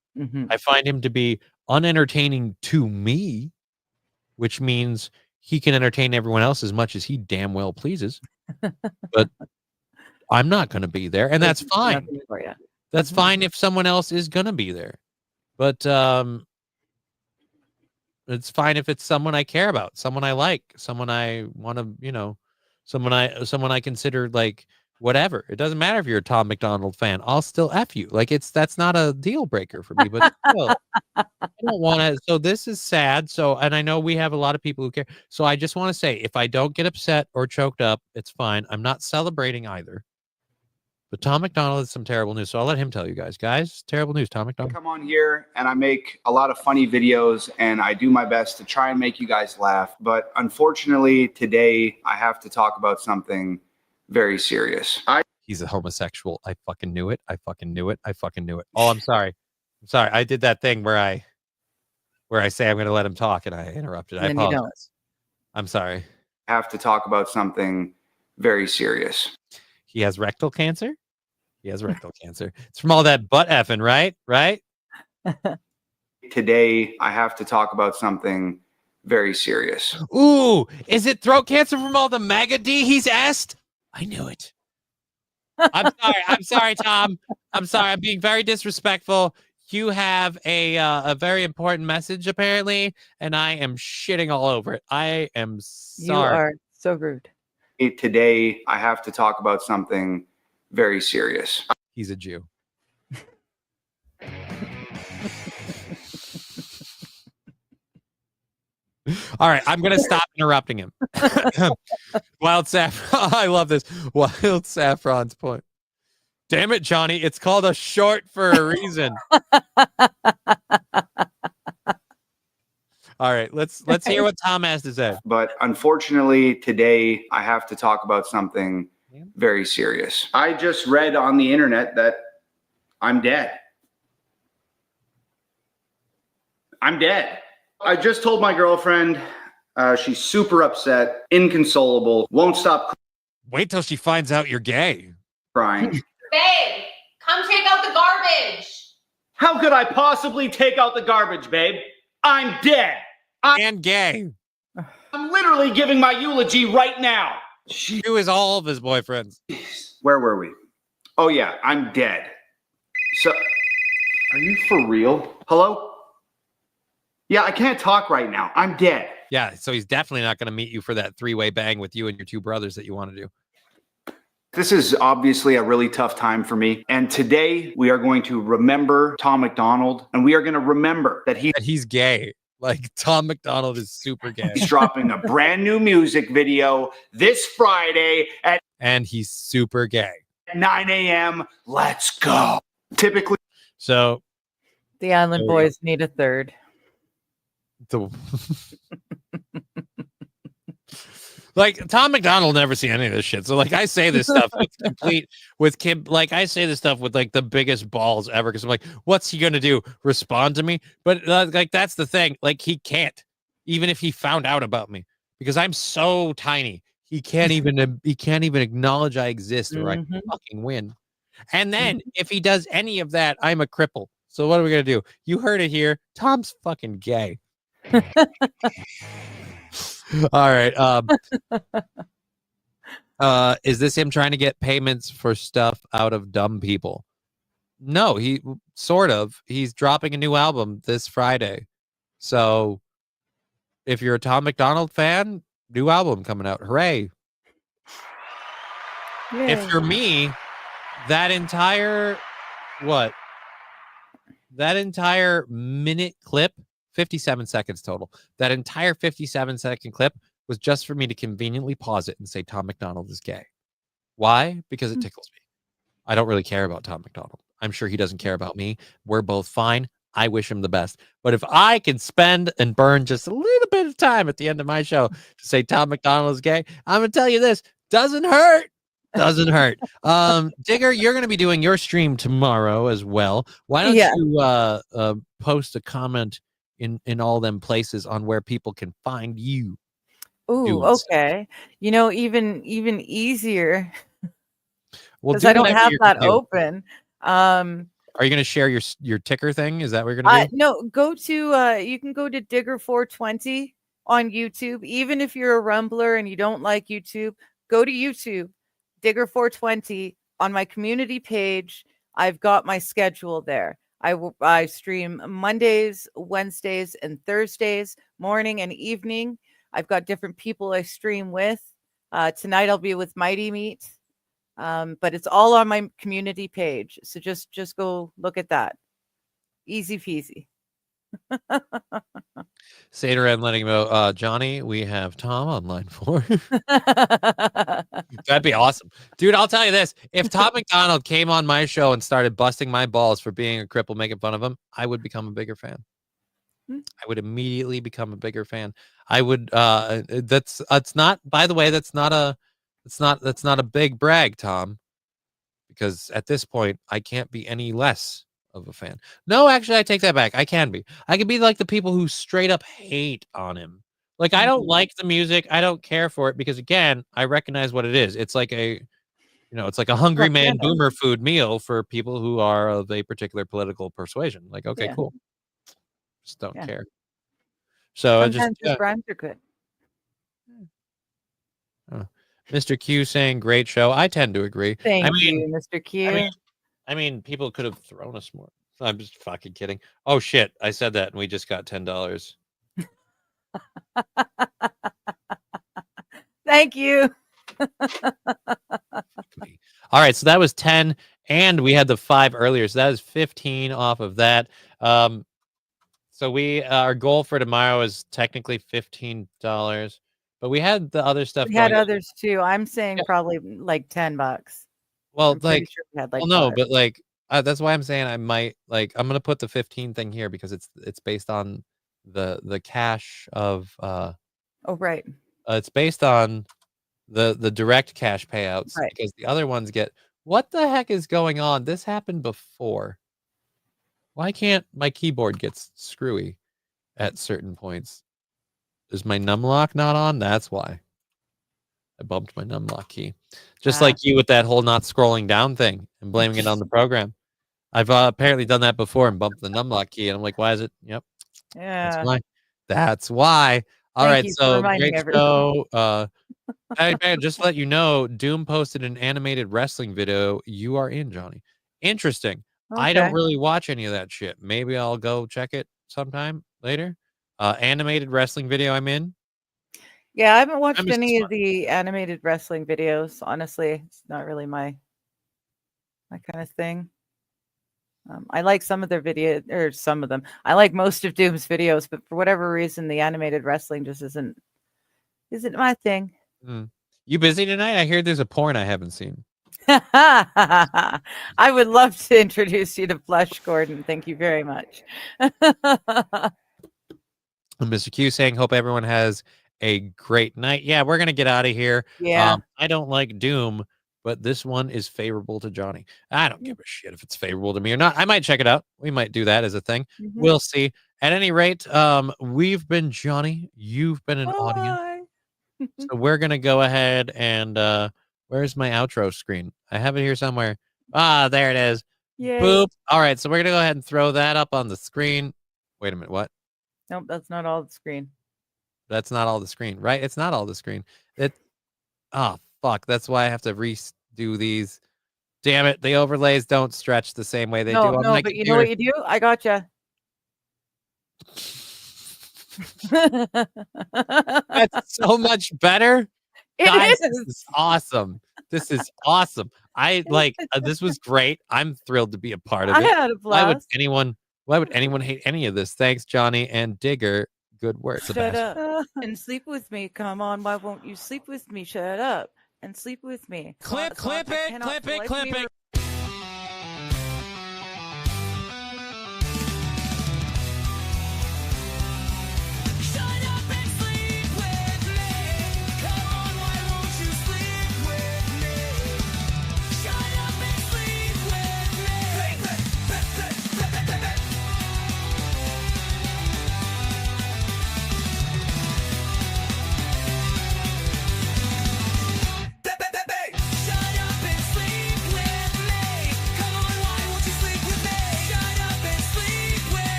I find him to be unentertaining to me, which means he can entertain everyone else as much as he damn well pleases. But I'm not going to be there, and that's fine. That's fine if someone else is going to be there. But It's fine if it's someone I care about, someone I like, someone I want to, you know, someone I consider like whatever. It doesn't matter if you're a Tom McDonald fan. I'll still F you. Like that's not a deal breaker for me, but still, I don't want to. So this is sad. So, and I know we have a lot of people who care. So I just want to say, if I don't get upset or choked up, it's fine. I'm not celebrating either. But Tom McDonald has some terrible news. So I'll let him tell you guys. Guys, terrible news. Tom McDonald. I come on here and I make a lot of funny videos and I do my best to try and make you guys laugh. But unfortunately, today I have to talk about something very serious. He's a homosexual. I fucking knew it. I fucking knew it. I fucking knew it. Oh, I'm sorry. I'm sorry. I did that thing where I say I'm going to let him talk and I interrupted. I apologize. I'm sorry. I have to talk about something very serious. He has rectal cancer. He has rectal cancer. It's from all that butt effing, right? Right? Today, I have to talk about something very serious. Ooh, is it throat cancer from all the MAGA D he's asked? I knew it. I'm sorry. I'm sorry, Tom. I'm sorry. I'm being very disrespectful. You have a very important message, apparently, and I am shitting all over it. I am sorry. You are so rude. Today, I have to talk about something very serious. He's a Jew. All right, I'm going to stop interrupting him. Wild Saffron. I love this. Wild Saffron's point. Damn it, Johnny. It's called a short for a reason. All right, let's hear what Tom has to say. But unfortunately, today I have to talk about something very serious. I just read on the internet that I'm dead. I'm dead. I just told my girlfriend. She's super upset, inconsolable, won't stop. Wait till she finds out you're gay. Crying. Babe, come take out the garbage. How could I possibly take out the garbage, babe? I'm dead. And gay. I'm literally giving my eulogy right now. She is all of his boyfriends. Where were we? Oh yeah, I'm dead. So, are you for real? Hello? Yeah, I can't talk right now. I'm dead. Yeah, so he's definitely not going to meet you for that three-way bang with you and your two brothers that you want to do. This is obviously a really tough time for me. And today we are going to remember Tom McDonald, and we are going to remember that he's gay. Like Tom McDonald is super gay. He's dropping a brand new music video this Friday and he's super gay. At 9 a.m. Let's go. Typically. So the Island Boys need a third. Like Tom McDonald never see any of this shit. So like I say this stuff with Kim, like I say this stuff with like the biggest balls ever because I'm like, what's he gonna do? Respond to me? But like that's the thing. Like he can't, even if he found out about me, because I'm so tiny. He can't even acknowledge I exist or I can fucking win. And then if he does any of that, I'm a cripple. So what are we gonna do? You heard it here. Tom's fucking gay. All right. Is this him trying to get payments for stuff out of dumb people? No, he sort of. He's dropping a new album this Friday. So if you're a Tom McDonald fan, new album coming out. Hooray. Yay. If you're me, that entire minute clip, 57 seconds total. That entire 57-second clip was just for me to conveniently pause it and say Tom McDonald is gay. Why? Because it tickles me. I don't really care about Tom McDonald. I'm sure he doesn't care about me. We're both fine. I wish him the best. But if I can spend and burn just a little bit of time at the end of my show to say Tom McDonald is gay, I'm going to tell you this. Doesn't hurt. Doesn't hurt. Digger, you're going to be doing your stream tomorrow as well. Why don't you post a comment in all them places on where people can find you? Ooh, okay. You know, even easier. Well, because I don't have that open. Are you going to share your ticker thing? Is that what you're going to do? No, go to you can go to Digger420 on YouTube. Even if you're a Rumbler and you don't like YouTube, go to YouTube, Digger420 on my community page. I've got my schedule there. I stream Mondays, Wednesdays, and Thursdays, morning and evening. I've got different people I stream with. Tonight I'll be with Mighty Meat, but it's all on my community page. So just go look at that. Easy peasy. Seder and letting him know, Johnny, we have Tom on line 4. That'd be awesome. Dude, I'll tell you this. If Tom McDonald came on my show and started busting my balls for being a cripple, making fun of him, I would become a bigger fan. I would immediately become a bigger fan. I would that's not, by the way, that's not a big brag, Tom, because at this point I can't be any less of a fan. No, actually, I take that back. I can be. I can be like the people who straight up hate on him. Like, I don't like the music. I don't care for it because, again, I recognize what it is. It's like it's like a hungry man boomer food meal for people who are of a particular political persuasion. Like, okay, cool. Just don't care. So sometimes just rhymes are good. Mr. Q saying great show. I tend to agree. Thank you, Mr. Q. I mean, people could have thrown us more. I'm just fucking kidding. Oh shit, I said that and we just got $10. Thank you. All right, so that was 10, and we had the 5 earlier, so that is 15 off of that. So our goal for tomorrow is technically $15, but we had the other stuff. We had others too. I'm saying probably like $10. Well, I'm pretty sure we had like no, 5. but like that's why I'm saying I might I'm gonna put the 15 thing here because it's based on the cash of oh right. It's based on the direct cash payouts because the other ones get what the heck is going on? This happened before. Why can't my keyboard get screwy at certain points? Is my numlock not on? That's why. I bumped my numlock key. Just like you with that whole not scrolling down thing and blaming it on the program. I've apparently done that before and bumped the numlock key. And I'm like, why is it? Yep. Yeah. That's why. That's why. All right. So great show. Hey, man, just to let you know, Doom posted an animated wrestling video. You are in, Johnny. Interesting. Okay. I don't really watch any of that shit. Maybe I'll go check it sometime later. Animated wrestling video I'm in. Yeah, I haven't watched any of the animated wrestling videos. Honestly, it's not really my kind of thing. I like some of their videos, or some of them. I like most of Doom's videos, but for whatever reason, the animated wrestling just isn't my thing. You busy tonight? I hear there's a porn I haven't seen. I would love to introduce you to Flush Gordon. Thank you very much. Mr. Q saying, hope everyone has a great night. Yeah, we're going to get out of here. Yeah. I don't like Doom, but this one is favorable to Johnny. I don't give a shit if it's favorable to me or not. I might check it out. We might do that as a thing. We'll see. At any rate, we've been Johnny. You've been an audience. So we're going to go ahead and where's my outro screen? I have it here somewhere. There it is. Yay. Boop. All right, so we're going to go ahead and throw that up on the screen. Wait a minute, what? Nope, that's not all the screen. That's not all the screen, right? It's not all the screen. Fuck. That's why I have to redo these. Damn it. The overlays don't stretch the same way they do on my but computer. You know what you do? I gotcha. That's so much better. Guys, is. This is awesome. This is awesome. I like this was great. I'm thrilled to be a part of it. I had a blast. Why would anyone hate any of this? Thanks, Johnny and Digger. Good work. Shut up and sleep with me. Come on, why won't you sleep with me? Shut up and sleep with me. Clip it.